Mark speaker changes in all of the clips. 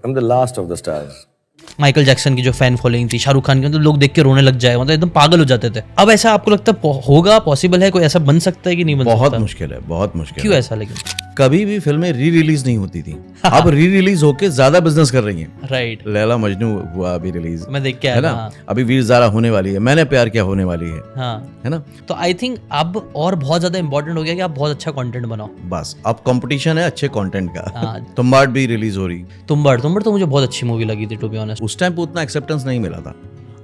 Speaker 1: I'm the last of the stars.
Speaker 2: Michael Jackson की जो fan following थी, शाहरुख खान की, मतलब लोग देख के रोने लग जाए, मतलब एकदम पागल हो जाते थे। अब ऐसा आपको लगता है होगा, पॉसिबल है, कोई ऐसा बन सकता है कि नहीं बन
Speaker 3: बहुत
Speaker 2: सकता?
Speaker 3: मुश्किल है, बहुत मुश्किल
Speaker 2: क्यों
Speaker 3: है।
Speaker 2: ऐसा? लेकिन
Speaker 3: कभी भी फिल्में री रिलीज नहीं होती थी, अब री रिलीज होके ज्यादा बिजनेस कर रही हैं।
Speaker 2: राइट,
Speaker 3: लैला मजनू हुआ अभी रिलीज,
Speaker 2: मैं देख के
Speaker 3: है
Speaker 2: आया
Speaker 3: ना।
Speaker 2: था।
Speaker 3: अभी वीर ज़ारा होने वाली है, मैंने प्यार किया होने वाली
Speaker 2: हाँ,
Speaker 3: है ना।
Speaker 2: तो आई थिंक अब और बहुत ज्यादा इंपॉर्टेंट हो गया कि आप बहुत अच्छा कंटेंट बनाओ।
Speaker 3: बस अब कंपटीशन है अच्छे कंटेंट का।
Speaker 2: हाँ।
Speaker 3: तुम्बाड़ भी रिलीज हो रही,
Speaker 2: तुम्बाड़ तो मुझे बहुत अच्छी मूवी लगी थी, टू बी ऑनेस्ट।
Speaker 3: उस टाइम पे उतना एक्सेप्टेंस नहीं मिला था,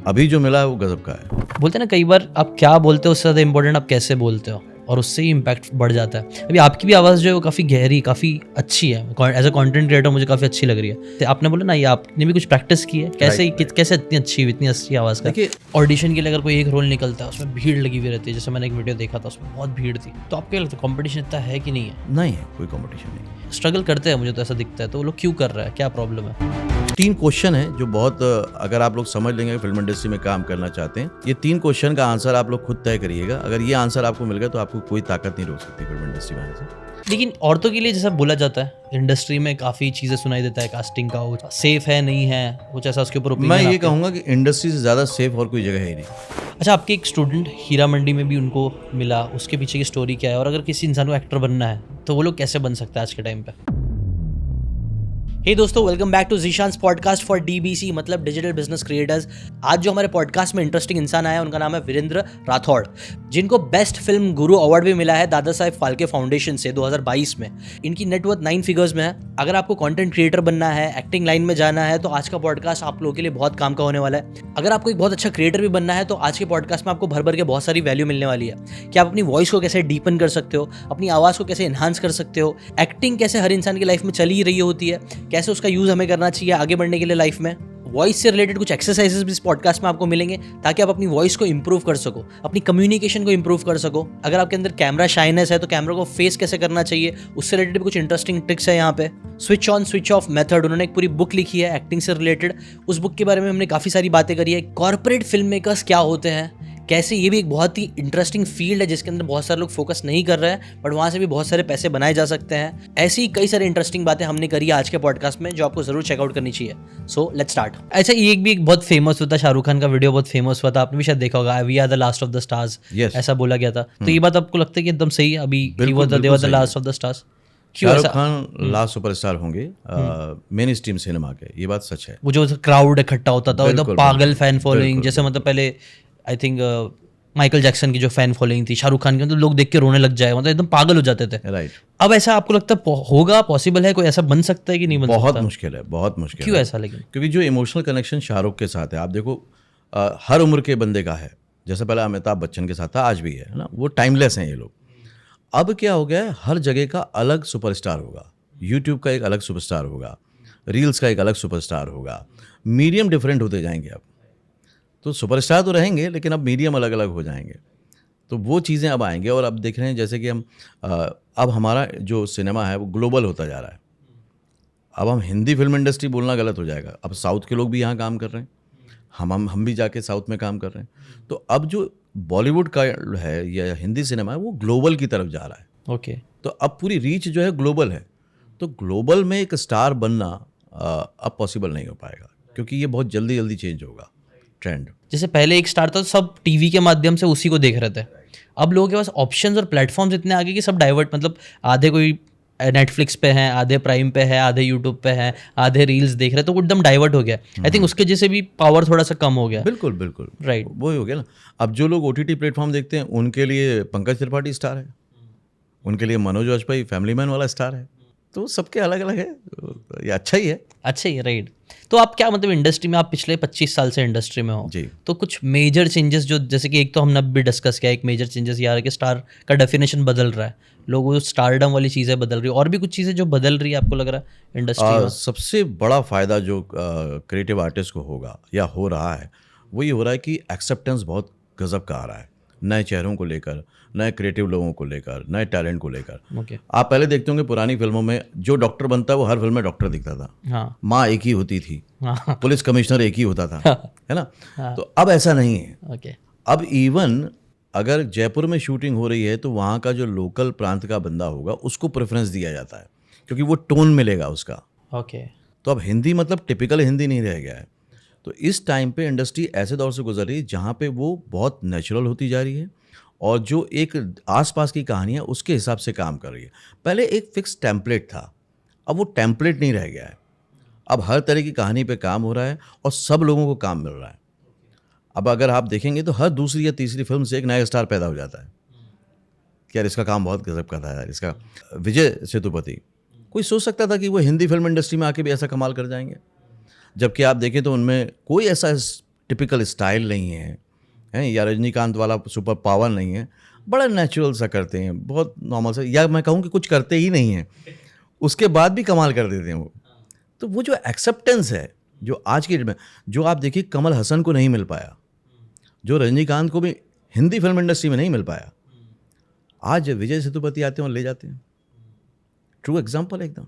Speaker 3: अभी जो मिला है वो गजब का है।
Speaker 2: बोलते हैं ना कई बार, आप क्या बोलते हो उससे ज्यादा इंपॉर्टेंट आप कैसे बोलते हो, और उससे ही इम्पैक्ट बढ़ जाता है। अभी आपकी भी आवाज़ जो है वो काफ़ी गहरी, काफ़ी अच्छी है। एज अ कंटेंट क्रिएटर मुझे काफ़ी अच्छी लग रही है। तो आपने बोला ना, ये आपने भी कुछ प्रैक्टिस की है, कैसे कैसे इतनी अच्छी आवाज़ का?
Speaker 3: देखिए,
Speaker 2: ऑडिशन के लिए अगर कोई एक रोल निकलता है, उसमें भीड़ लगी हुई रहती है। जैसे मैंने एक वीडियो देखा था, उसमें बहुत भीड़ थी। तो आपको क्या लगता है, कॉम्पिटिशन इतना है कि नहीं है?
Speaker 3: नहीं है, कोई कंपटीशन नहीं।
Speaker 2: स्ट्रगल करते हैं, मुझे तो ऐसा दिखता है। तो वो लोग क्यों कर रहा है, क्या प्रॉब्लम है?
Speaker 3: 3 क्वेश्चन है जो बहुत, अगर आप लोग समझ लेंगे फिल्म इंडस्ट्री में काम करना चाहते हैं, ये 3 क्वेश्चन का आंसर आप लोग खुद तय करिएगा। अगर ये आंसर आपको मिल गया तो आपको कोई ताकत नहीं रोक सकती फिल्म इंडस्ट्री में आने से।
Speaker 2: लेकिन औरतों के लिए जैसा बोला जाता है, इंडस्ट्री में काफ़ी चीज़ें सुनाई देता है, कास्टिंग का वो सेफ है नहीं है, कुछ ऐसा उसके ऊपर
Speaker 3: मैं ये
Speaker 2: opinion
Speaker 3: कहूँगा कि इंडस्ट्री से ज़्यादा सेफ और कोई जगह है ही नहीं।
Speaker 2: आपके? अच्छा, आपके एक स्टूडेंट हीरा मंडी में भी उनको मिला, उसके पीछे की स्टोरी क्या है, और अगर किसी इंसान को एक्टर बनना है तो वो लोग कैसे बन सकता है आज के टाइम पे? हे दोस्तों, welcome back to Zeeshan's podcast for DBC, मतलब डिजिटल बिजनेस क्रिएटर्स। आज जो हमारे पॉडकास्ट में इंटरेस्टिंग इंसान आया है, उनका नाम है वीरेंद्र राठौड़, जिनको बेस्ट फिल्म गुरु अवार्ड भी मिला है दादा साहेब फाल्के फाउंडेशन से 2022 में। इनकी नेटवर्थ 9 फिगर्स में है। अगर आपको कंटेंट क्रिएटर बनना है, एक्टिंग लाइन में जाना है, तो आज का पॉडकास्ट आप लोगों के लिए बहुत काम का होने वाला है। अगर आपको एक बहुत अच्छा क्रिएटर भी बनना है, तो आज के पॉडकास्ट में आपको भर भर के बहुत सारी वैल्यू मिलने वाली है कि आप अपनी वॉइस को कैसे डीपन कर सकते हो, अपनी आवाज़ को कैसे एनहांस कर सकते हो, एक्टिंग कैसे हर इंसान की लाइफ में चली ही रही होती है, कैसे उसका यूज़ हमें करना चाहिए आगे बढ़ने के लिए लाइफ में। वॉइस से रिलेटेड कुछ एक्सरसाइजेस भी इस पॉडकास्ट में आपको मिलेंगे, ताकि आप अपनी वॉइस को इंप्रूव कर सको, अपनी कम्युनिकेशन को इंप्रूव कर सको। अगर आपके अंदर कैमरा शाइनेस है, तो कैमरा को फेस कैसे करना चाहिए, उससे रिलेटेड भी कुछ इंटरेस्टिंग ट्रिक्स है यहाँ पे। Switch on switch off method, उन्होंने एक पूरी बुक लिखी है एक्टिंग से रिलेटेड। उस बुक के बारे में हमने काफ़ी सारी बातें करी है। कॉर्पोरेट फिल्म मेकर्स क्या होते हैं, कैसे ये भी एक बहुत ही इंटरेस्टिंग फील्ड है जिसके अंदर बहुत सारे लोग फोकस नहीं कर रहे हैं, बट वहाँ से भी बहुत सारे पैसे बनाए जा सकते हैं। ऐसी कई सारी इंटरेस्टिंग बातें हमने करी आज के पॉडकास्ट में, जो आपको जरूर चेकआउट करनी चाहिए। So let's start. अच्छा, ये एक बहुत फेमस हुआ था, शाहरुख खान का वीडियो बहुत फेमस हुआ था, आपने भी शायद देखा होगा, we are the last of the stars, ऐसा बोला गया था। तो ये बात आपको लगता है कि एकदम सही है? अभी he was the last of the stars.
Speaker 3: Shahrukh Khan last superstar होंगे मेन स्ट्रीम सिनेमा के, ये बात सच है।
Speaker 2: वो जो क्राउड इकट्ठा होता था, एकदम पागल फैन फॉलोइंग, जैसे मतलब पहले आई थिंक माइकल जैक्सन की जो फैन फॉलोइंग थी, शाहरुख खान की, मतलब लोग देख के रोने लग जाए, मतलब एकदम पागल हो जाते थे।
Speaker 3: राइट।
Speaker 2: अब ऐसा आपको लगता है होगा, पॉसिबल है, कोई ऐसा बन सकता है कि नहीं बन सकता?
Speaker 3: बहुत मुश्किल है, बहुत मुश्किल।
Speaker 2: क्यों ऐसा? लेकिन
Speaker 3: क्योंकि जो इमोशनल कनेक्शन शाहरुख के साथ है, आप देखो, हर उम्र के बंदे का है। जैसे पहले अमिताभ बच्चन के साथ था, आज भी है ना, वो टाइमलेस हैं ये लोग। अब क्या हो गया है, हर जगह का अलग सुपरस्टार होगा। यूट्यूब का एक अलग सुपरस्टार होगा, रील्स का एक अलग सुपरस्टार होगा, मीडियम डिफरेंट होते जाएंगे। अब तो सुपरस्टार तो रहेंगे, लेकिन अब मीडियम अलग अलग हो जाएंगे। तो वो चीज़ें अब आएंगे। और अब देख रहे हैं जैसे कि हम अब हमारा जो सिनेमा है वो ग्लोबल होता जा रहा है। अब हम हिंदी फिल्म इंडस्ट्री बोलना गलत हो जाएगा। अब साउथ के लोग भी यहाँ काम कर रहे हैं, हम भी जाके साउथ में काम कर रहे हैं। तो अब जो बॉलीवुड का है या हिंदी सिनेमा है, वो ग्लोबल की तरफ जा रहा है।
Speaker 2: ओके।
Speaker 3: तो अब पूरी रीच जो है ग्लोबल है। तो ग्लोबल में एक स्टार बनना अब पॉसिबल नहीं हो पाएगा, क्योंकि ये बहुत जल्दी जल्दी चेंज होगा ट्रेंड।
Speaker 2: जैसे पहले एक स्टार था, सब टीवी के माध्यम से उसी को देख रहे थे। अब लोगों के पास ऑप्शंस और प्लेटफॉर्म्स इतने आगे कि सब डाइवर्ट, मतलब आधे कोई नेटफ्लिक्स पे हैं, आधे प्राइम पे है, आधे यूट्यूब पे हैं, आधे रील्स देख रहे हैं, तो वो एकदम डाइवर्ट हो गया। आई थिंक उसके जैसे भी पावर थोड़ा सा कम हो गया।
Speaker 3: बिल्कुल बिल्कुल,
Speaker 2: राइट।
Speaker 3: वही हो गया ना। अब जो लोग OTT प्लेटफॉर्म देखते हैं, उनके लिए पंकज त्रिपाठी स्टार है, उनके लिए मनोज वाजपेयी फैमिली मैन वाला स्टार है। तो सबके अलग अलग है, ये अच्छा ही है।
Speaker 2: अच्छा ही, राइट। तो आप क्या, मतलब इंडस्ट्री में आप पिछले 25 साल से इंडस्ट्री में हो
Speaker 3: जी,
Speaker 2: तो कुछ मेजर चेंजेस जो, जैसे कि एक तो हमने भी डिस्कस किया, एक मेजर चेंजेस ये आ रहा है कि स्टार का डेफिनेशन बदल रहा है, लोगों स्टारडम वाली चीज़ें बदल रही है, और भी कुछ चीज़ें जो बदल रही है आपको लग रहा है इंडस्ट्री में?
Speaker 3: सबसे बड़ा फ़ायदा जो क्रिएटिव आर्टिस्ट को होगा या हो रहा है, वो ये हो रहा है कि एक्सेप्टेंस बहुत गजब का आ रहा है, नए चेहरों को लेकर, नए क्रिएटिव लोगों को लेकर, नए टैलेंट को लेकर।
Speaker 2: ओके।
Speaker 3: आप पहले देखते होंगे पुरानी फिल्मों में जो डॉक्टर बनता है वो हर फिल्म में डॉक्टर दिखता था,
Speaker 2: हाँ
Speaker 3: माँ एक ही होती थी,
Speaker 2: हाँ।
Speaker 3: पुलिस कमिश्नर एक ही होता था, है ना। तो अब ऐसा नहीं है।
Speaker 2: ओके।
Speaker 3: अब इवन अगर जयपुर में शूटिंग हो रही है, तो वहाँ का जो लोकल प्रांत का बंदा होगा उसको प्रेफरेंस दिया जाता है, क्योंकि वो टोन मिलेगा उसका।
Speaker 2: ओके।
Speaker 3: तो अब हिंदी मतलब टिपिकल हिंदी नहीं रह गया है। तो इस टाइम पे इंडस्ट्री ऐसे दौर से गुजर रही है जहाँ पे वो बहुत नेचुरल होती जा रही है और जो एक आसपास की कहानी है उसके हिसाब से काम कर रही है। पहले एक फिक्स टेम्पलेट था, अब वो टेम्पलेट नहीं रह गया है। अब हर तरह की कहानी पे काम हो रहा है और सब लोगों को काम मिल रहा है। अब अगर आप देखेंगे तो हर दूसरी या तीसरी फिल्म से एक नया स्टार पैदा हो जाता है कि यार इसका काम बहुत गजब का था यार, इसका विजय सेतुपति। कोई सोच सकता था कि वो हिंदी फिल्म इंडस्ट्री में आके भी ऐसा कमाल कर जाएंगे? जबकि आप देखें तो उनमें कोई ऐसा टिपिकल स्टाइल नहीं है या रजनीकांत वाला सुपर पावर नहीं है। बड़ा नेचुरल सा करते हैं, बहुत नॉर्मल सा, या मैं कहूँ कि कुछ करते ही नहीं हैं, उसके बाद भी कमाल कर देते हैं वो। तो वो जो एक्सेप्टेंस है जो आज की डेट में, जो आप देखिए कमल हसन को नहीं मिल पाया, जो रजनीकांत को भी हिंदी फिल्म इंडस्ट्री में नहीं मिल पाया, आज विजय सेतुपति आते हैं और ले जाते हैं। ट्रू एग्जाम्पल एकदम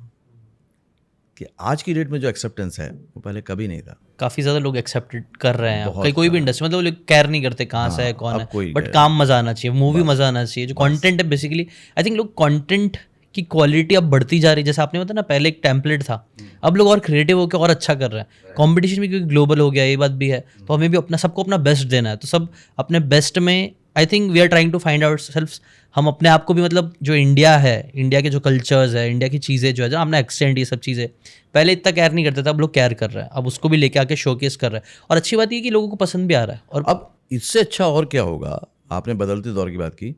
Speaker 3: कि आज की डेट में जो एक्सेप्टेंस है वो पहले कभी नहीं था।
Speaker 2: काफी ज्यादा लोग एक्सेप्ट कर रहे हैं,
Speaker 3: बहुत
Speaker 2: कोई भी इंडस्ट्री, मतलब लोग केयर नहीं करते कहाँ से है कौन
Speaker 3: अब
Speaker 2: है,
Speaker 3: कोई
Speaker 2: बट काम मजा आना चाहिए, मूवी मजा आना चाहिए, जो कंटेंट है बेसिकली। आई थिंक लोग कंटेंट की क्वालिटी अब बढ़ती जा रही है। जैसे आपने बताया ना, पहले एक टेम्पलेट था, अब लोग और क्रिएटिव होकर और अच्छा कर रहे हैं। कंपटीशन भी क्योंकि ग्लोबल हो गया, ये बात भी है, तो हमें भी अपना, सबको अपना बेस्ट देना है, तो सब अपने बेस्ट में, I think we are trying to find out self. हम अपने आप को भी, मतलब जो इंडिया है, इंडिया के जो कल्चर्स है, इंडिया की चीज़ें जो है, जो अपना एक्सेंट, ये सब चीज़ें पहले इतना केयर नहीं करते थे, अब लोग केयर कर रहे हैं, अब उसको भी लेके आके शोकेस कर रहे हैं। और अच्छी बात ये कि लोगों को पसंद भी आ रहा है। और
Speaker 3: अब इससे अच्छा और क्या होगा? आपने बदलते दौर की बात की,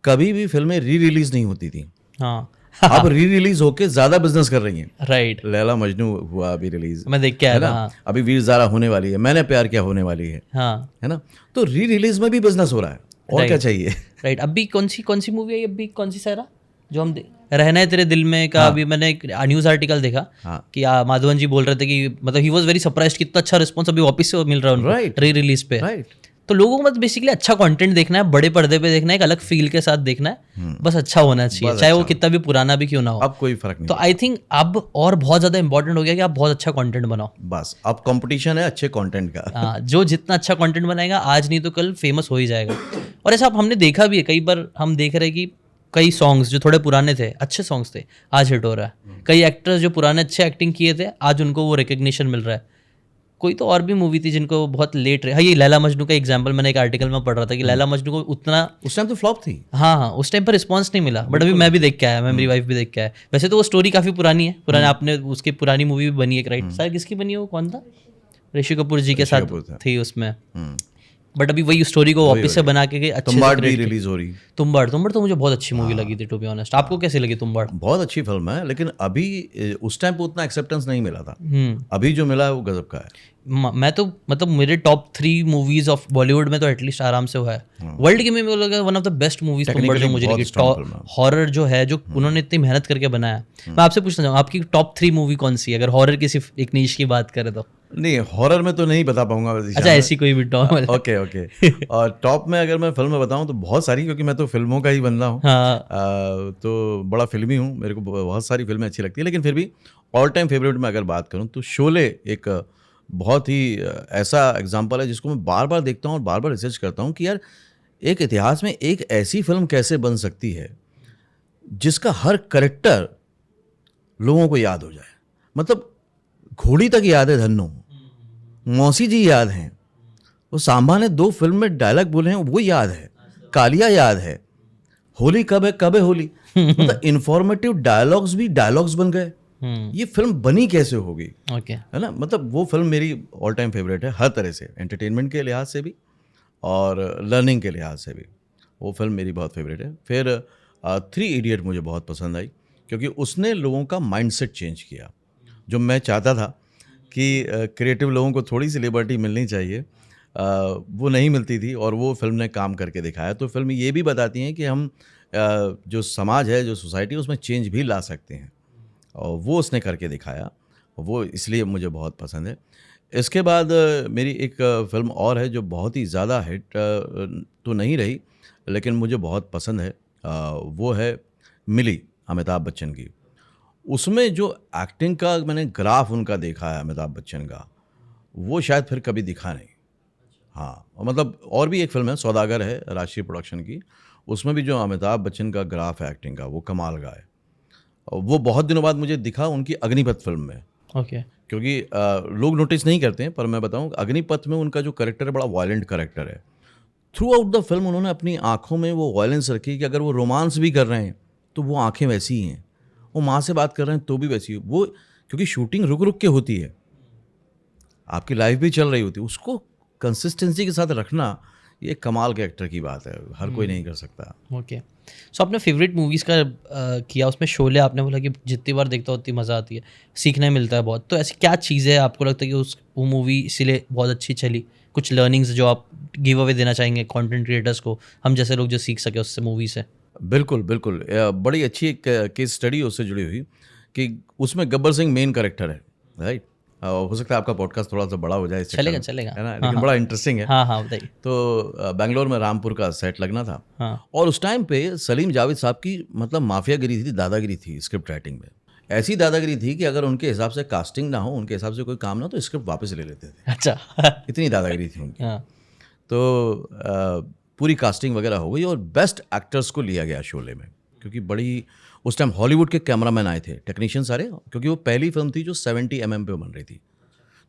Speaker 3: कभी भी फिल्में री रिलीज नहीं होती थी,
Speaker 2: हाँ
Speaker 3: अब री रिलीज होके ज्यादा बिजनेस कर रही हैं।
Speaker 2: राइट,
Speaker 3: लैला मजनू हुआ अभी रिलीज,
Speaker 2: मैं देख के आया
Speaker 3: है
Speaker 2: था।
Speaker 3: ना?
Speaker 2: हाँ
Speaker 3: अभी वीर ज़ारा होने वाली है, मैंने प्यार किया होने वाली
Speaker 2: हाँ
Speaker 3: है ना? तो री रिलीज में भी बिजनेस हो रहा है, और क्या चाहिए?
Speaker 2: राइट। अभी कौन सी मूवी है अभी, कौन सी सारा जो हम रहना है तेरे दिल में का, अभी मैंने एक न्यूज़ आर्टिकल देखा कि माधवन जी बोल रहे थे कि मतलब ही वाज वेरी सरप्राइज्ड कि इतना अच्छा रिस्पॉन्स अभी वापस से मिल रहा है उनको री रिलीज पे। तो लोगों को मतलब बेसिकली अच्छा कंटेंट देखना है, बड़े पर्दे पे देखना है, एक अलग फील के साथ देखना है, बस अच्छा होना चाहिए, चाहे वो कितना भी पुराना भी क्यों ना हो।
Speaker 3: अब कोई फर्क नहीं।
Speaker 2: तो आई थिंक अब और बहुत ज़्यादा इंपॉर्टेंट हो गया कि आप बहुत अच्छा कंटेंट बनाओ।
Speaker 3: बस अब कंपटीशन है अच्छे कंटेंट का।
Speaker 2: हाँ, जो जितना अच्छा कंटेंट बनाएगा आज नहीं तो कल फेमस हो ही जाएगा। और ऐसा हमने देखा भी है, कई बार हम देख रहे हैं कि कई सॉन्ग्स जो थोड़े पुराने थे, अच्छे सॉन्ग्स थे, आज हिट हो रहा है। कई एक्टर्स जो पुराने अच्छे एक्टिंग किए थे, आज उनको वो रिकग्निशन मिल रहा है। कोई तो और भी मूवी थी जिनको बहुत लेट रहे, हाँ ये लैला मजनू का एग्जांपल मैंने एक आर्टिकल में पढ़ रहा था कि लैला मजनू को उतना,
Speaker 3: उस टाइम तो फ्लॉप थी।
Speaker 2: हाँ उस टाइम पर रिस्पांस नहीं मिला, बट अभी मैं भी देख के आया, मैं मेरी वाइफ भी देख के आया। वैसे तो वो स्टोरी काफ़ी पुरानी है, पुराने आपने उसकी पुरानी मूवी भी बनी है, राइट? सर किसकी बनी है वो, कौन था? ऋषि कपूर जी के साथ थी उसमें, बट अभी वही स्टोरी को वापस से बना के अच्छे
Speaker 3: तुम्बाड़ भी रिलीज हो रही।
Speaker 2: तुम्बाड़ तो मुझे बहुत अच्छी मूवी लगी थी, टू बी ऑनेस्ट। आपको कैसी लगी तुम्बाड़?
Speaker 3: बहुत अच्छी फिल्म है, लेकिन अभी उस टाइम पे उतना एक्सेप्टेंस नहीं मिला था। अभी जो मिला है वो गजब का है।
Speaker 2: मैं तो मतलब मेरे टॉप 3 मूवीज ऑफ बॉलीवुड में तो एटलीस्ट आराम से हुआ है। वर्ल्ड की में लगा one of the best movies Tumbbad जो मुझे लगी। हॉरर जो है, जो उन्होंने इतनी मेहनत करके बनाया। मैं आपसे पूछना चाहूँगा आपकी टॉप 3 मूवी कौन सी है, अगर हॉरर की सिर्फ एक नीश की बात करें तो?
Speaker 3: नहीं, हॉरर में तो नहीं बता पाऊंगा।
Speaker 2: अच्छा, ऐसी कोई भी टॉप?
Speaker 3: ओके। और टॉप में अगर मैं फिल्म में बताऊं तो बहुत सारी, क्योंकि मैं तो फिल्मों का ही बंदा हूँ। तो बड़ा फिल्मी हूँ, मेरे को बहुत सारी फिल्में अच्छी लगती है, लेकिन फिर भी ऑल टाइम फेवरेट में अगर बात करूँ तो शोले एक बहुत ही ऐसा एग्जाम्पल है जिसको मैं बार बार देखता हूँ और बार बार रिसर्च करता हूँ कि यार एक इतिहास में एक ऐसी फिल्म कैसे बन सकती है जिसका हर करेक्टर लोगों को याद हो जाए। मतलब घोड़ी तक याद है, धन्नो मौसी जी याद हैं, वो सांबा ने 2 फिल्म में डायलॉग बोले हैं वो याद है, कालिया याद है, होली कब है होली। मतलब इंफॉर्मेटिव डायलॉग्स भी डायलॉग्स बन गए। ये फिल्म बनी कैसे होगी, है ना? मतलब वो फिल्म मेरी ऑल टाइम फेवरेट है, हर तरह से, एंटरटेनमेंट के लिहाज से भी और लर्निंग के लिहाज से भी वो फिल्म मेरी बहुत फेवरेट है। फिर 3 इडियट मुझे बहुत पसंद आई, क्योंकि उसने लोगों का माइंडसेट चेंज किया। जो मैं चाहता था कि क्रिएटिव लोगों को थोड़ी सी लिबर्टी मिलनी चाहिए, वो नहीं मिलती थी, और वो फिल्म ने काम करके दिखाया। तो फिल्म ये भी बताती हैं कि हम जो समाज है, जो सोसाइटी है, उसमें चेंज भी ला सकते हैं, और वो उसने करके दिखाया। वो इसलिए मुझे बहुत पसंद है। इसके बाद मेरी एक फिल्म और है जो बहुत ही ज़्यादा हिट तो नहीं रही, लेकिन मुझे बहुत पसंद है, वो है मिली, अमिताभ बच्चन की। उसमें जो एक्टिंग का मैंने ग्राफ उनका देखा है अमिताभ बच्चन का, वो शायद फिर कभी दिखा नहीं। हाँ, मतलब और भी एक फिल्म है सौदागर है, राष्ट्रीय प्रोडक्शन की, उसमें भी जो अमिताभ बच्चन का ग्राफ है एक्टिंग का, वो कमाल का है। वो बहुत दिनों बाद मुझे दिखा उनकी अग्निपथ फिल्म में।
Speaker 2: ओके।
Speaker 3: क्योंकि लोग नोटिस नहीं करते हैं, पर मैं बताऊं अग्निपथ में उनका जो कैरेक्टर है बड़ा वायलेंट कैरेक्टर है। थ्रू आउट द फिल्म उन्होंने अपनी आंखों में वो वायलेंस रखी कि अगर वो रोमांस भी कर रहे हैं तो वो आंखें वैसी ही हैं, वो माँ से बात कर रहे हैं तो भी वैसी वो, क्योंकि शूटिंग रुक रुक के होती है, आपकी लाइफ भी चल रही होती है, उसको कंसिस्टेंसी के साथ रखना ये कमाल के एक्टर की बात है, हर कोई नहीं कर सकता।
Speaker 2: ओके। सो आपने फेवरेट मूवीज़ का किया, उसमें शोले आपने बोला कि जितनी बार देखता हो उतनी मज़ा आती है, सीखने मिलता है बहुत। तो ऐसी क्या चीज़ है आपको लगता है कि वो मूवी इसीलिए बहुत अच्छी चली? कुछ लर्निंग्स जो आप गिव अवे देना चाहेंगे कंटेंट क्रिएटर्स को, हम जैसे लोग जो सीख सके उससे, मूवी से?
Speaker 3: बिल्कुल, बिल्कुल। बड़ी अच्छी एक केस स्टडी उससे जुड़ी हुई कि उसमें गब्बर सिंह मेन कैरेक्टर है, राइट? हो सकता है आपका पॉडकास्ट थोड़ा-सा बड़ा हो जाए इस चक्कर
Speaker 2: चलेगा,
Speaker 3: में,
Speaker 2: चलेगा।
Speaker 3: है ना?
Speaker 2: हाँ,
Speaker 3: लेकिन
Speaker 2: हाँ।
Speaker 3: बड़ा इंटरेस्टिंग है।
Speaker 2: हाँ, हाँ, बताइए।
Speaker 3: तो बैंगलोर में रामपुर का सेट लगना था,
Speaker 2: हाँ।
Speaker 3: और उस टाइम पे सलीम जावेद साहब की मतलब माफियागिरी थी, दादागिरी थी स्क्रिप्ट राइटिंग में। ऐसी दादागिरी थी कि अगर उनके हिसाब से कास्टिंग ना हो, उनके हिसाब से कोई काम ना हो, तो स्क्रिप्ट वापस ले लेते थे।
Speaker 2: अच्छा।
Speaker 3: इतनी दादागिरी थी उनकी।
Speaker 2: हाँ।
Speaker 3: तो पूरी कास्टिंग वगैरह हो गई और बेस्ट एक्टर्स को लिया गया शोले में, क्योंकि बड़ी उस टाइम हॉलीवुड के कैमरामैन आए थे, टेक्नीशियन सारे, क्योंकि वो पहली फिल्म थी जो 70 पे बन रही थी।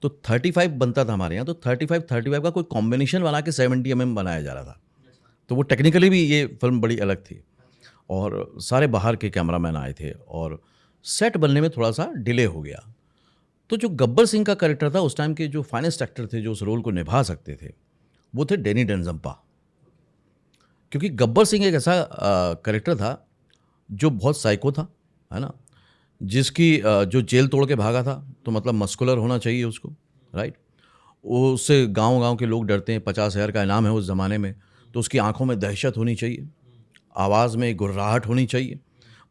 Speaker 3: तो 35 बनता था हमारे यहाँ, तो 35 का कोई कॉम्बिनेशन बना के 70 बनाया जा रहा था। तो वो टेक्निकली भी ये फिल्म बड़ी अलग थी, और सारे बाहर के कैमरामैन आए थे, और सेट बनने में थोड़ा सा डिले हो गया। तो जो गब्बर सिंह का कैरेक्टर था, उस टाइम के जो फाइनेस्ट एक्टर थे जो उस रोल को निभा सकते थे, वो थे डैनी डेंजम्पा। क्योंकि गब्बर सिंह एक ऐसा कैरेक्टर था जो बहुत साइको था, है ना? जिसकी जो जेल तोड़ के भागा था, तो मतलब मस्कुलर होना चाहिए उसको, राइट? उससे गांव-गांव के लोग डरते हैं, 50,000 का इनाम है उस ज़माने में, तो उसकी आंखों में दहशत होनी चाहिए, आवाज़ में गुर्राहट होनी चाहिए,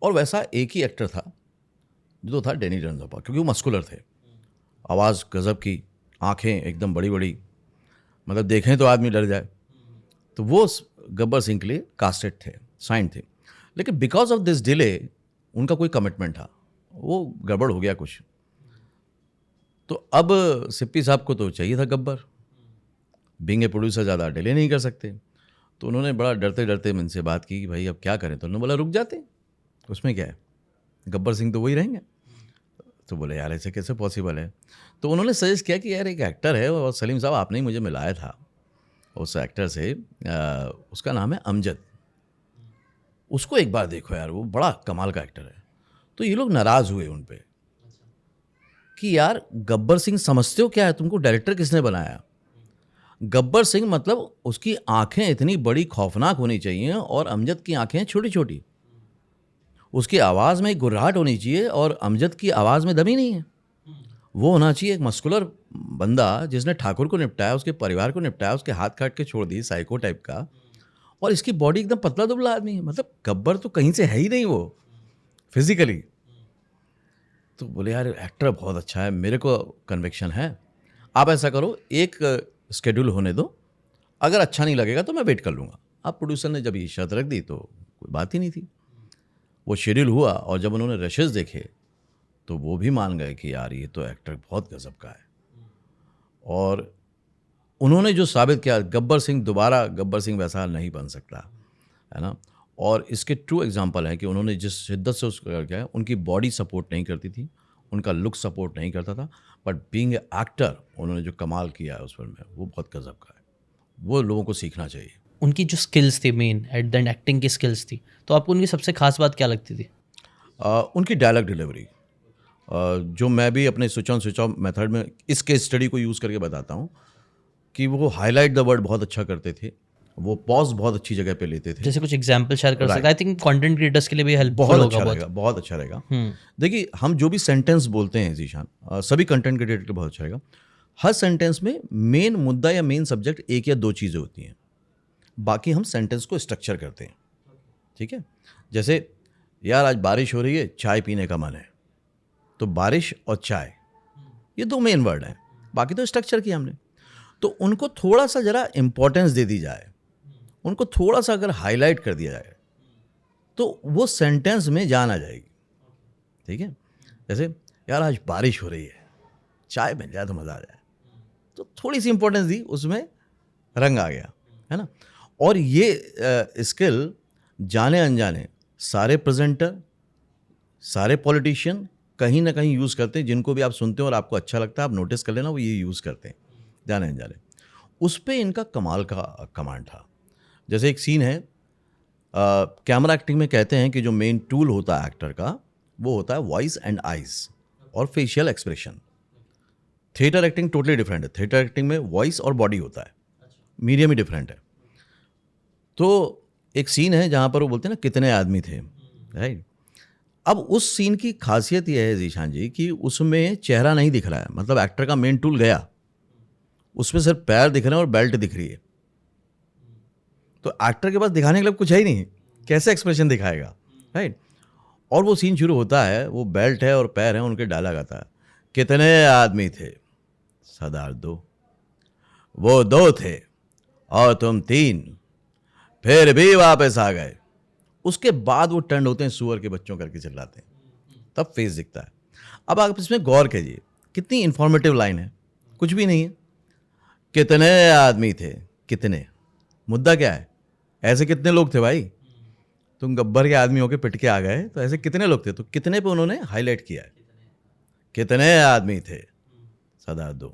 Speaker 3: और वैसा एक ही एक्टर था जो था डैनी डेंजम्पा, क्योंकि वो मस्कुलर थे, आवाज़ गज़ब की, आँखें एकदम बड़ी-बड़ी, मतलब देखें तो आदमी डर जाए। तो वो गब्बर सिंह के लिए कास्टेड थे, साइन थे। लेकिन बिकॉज ऑफ दिस डिले उनका कोई कमिटमेंट था, वो गड़बड़ हो गया कुछ। तो अब सिप्पी साहब को तो चाहिए था गब्बर, बीइंग ए प्रोड्यूसर ज़्यादा डिले नहीं कर सकते। तो उन्होंने बड़ा डरते डरते इनसे बात की कि भाई अब क्या करें? तो उन्होंने बोला रुक जाते, उसमें क्या है, गब्बर सिंह तो वही रहेंगे। तो बोले यार ऐसे कैसे पॉसिबल है? तो उन्होंने सजेस्ट किया कि यार एक एक्टर है, और सलीम साहब आपने ही मुझे मिलाया था उस एक्टर से, उसका नाम है अमजद, उसको एक बार देखो यार, वो बड़ा कमाल का एक्टर है। तो ये लोग नाराज़ हुए उन पे कि यार गब्बर सिंह समझते हो क्या है, तुमको डायरेक्टर किसने बनाया? गब्बर सिंह मतलब उसकी आंखें इतनी बड़ी खौफनाक होनी चाहिए, और अमजद की आंखें छोटी छोटी, उसकी आवाज़ में एक गुर्राहट होनी चाहिए, और अमजद की आवाज़ में दम ही नहीं है। वो होना चाहिए एक मस्कुलर बंदा जिसने ठाकुर को निपटाया, उसके परिवार को निपटाया, उसके हाथ काट के छोड़ दी, साइको टाइप का, और इसकी बॉडी एकदम पतला दुबला आदमी है, मतलब गब्बर तो कहीं से है ही नहीं वो फिजिकली। तो बोले यार एक्टर बहुत अच्छा है, मेरे को कन्विक्शन है, आप ऐसा करो एक स्केड्यूल होने दो, अगर अच्छा नहीं लगेगा तो मैं वेट कर लूँगा। अब प्रोड्यूसर ने जब ये शर्त रख दी तो कोई बात ही नहीं थी, वो शेड्यूल हुआ, और जब उन्होंने रशेस देखे तो वो भी मान गए कि यार ये तो एक्टर बहुत गजब का है। और उन्होंने जो साबित किया, गब्बर सिंह दोबारा गब्बर सिंह वैसा नहीं बन सकता, है ना? और इसके ट्रू एग्जांपल है कि उन्होंने जिस शिद्दत से उसको किया है, उनकी बॉडी सपोर्ट नहीं करती थी, उनका लुक सपोर्ट नहीं करता था, बट बीइंग ए एक्टर उन्होंने जो कमाल किया है उस फिल्म में, वो बहुत गजब का है, वो लोगों को सीखना चाहिए।
Speaker 2: उनकी जो स्किल्स थी, main at the end acting की स्किल्स थी, तो आपको उनकी सबसे खास बात क्या लगती थी?
Speaker 3: उनकी डायलॉग डिलीवरी, जो मैं भी अपने switch on switch off method में इस केस स्टडी को यूज़ करके बताता हूँ कि वो हाईलाइट द वर्ड बहुत अच्छा करते थे, वो पॉज बहुत अच्छी जगह पे लेते थे।
Speaker 2: जैसे कुछ एग्जाम्पल शेयर कर
Speaker 3: Right.
Speaker 2: सकते? आई थिंक कंटेंट क्रिएटर्स के लिए भी हेल्पफुल
Speaker 3: बहुत
Speaker 2: होगा
Speaker 3: अच्छा
Speaker 2: बहुत।
Speaker 3: रहेगा, बहुत अच्छा रहेगा। देखिए हम जो भी सेंटेंस बोलते हैं जीशान, सभी कंटेंट क्रिएटर के बहुत अच्छा रहेगा। हर सेंटेंस में मेन मुद्दा या मेन सब्जेक्ट एक या दो चीज़ें होती हैं, बाकी हम सेंटेंस को स्ट्रक्चर करते हैं, ठीक है? जैसे यार आज बारिश हो रही है, चाय पीने का मन है, तो बारिश और चाय ये दो मेन वर्ड हैं, बाकी तो स्ट्रक्चर किया हमने। तो उनको थोड़ा सा ज़रा इम्पोर्टेंस दे दी जाए, उनको थोड़ा सा अगर हाईलाइट कर दिया जाए, तो वो सेंटेंस में जान आ जाएगी, ठीक है? जैसे यार आज बारिश हो रही है, चाय मिल जाए तो मज़ा आ जाए, तो थोड़ी सी इंपॉर्टेंस दी, उसमें रंग आ गया, है ना? और ये स्किल जाने अनजाने सारे प्रेजेंटर, सारे पॉलिटिशियन कहीं ना कहीं यूज़ करते हैं, जिनको भी आप सुनते हो और आपको अच्छा लगता है, आप नोटिस कर लेना, वो ये यूज़ करते हैं जाने अनजाने। उस पे इनका कमाल का कमांड था। जैसे एक सीन है, कैमरा एक्टिंग में कहते हैं कि जो मेन टूल होता है एक्टर का, वो होता है वॉइस एंड आइज और facial expression. Theatre acting totally different है। थिएटर एक्टिंग में वॉइस और बॉडी होता है, मीडियम ही डिफरेंट है। तो एक सीन है जहाँ पर वो बोलते हैं ना कितने आदमी थे, राइट। अब उस सीन की खासियत यह है जीशान जी कि उसमें चेहरा नहीं दिख रहा है, मतलब एक्टर का मेन टूल गया, उसमें सिर्फ पैर दिख रहे हैं और बेल्ट दिख रही है। तो एक्टर के पास दिखाने के लिए कुछ है ही नहीं, कैसे एक्सप्रेशन दिखाएगा, राइट। और वो सीन शुरू होता है, वो बेल्ट है और पैर है, उनके डायलॉग आता है, कितने आदमी थे, सरदार 2, वो 2 थे और तुम 3, फिर भी वापस आ गए। उसके बाद वो टर्न होते हैं सुअर के बच्चों करके चिल्लाते हैं, तब फेस दिखता है। अब आप इसमें गौर कीजिए, कितनी इंफॉर्मेटिव लाइन है, कुछ भी नहीं है। कितने आदमी थे, कितने, मुद्दा क्या है, ऐसे कितने लोग थे भाई, तुम गब्बर के आदमी होके पिट के आ गए, तो ऐसे कितने लोग थे, तो कितने पे उन्होंने हाईलाइट किया है। कितने आदमी थे, सरदार 2,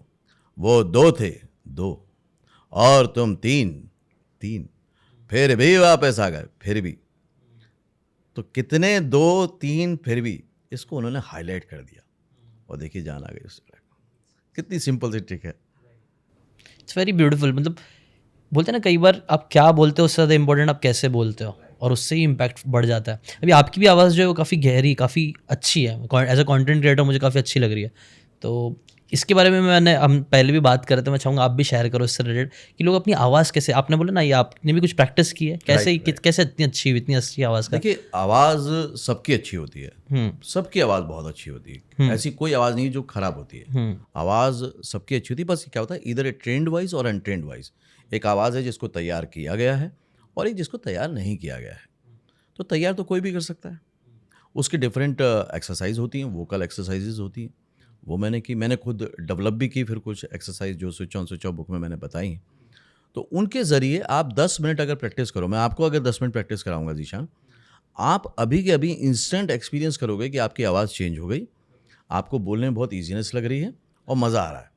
Speaker 3: वो 2 थे, 2 और तुम 3, फिर भी वापस आ गए, फिर भी। तो कितने, 2, 3, फिर भी, इसको उन्होंने हाईलाइट कर दिया और देखिए जान आ गई उस ट्रैक। कितनी सिंपल सी ट्रिक है।
Speaker 2: It's very beautiful. मतलब बोलते हैं ना कई बार आप क्या बोलते हो उससे ज़्यादा इंपॉर्टेंट आप कैसे बोलते हो, और उससे ही इम्पैक्ट बढ़ जाता है। अभी आपकी भी आवाज़ जो है वो काफ़ी गहरी, काफ़ी अच्छी है, एज अ कंटेंट क्रिएटर मुझे काफ़ी अच्छी लग रही है। तो इसके बारे में हम पहले भी बात कर रहे थे, मैं चाहूँगा आप भी शेयर करो इससे रिलेटेड कि लोग अपनी आवाज़ कैसे, आपने बोला ना ये आपने भी कुछ प्रैक्टिस की है, कैसे कैसे इतनी अच्छी हुई, इतनी अच्छी आवाज़ का।
Speaker 3: देखिए, आवाज़ सबकी अच्छी होती है, सबकी आवाज़ बहुत अच्छी होती है, ऐसी कोई आवाज़ नहीं जो खराब होती है। आवाज़ सबकी अच्छी होती है, बस क्या होता है, इधर ए ट्रेंड वाइज और अनट्रेंड वाइज। एक आवाज़ है जिसको तैयार किया गया है और एक जिसको तैयार नहीं किया गया है। तो तैयार तो कोई भी कर सकता है, उसकी डिफरेंट एक्सरसाइज होती हैं, वोकल एक्सरसाइजेज होती हैं, वो मैंने की, मैंने खुद डेवलप भी की, फिर कुछ एक्सरसाइज जो switch on switch off book में मैंने बताई। तो उनके ज़रिए आप 10 मिनट अगर प्रैक्टिस करो, मैं आपको अगर 10 मिनट प्रैक्टिस कराऊंगा जीशान, आप अभी के अभी इंस्टेंट एक्सपीरियंस करोगे कि आपकी आवाज़ चेंज हो गई, आपको बोलने में बहुत ईजीनेस लग रही है और मज़ा आ रहा है,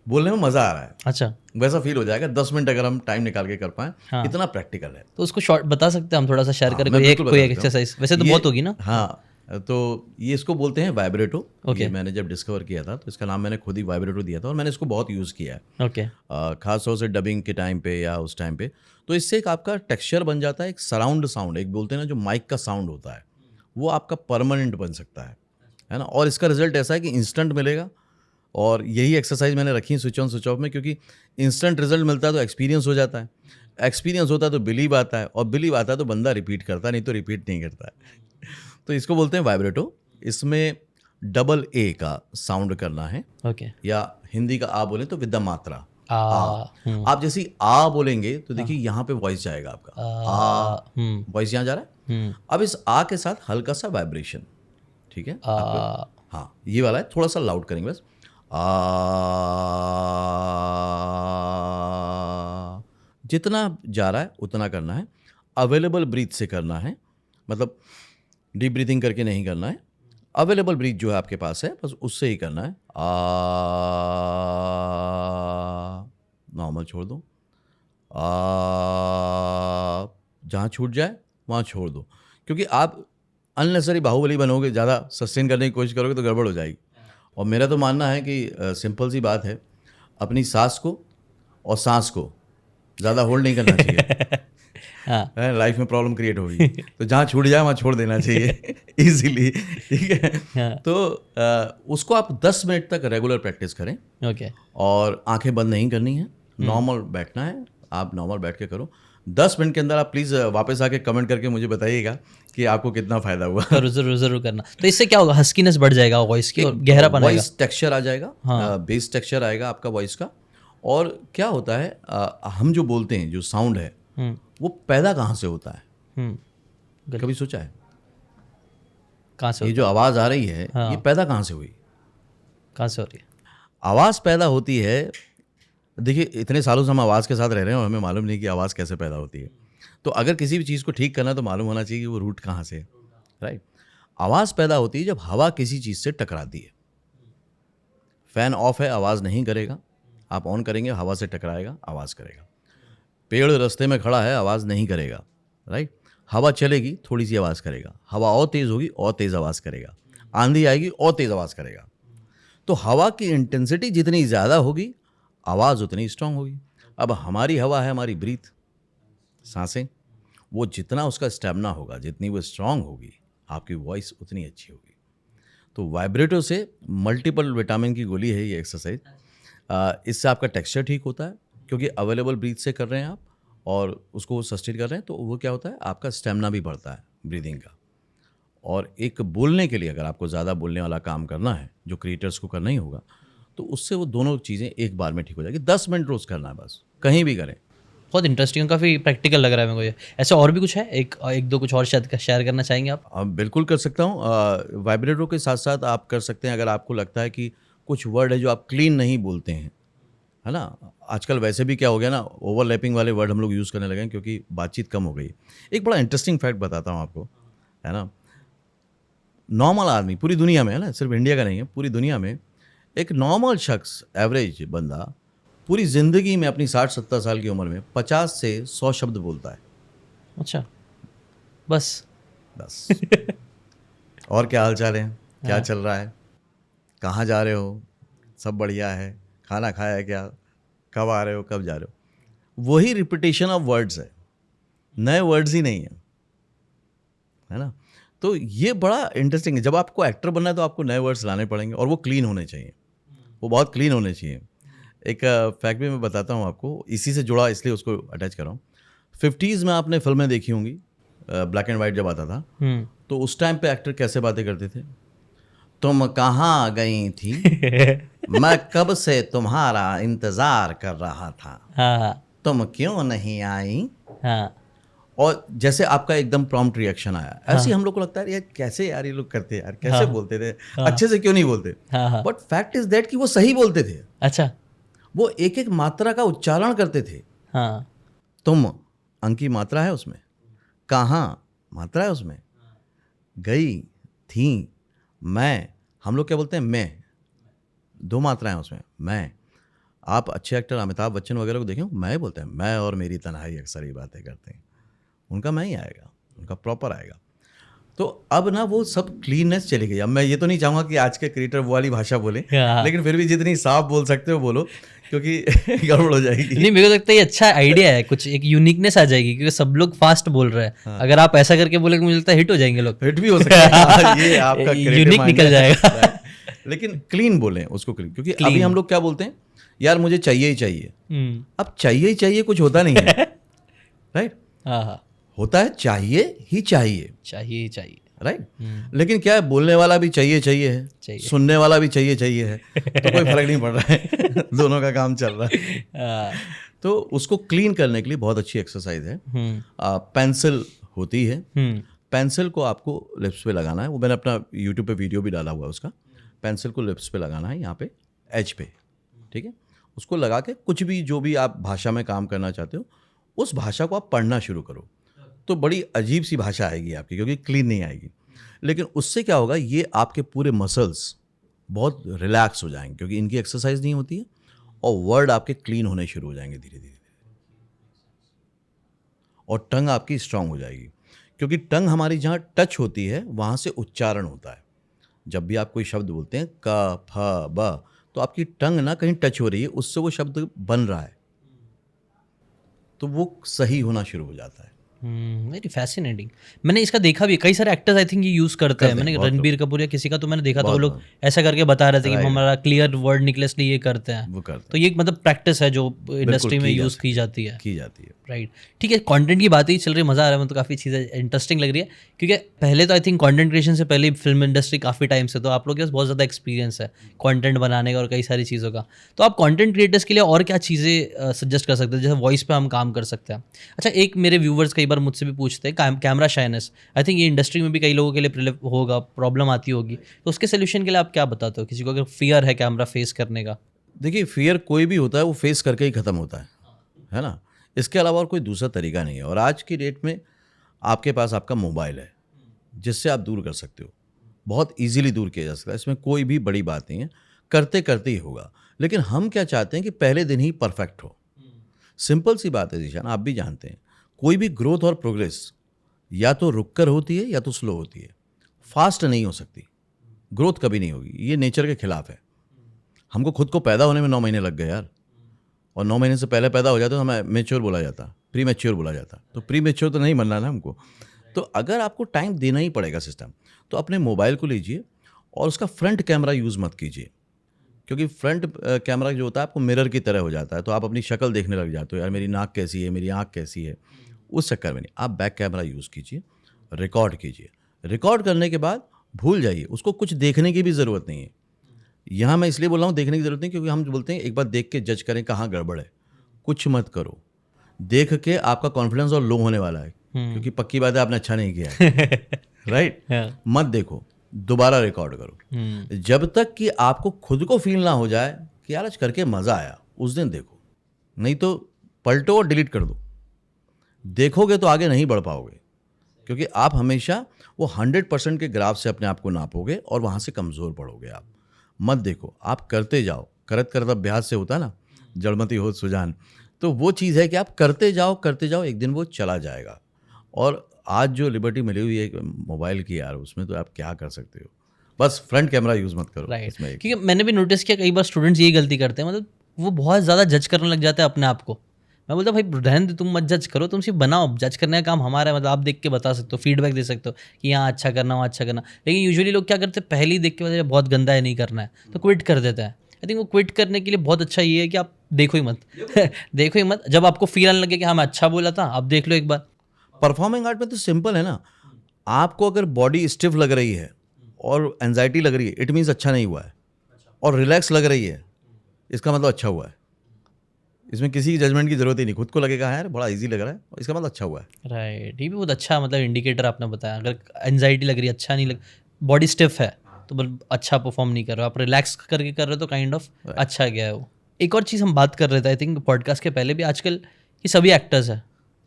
Speaker 3: बोलने में मज़ा आ रहा है।
Speaker 2: अच्छा,
Speaker 3: वैसा फील हो जाएगा 10 मिनट अगर हम टाइम निकाल के कर पाएँ। हाँ। इतना प्रैक्टिकल है।
Speaker 2: तो उसको शॉर्ट बता सकते हैं हम, थोड़ा सा शेयर करें,
Speaker 3: मैं
Speaker 2: कोई
Speaker 3: बिल्कुल
Speaker 2: एक
Speaker 3: बता देता हूँ।
Speaker 2: एक्सरसाइज, वैसे तो बहुत होगी ना।
Speaker 3: हाँ, तो ये इसको बोलते हैं वाइब्रेटो।
Speaker 2: ओके।
Speaker 3: ये मैंने जब डिस्कवर किया था तो इसका नाम मैंने खुद ही वाइब्रेटो दिया था और मैंने इसको बहुत यूज़ किया है।
Speaker 2: ओके।
Speaker 3: खास तौर से डबिंग के टाइम पे या उस टाइम पे। तो इससे एक आपका टेक्सचर बन जाता है, एक सराउंड साउंड, एक बोलते हैं ना जो माइक का साउंड होता है, वो आपका परमानेंट बन सकता है ना। और इसका रिजल्ट ऐसा है कि इंस्टेंट मिलेगा। और यही एक्सरसाइज मैंने रखी है स्विच ऑन स्विच ऑफ में, क्योंकि इंस्टेंट रिजल्ट मिलता है तो एक्सपीरियंस हो जाता है, एक्सपीरियंस होता है तो बिलीव आता है, और बिलीव आता है तो बंदा रिपीट करता है, नहीं तो रिपीट नहीं करता है। तो इसको बोलते हैं वाइब्रेटो। इसमें डबल ए का साउंड करना है।
Speaker 2: ओके।
Speaker 3: या हिंदी का आ बोले तो विद द मात्रा
Speaker 2: आ।
Speaker 3: आप जैसे ही आ बोलेंगे तो देखिए यहाँ पे वॉइस जाएगा आपका, आ वॉइस यहाँ जा रहा है। अब इस आ के साथ हल्का सा वाइब्रेशन, ठीक है। हाँ, ये वाला है, थोड़ा सा लाउड करेंगे बस। जितना जा रहा है उतना करना है। अवेलेबल ब्रीथ से करना है, मतलब डीप ब्रीथिंग करके नहीं करना है। अवेलेबल ब्रीथ जो है आपके पास है बस उससे ही करना है। नॉर्मल छोड़ दो। जहाँ छूट जाए वहाँ छोड़ दो, क्योंकि आप अननेसेसरी बाहुबली बनोगे, ज़्यादा सस्टेन करने की कोशिश करोगे तो गड़बड़ हो जाएगी। और मेरा तो मानना है कि सिंपल सी बात है, अपनी सांस को और सांस को ज़्यादा होल्ड नहीं करना चाहिए। हाँ, लाइफ में प्रॉब्लम क्रिएट होगी। तो जहाँ छूट जाए वहाँ छोड़ देना चाहिए इजीली, ठीक है। हाँ। तो उसको आप 10 मिनट तक रेगुलर प्रैक्टिस करें।
Speaker 2: ओके। और
Speaker 3: आंखें बंद नहीं करनी है, नॉर्मल बैठना है, आप नॉर्मल बैठ के करो। 10 मिनट के अंदर आप प्लीज़ वापस आके कमेंट करके मुझे बताइएगा कि आपको कितना फ़ायदा हुआ।
Speaker 2: जरूर करना। तो इससे क्या होगा, हस्कीनेस बढ़ जाएगा वॉइस की और गहरापन आएगा,
Speaker 3: वॉइस टेक्सचर आ जाएगा। हाँ। बेस टेक्सचर आएगा आपका वॉइस का। और क्या होता है, हम जो बोलते हैं, जो साउंड है वो पैदा कहाँ से होता है, कभी सोचा है?
Speaker 2: कहाँ से?
Speaker 3: ये जो आवाज़ आ रही है, हाँ, ये पैदा कहाँ से हुई?
Speaker 2: कहाँ से हो रही है
Speaker 3: आवाज़? पैदा होती है, देखिए इतने सालों से हम आवाज़ के साथ रह रहे हैं और हमें मालूम नहीं कि आवाज़ कैसे पैदा होती है। तो अगर किसी भी चीज़ को ठीक करना है तो मालूम होना चाहिए कि वो रूट कहाँ से है, राइट। आवाज़ पैदा होती है जब हवा किसी चीज़ से टकराती है। फ़ैन ऑफ है, आवाज़ नहीं करेगा, आप ऑन करेंगे हवा से टकराएगा, आवाज़ करेगा। पेड़ रास्ते में खड़ा है, आवाज़ नहीं करेगा, राइट। हवा चलेगी, थोड़ी सी आवाज़ करेगा, हवा और तेज़ होगी और तेज़ आवाज़ करेगा, आंधी आएगी और तेज़ आवाज़ करेगा। तो हवा की इंटेंसिटी जितनी ज़्यादा होगी, आवाज़ उतनी स्ट्रांग होगी। अब हमारी हवा है, हमारी ब्रीथ, सांसें, वो जितना उसका स्टेमिना होगा, जितनी वो स्ट्रांग होगी, आपकी वॉइस उतनी अच्छी होगी। तो वाइब्रेटो से मल्टीपल विटामिन की गोली है ये एक्सरसाइज। इससे आपका टेक्सचर ठीक होता है, क्योंकि अवेलेबल ब्रीथ से कर रहे हैं आप और उसको सस्टेन कर रहे हैं, तो वो क्या होता है, आपका स्टेमिना भी बढ़ता है ब्रीदिंग का। और एक बोलने के लिए अगर आपको ज़्यादा बोलने वाला काम करना है, जो क्रिएटर्स को करना ही होगा, तो उससे वो दोनों चीज़ें एक बार में ठीक हो जाएगी। 10 मिनट रोज़ करना है बस, कहीं भी करें।
Speaker 2: बहुत इंटरेस्टिंग, काफ़ी प्रैक्टिकल लग रहा है मेरे को ये। ऐसे और भी कुछ है, एक दो कुछ और शायद शेयर करना चाहेंगे आप?
Speaker 3: बिल्कुल कर सकता हूँ। वाइब्रेटो के साथ साथ आप कर सकते हैं, अगर आपको लगता है कि कुछ वर्ड है जो आप क्लीन नहीं बोलते हैं, है ना। आजकल वैसे भी क्या हो गया ना, ओवरलैपिंग वाले वर्ड हम लोग यूज़ करने लगे हैं क्योंकि बातचीत कम हो गई। एक बड़ा इंटरेस्टिंग फैक्ट बताता हूँ आपको, है ना। नॉर्मल आदमी पूरी दुनिया में, है ना, सिर्फ इंडिया का नहीं है, पूरी दुनिया में एक नॉर्मल शख्स, एवरेज बंदा पूरी ज़िंदगी में अपनी 60-70 साल की उम्र में 50 से 100 शब्द बोलता है।
Speaker 2: अच्छा, बस।
Speaker 3: और क्या हाल चाल है, क्या चल रहा है, कहाँ जा रहे हो, सब बढ़िया है, खाना खाया है क्या, कब आ रहे हो, कब जा रहे हो। वही रिपीटेशन ऑफ वर्ड्स है, नए वर्ड्स ही नहीं है ना। तो ये बड़ा इंटरेस्टिंग है। जब आपको एक्टर बनना है तो आपको नए वर्ड्स लाने पड़ेंगे और वो क्लीन होने चाहिए, वो बहुत क्लीन होने चाहिए। एक फैक्ट भी मैं बताता हूँ आपको, इसी से जुड़ा इसलिए उसको अटैच कर रहा हूँ। 50s में आपने फिल्में देखी होंगी, ब्लैक एंड वाइट जब आता था, तो उस टाइम पे एक्टर कैसे बातें करते थे। तुम कहाँ गई थी, मैं कब से तुम्हारा इंतज़ार कर रहा था,
Speaker 2: हाँ
Speaker 3: तुम क्यों नहीं आई।
Speaker 2: हाँ
Speaker 3: और जैसे आपका एकदम प्रॉम्प्ट रिएक्शन आया, ऐसे ही हम लोग को लगता है यार कैसे यार ये लोग करते हैं यार, कैसे बोलते थे, अच्छे से क्यों नहीं बोलते। बट फैक्ट इज दैट कि वो सही बोलते थे।
Speaker 2: अच्छा,
Speaker 3: वो एक एक मात्रा का उच्चारण करते थे।
Speaker 2: हाँ,
Speaker 3: तुम अंक की मात्रा है उसमें, कहाँ मात्रा है उसमें, गई थी, मैं, हम लोग क्या बोलते हैं, मैं, 2 मात्राएं उसमें, मैं। आप अच्छे एक्टर अमिताभ बच्चन वगैरह को देखें, मैं बोलते हैं, मैं और मेरी तन्हाई अक्सर ये बातें करते हैं, उनका मैं ही आएगा, उनका प्रॉपर आएगा। तो अब ना वो सब क्लीननेस चली गई। अब मैं ये तो नहीं चाहूँगा कि आज के क्रिएटर वो वाली भाषा बोले, लेकिन फिर भी जितनी साफ बोल सकते हो बोलो, क्योंकि गड़बड़ हो जाएगी।
Speaker 2: नहीं, मेरे को लगता है ये अच्छा आइडिया है, कुछ एक यूनिकनेस आ जाएगी क्योंकि सब लोग फास्ट बोल रहे हैं। अगर आप ऐसा करके बोलेंगे, मुझे लगता है हिट हो जाएंगे लोग।
Speaker 3: हिट भी हो सकता है, ये आपका
Speaker 2: यूनिक निकल जाएगा।
Speaker 3: लेकिन क्लीन बोलें उसको, क्लीन, क्योंकि अभी हम लोग क्या बोलते हैं, यार मुझे चाहिए ही चाहिए। अब चाहिए ही चाहिए कुछ होता नहीं है, राइट।
Speaker 2: हाँ,
Speaker 3: होता है चाहिए ही चाहिए,
Speaker 2: चाहिए ही चाहिए,
Speaker 3: राइट। लेकिन क्या है, बोलने वाला भी चाहिए चाहिए है, सुनने वाला भी चाहिए चाहिए है, तो कोई फर्क नहीं पड़ रहा है, दोनों का काम चल रहा है। तो उसको क्लीन करने के लिए बहुत अच्छी एक्सरसाइज है। पेंसिल होती है, पेंसिल को आपको लिप्स पे लगाना है। वो मैंने अपना यूट्यूब पे वीडियो भी डाला हुआ है उसका। पेंसिल को लिप्स पे लगाना है, यहाँ पे एज पे, ठीक है। उसको लगा के कुछ भी, जो भी आप भाषा में काम करना चाहते हो, उस भाषा को आप पढ़ना शुरू करो। तो बड़ी अजीब सी भाषा आएगी आपकी, क्योंकि क्लीन नहीं आएगी, लेकिन उससे क्या होगा, ये आपके पूरे मसल्स बहुत रिलैक्स हो जाएंगे, क्योंकि इनकी एक्सरसाइज नहीं होती है, और वर्ड आपके क्लीन होने शुरू हो जाएंगे धीरे धीरे, और टंग आपकी स्ट्रांग हो जाएगी, क्योंकि टंग हमारी जहाँ टच होती है वहाँ से उच्चारण होता है। जब भी आप कोई शब्द बोलते हैं, क फ ब, तो आपकी टंग ना कहीं टच हो रही है, उससे वो शब्द बन रहा है, तो वो सही होना शुरू हो जाता है।
Speaker 2: Very fascinating. मैंने इसका देखा भी, कई सारे एक्टर्स आई थिंक ये यूज़ करते हैं। मैंने रणबीर कपूर या किसी का तो मैंने देखा था, वो लोग ऐसा करके बता रहे थे कि हमारा क्लियर वर्ड निकले, इसलिए ये करते हैं।
Speaker 3: वो करते हैं।
Speaker 2: तो ये मतलब प्रैक्टिस है जो इंडस्ट्री में यूज़ की जाती है। राइट, ठीक है। कंटेंट की बात ही चल रही है, मज़ा आ रहा है, मतलब काफ़ी चीज़ें इंटरेस्टिंग लग रही है, क्योंकि पहले तो आई थिंक कंटेंट क्रिएशन से पहले फिल्म इंडस्ट्री काफ़ी टाइम से, तो आप लोग के पास बहुत ज़्यादा एक्सपीरियंस है कंटेंट बनाने का और कई सारी चीज़ों का। तो आप कंटेंट क्रिएटर्स के लिए और क्या चीज़ें सजेस्ट कर सकते हैं, जैसे वॉइस पे हम काम कर सकते हैं। अच्छा, एक मेरे व्यूवर्स कई बार मुझसे भी पूछते हैं कैमरा शाइनेस, आई थिंक ये इंडस्ट्री में भी कई लोगों के लिए होगा, प्रॉब्लम आती होगी, तो उसके सोल्यूशन के लिए आप क्या बताते हो किसी को अगर फियर है कैमरा फेस करने का?
Speaker 3: देखिए, फियर कोई भी होता है वो फेस करके ही ख़त्म होता है ना। इसके अलावा और कोई दूसरा तरीका नहीं है। और आज की डेट में आपके पास आपका मोबाइल है, जिससे आप दूर कर सकते हो। बहुत इजीली दूर किया जा सकता है, इसमें कोई भी बड़ी बात नहीं है, करते करते ही होगा। लेकिन हम क्या चाहते हैं कि पहले दिन ही परफेक्ट हो। सिंपल सी बात है जीशान, आप भी जानते हैं, कोई भी ग्रोथ और प्रोग्रेस या तो रुक कर होती है या तो स्लो होती है, फास्ट नहीं हो सकती। ग्रोथ कभी नहीं होगी, ये नेचर के खिलाफ है। हमको खुद को पैदा होने में 9 महीने लग गए यार, और 9 महीने से पहले पैदा हो जाता तो हमें मेच्योर बोला जाता, प्री मैच्योर बोला जाता। तो प्री मैच्योर तो नहीं बनना ना हमको। तो अगर आपको टाइम देना ही पड़ेगा सिस्टम, तो अपने मोबाइल को लीजिए और उसका फ्रंट कैमरा यूज़ मत कीजिए, क्योंकि फ्रंट कैमरा जो होता है आपको मिरर की तरह हो जाता है, तो आप अपनी शक्ल देखने लग जाते हो, यार मेरी नाक कैसी है, मेरी आँख कैसी है। उस चक्कर में नहीं, आप बैक कैमरा यूज़ कीजिए, रिकॉर्ड कीजिए। रिकॉर्ड करने के बाद भूल जाइए, उसको कुछ देखने की भी ज़रूरत नहीं है। यहाँ मैं इसलिए बोल रहा हूँ देखने की ज़रूरत नहीं, क्योंकि हम बोलते हैं एक बार देख के जज करें कहाँ गड़बड़ है। कुछ मत करो, देख के आपका कॉन्फिडेंस और लो होने वाला है, क्योंकि पक्की बात है आपने अच्छा नहीं किया है। राइट? मत देखो, दोबारा रिकॉर्ड करो। जब तक कि आपको खुद को फील ना हो जाए कि यार आज करके मज़ा आया, उस दिन देखो, नहीं तो पलटो और डिलीट कर दो। देखोगे तो आगे नहीं बढ़ पाओगे, क्योंकि आप हमेशा वो 100% के ग्राफ से अपने आप को नापोगे और वहाँ से कमज़ोर पड़ोगे। आप मत देखो, आप करते जाओ। करत करत अभ्यास से होता है ना, जड़मती हो सुजान। तो वो चीज़ है कि आप करते जाओ, एक दिन वो चला जाएगा। और आज जो लिबर्टी मिली हुई है मोबाइल की यार, उसमें तो आप क्या कर सकते हो, बस फ्रंट कैमरा यूज़ मत करो।
Speaker 2: राइट,
Speaker 3: इसमें
Speaker 2: क्योंकि मैंने भी नोटिस किया कई बार स्टूडेंट्स यही गलती करते हैं, मतलब वो बहुत ज़्यादा जज करने लग जाते हैं अपने आप को। मैं बोलता भाई रहने दो, तुम मत जज करो, तुम सिर्फ बनाओ। जज करने का काम हमारा है, मतलब आप देख के बता सकते हो, फीडबैक दे सकते हो कि यहाँ अच्छा करना, वहाँ अच्छा करना। लेकिन यूजुअली लोग क्या करते हैं, पहले ही देख के बताते बहुत गंदा है, नहीं करना है, तो क्विट कर देता है। आई थिंक वो क्विट करने के लिए बहुत अच्छा ये है कि आप देखो ही मत देखो ही मत। जब आपको फील आने लगे कि हाँ मैं अच्छा बोला था, आप देख लो एक बार।
Speaker 3: परफॉर्मिंग आर्ट में तो सिंपल है ना, आपको अगर बॉडी स्टिफ लग रही है और एंजाइटी लग रही है, इट मीन्स अच्छा नहीं हुआ है। और रिलैक्स लग रही है, इसका मतलब अच्छा हुआ है। इसमें किसी की जजमेंट की जरूरत ही नहीं, खुद को लगेगा यार बड़ा इजी लग रहा है, इसका मतलब अच्छा हुआ है।
Speaker 2: राइट, ये भी बहुत अच्छा मतलब इंडिकेटर आपने बताया। अगर एंजाइटी लग रही है, अच्छा नहीं लग, बॉडी स्टिफ है, तो अच्छा परफॉर्म नहीं कर रहे हो। आप रिलैक्स करके कर रहे हो तो काइंड ऑफ अच्छा गया है वो। एक और चीज़ हम बात कर रहे थे आई थिंक पॉडकास्ट के पहले भी, आजकल ये सभी एक्टर्स हैं,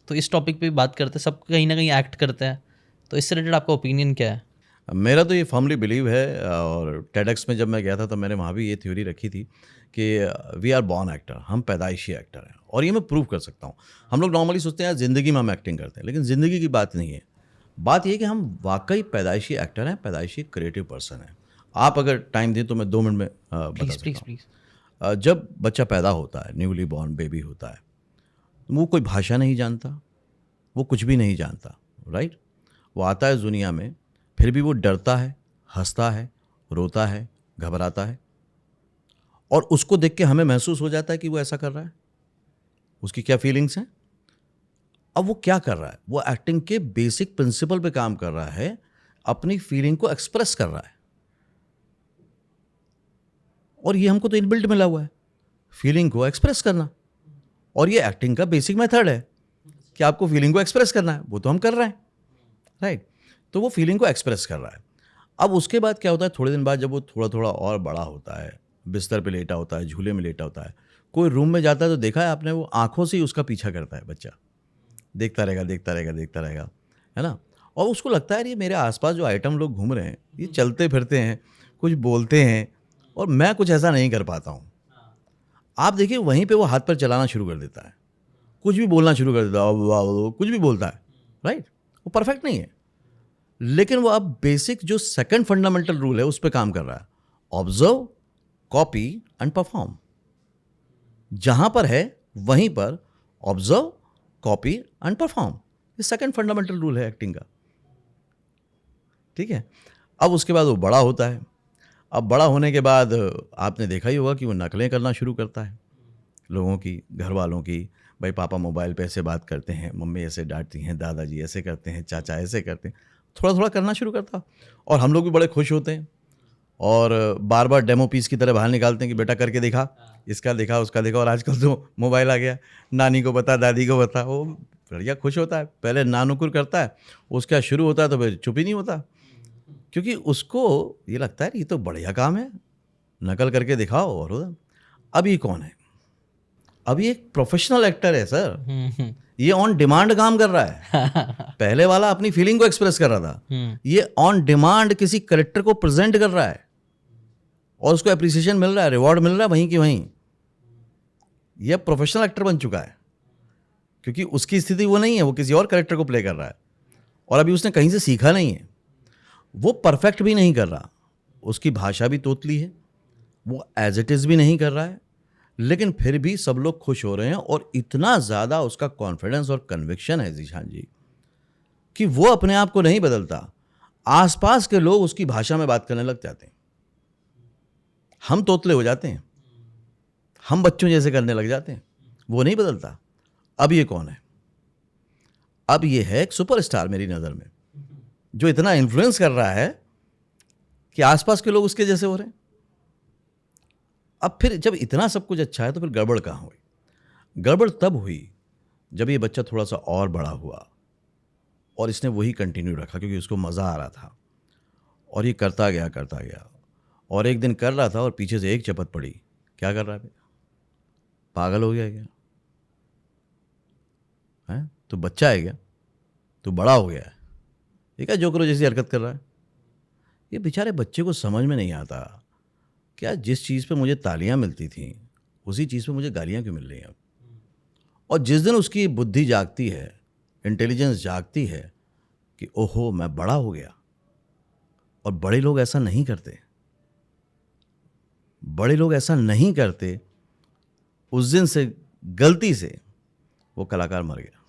Speaker 2: तो इस टॉपिक पे भी बात करते हैं। सब कहीं ना कहीं एक्ट करते हैं, तो इससे रिलेटेड आपका ओपिनियन क्या है?
Speaker 3: मेरा तो ये फर्मली बिलीव है, और टेडेक्स में जब मैं गया था तो मैंने वहाँ भी ये थ्योरी रखी थी कि वी आर बॉर्न एक्टर, हम पैदाइशी एक्टर हैं। और ये मैं प्रूव कर सकता हूँ। हम लोग नॉर्मली सोचते हैं यार ज़िंदगी में हम एक्टिंग करते हैं, लेकिन ज़िंदगी की बात नहीं है। बात ये है कि हम वाकई पैदाइशी एक्टर हैं, पैदाइशी क्रिएटिव पर्सन हैं। आप अगर टाइम दें तो मैं 2 मिनट में बता सकता हूँ। जब बच्चा पैदा होता है, न्यूली बॉर्न बेबी होता है, वो कोई भाषा नहीं जानता, वो कुछ भी नहीं जानता। राइट? वो आता है दुनिया में, फिर भी वो डरता है, हंसता है, रोता है, घबराता है, और उसको देख के हमें महसूस हो जाता है कि वो ऐसा कर रहा है। उसकी क्या फीलिंग्स हैं? अब वो क्या कर रहा है? वो एक्टिंग के बेसिक प्रिंसिपल पे काम कर रहा है, अपनी फीलिंग को एक्सप्रेस कर रहा है। और ये हमको तो इनबिल्ट मिला हुआ है, फीलिंग को एक्सप्रेस करना। और ये एक्टिंग का बेसिक मेथड है कि आपको फीलिंग को एक्सप्रेस करना है, वो तो हम कर रहे हैं। राइट? तो वो फीलिंग को एक्सप्रेस कर रहा है। अब उसके बाद क्या होता है, थोड़े दिन बाद जब वो थोड़ा थोड़ा और बड़ा होता है, बिस्तर पे लेटा होता है, झूले में लेटा होता है, कोई रूम में जाता है तो देखा है आपने, वो आंखों से ही उसका पीछा करता है बच्चा, देखता रहेगा देखता रहेगा देखता रहेगा, है ना? और उसको लगता है ये मेरे आसपास जो आइटम लोग घूम रहे हैं, ये चलते फिरते हैं, कुछ बोलते हैं, और मैं कुछ ऐसा नहीं कर पाता हूँ। आप देखिए वहीं पे वो हाथ पर चलाना शुरू कर देता है, कुछ भी बोलना शुरू कर देता है, कुछ भी बोलता है। राइट? वो परफेक्ट नहीं है, लेकिन वो अब बेसिक जो सेकंड फंडामेंटल रूल है उस पर काम कर रहा है, ऑब्जर्व, कॉपी एंड परफॉर्म। जहां पर है वहीं पर ऑब्जर्व, कॉपी एंड परफॉर्म, ये सेकंड फंडामेंटल रूल है एक्टिंग का। ठीक है? अब उसके बाद वो बड़ा होता है। अब बड़ा होने के बाद आपने देखा ही होगा कि वो नकलें करना शुरू करता है लोगों की, घर वालों की। भाई पापा मोबाइल पे ऐसे बात करते हैं, मम्मी ऐसे डांटती हैं, दादाजी ऐसे करते हैं, चाचा ऐसे करते हैं, थोड़ा थोड़ा करना शुरू करता। और हम लोग भी बड़े खुश होते हैं और बार बार डेमो पीस की तरह बाहर निकालते हैं कि बेटा करके दिखा, इसका दिखा, उसका दिखा। और आजकल तो मोबाइल आ गया, नानी को बता, दादी को बता, वो बढ़िया खुश होता है। पहले नानुकुर करता है, उसका शुरू होता है तो फिर चुप ही नहीं होता, क्योंकि उसको ये लगता है ये तो बढ़िया काम है, नकल करके दिखाओ। और अब ये कौन है? अब ये एक प्रोफेशनल एक्टर है सर, ये ऑन डिमांड काम कर रहा है। पहले वाला अपनी फीलिंग को एक्सप्रेस कर रहा था, ये ऑन डिमांड किसी करेक्टर को प्रेजेंट कर रहा है और उसको अप्रिसिएशन मिल रहा है, रिवॉर्ड मिल रहा है वहीं की वहीं। ये प्रोफेशनल एक्टर बन चुका है, क्योंकि उसकी स्थिति वो नहीं है, वो किसी और करेक्टर को प्ले कर रहा है और अभी उसने कहीं से सीखा नहीं है। वो परफेक्ट भी नहीं कर रहा, उसकी भाषा भी तोतली है, वो एज इट इज़ भी नहीं कर रहा है, लेकिन फिर भी सब लोग खुश हो रहे हैं और इतना ज़्यादा उसका कॉन्फिडेंस और कन्विक्शन है जीशान जी कि वो अपने आप को नहीं बदलता, आसपास के लोग उसकी भाषा में बात करने लग जाते हैं। हम तोतले हो जाते हैं, हम बच्चों जैसे करने लग जाते हैं, वो नहीं बदलता। अब ये कौन है? अब ये है एक सुपरस्टार मेरी नज़र में, जो इतना इन्फ्लुएंस कर रहा है कि आसपास के लोग उसके जैसे हो रहे हैं। अब फिर जब इतना सब कुछ अच्छा है तो फिर गड़बड़ कहाँ हुई? गड़बड़ तब हुई जब ये बच्चा थोड़ा सा और बड़ा हुआ और इसने वही कंटिन्यू रखा क्योंकि उसको मज़ा आ रहा था और ये करता गया और एक दिन कर रहा था और पीछे से एक चपत पड़ी, क्या कर रहा है? पागल हो गया क्या? है तो बच्चा है क्या? तो बड़ा हो गया है, ये क्या जोकरों जैसी हरकत कर रहा है? ये बेचारे बच्चे को समझ में नहीं आता क्या जिस चीज़ पे मुझे तालियां मिलती थी उसी चीज़ पे मुझे गालियां क्यों मिल रही हैं? और जिस दिन उसकी बुद्धि जागती है, इंटेलिजेंस जागती है कि ओहो मैं बड़ा हो गया, और बड़े लोग ऐसा नहीं करते, बड़े लोग ऐसा नहीं करते, उस दिन से गलती से वो कलाकार मर गया।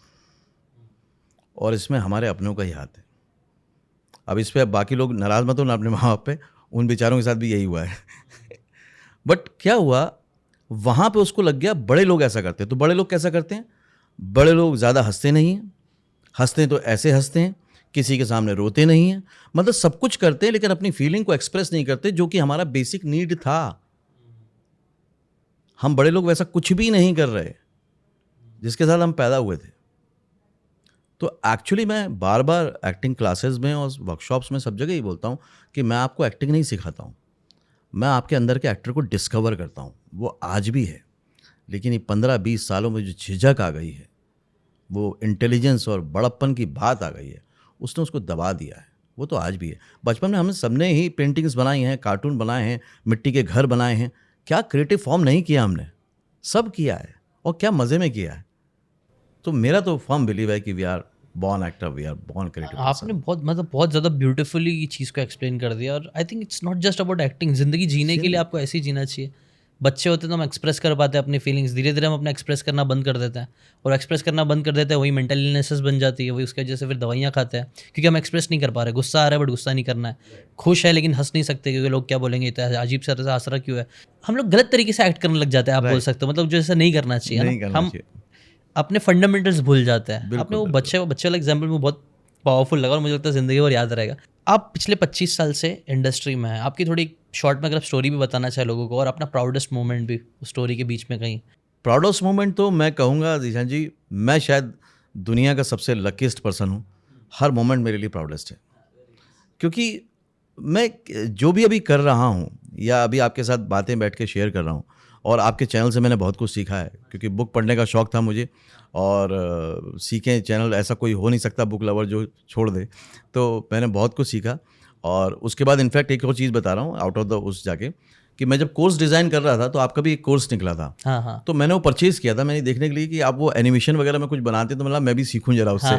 Speaker 3: और इसमें हमारे अपनों का ही हाथ है। अब इस पर बाकी लोग नाराज़ मत हो ना अपने माँ बाप पे, उन बेचारों के साथ भी यही हुआ है। बट क्या हुआ, वहाँ पे उसको लग गया बड़े लोग ऐसा करते हैं। तो बड़े लोग कैसा करते हैं? बड़े लोग ज़्यादा हंसते नहीं हैं, हंसते हैं तो ऐसे हंसते हैं, किसी के सामने रोते नहीं हैं, मतलब सब कुछ करते हैं लेकिन अपनी फीलिंग को एक्सप्रेस नहीं करते, जो कि हमारा बेसिक नीड था। हम बड़े लोग वैसा कुछ भी नहीं कर रहे जिसके साथ हम पैदा हुए थे। तो एक्चुअली मैं बार बार एक्टिंग क्लासेस में और वर्कशॉप्स में सब जगह ही बोलता हूँ कि मैं आपको एक्टिंग नहीं सिखाता हूँ, मैं आपके अंदर के एक्टर को डिस्कवर करता हूँ। वो आज भी है, लेकिन ये 15-20 सालों में जो झिझक आ गई है, वो इंटेलिजेंस और बड़प्पन की बात आ गई है, उसने उसको दबा दिया है। वो तो आज भी है। बचपन में हमने सबने ही पेंटिंग्स बनाई हैं, कार्टून बनाए हैं, मिट्टी के घर बनाए हैं, क्या क्रिएटिव फॉर्म नहीं किया हमने? सब किया है और क्या मज़े में किया है। तो मेरा तो फर्म बिलीव है कि we are born actor, we are born creative.
Speaker 2: आपने बहुत ज़्यादा ब्यूटीफुली ये चीज़ को एक्सप्लेन कर दिया। और I think it's not just about acting. ज़िंदगी जीने के लिए आपको ऐसे ही जीना चाहिए। बच्चे होते हैं तो हम एक्सप्रेस कर पाते हैं अपनी फीलिंग्स, धीरे धीरे हम अपना एक्सप्रेस करना बंद कर देते हैं, और एक्सप्रेस करना बंद कर देते हैं वही मेंटल इलनेसेस बन जाती है, वही उसकी वजह से फिर दवाइयाँ खाते हैं क्योंकि हम एक्सप्रेस नहीं कर पा रहे। गुस्सा आ रहा है बट गुस्सा नहीं करना है, खुश है लेकिन हंस नहीं सकते क्योंकि लोग क्या बोलेंगे, इतना अजीब सा हंस रहा क्यों है। हम लोग गलत तरीके से एक्ट करने लग जाते हैं, आप बोल सकते हो, मतलब जैसा नहीं करना चाहिए ना। हम अपने फंडामेंटल्स भूल जाते हैं। आपने वो बच्चे वाला एग्जाम्पल में बहुत पावरफुल लगा और मुझे लगता है ज़िंदगी भर याद रहेगा। आप पिछले 25 साल से इंडस्ट्री में हैं, आपकी थोड़ी शॉर्ट में अगर आप स्टोरी भी बताना चाहे लोगों को, और अपना प्राउडेस्ट मोमेंट भी उस स्टोरी के बीच में कहीं।
Speaker 3: प्राउडेस्ट मोमेंट तो मैं कहूँगा जीशान जी, मैं शायद दुनिया का सबसे लकीस्ट पर्सन हूँ। हर मोमेंट मेरे लिए प्राउडेस्ट है, क्योंकि मैं जो भी अभी कर रहा हूँ या अभी आपके साथ बातें बैठ के शेयर कर रहा हूँ, और आपके चैनल से मैंने बहुत कुछ सीखा है, क्योंकि बुक पढ़ने का शौक़ था मुझे, और सीखें चैनल ऐसा कोई हो नहीं सकता बुक लवर जो छोड़ दे। तो मैंने बहुत कुछ सीखा। और उसके बाद इनफैक्ट एक और चीज़ बता रहा हूँ आउट ऑफ द उस जाके, कि मैं जब कोर्स डिज़ाइन कर रहा था तो आपका भी एक कोर्स निकला था।
Speaker 2: हाँ।
Speaker 3: तो मैंने वो परचेज़ किया था, मैंने देखने के लिए कि आप वो एनिमेशन वगैरह में कुछ बनाते तो मतलब मैं भी सीखूं जरा उससे।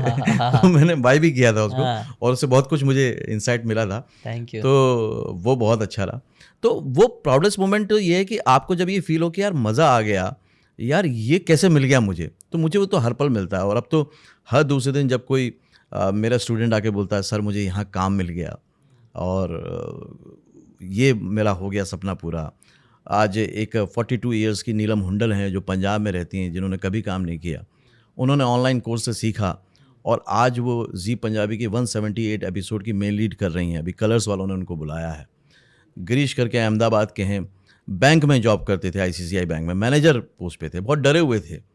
Speaker 3: तो मैंने बाय भी किया था उसको, और उससे बहुत कुछ मुझे इंसाइट मिला था।
Speaker 2: Thank you.
Speaker 3: तो वो बहुत अच्छा रहा। तो वो प्राउडेस्ट मोमेंट तो ये है कि आपको जब ये फील हो कि यार मज़ा आ गया, यार ये कैसे मिल गया मुझे, तो मुझे वो तो हर पल मिलता है। और अब तो हर दूसरे दिन जब कोई मेरा स्टूडेंट आके बोलता है सर मुझे यहाँ काम मिल गया और ये मेरा हो गया सपना पूरा। आज एक 42 इयर्स की नीलम हुंडल हैं जो पंजाब में रहती हैं, जिन्होंने कभी काम नहीं किया, उन्होंने ऑनलाइन कोर्स से सीखा और आज वो जी पंजाबी की 178 एपिसोड की मेन लीड कर रही हैं। अभी कलर्स वालों ने उनको बुलाया है। गिरीश करके अहमदाबाद के हैं, बैंक में जॉब करते थे, ICICI बैंक में मैनेजर पोस्ट पे थे, बहुत डरे हुए थे।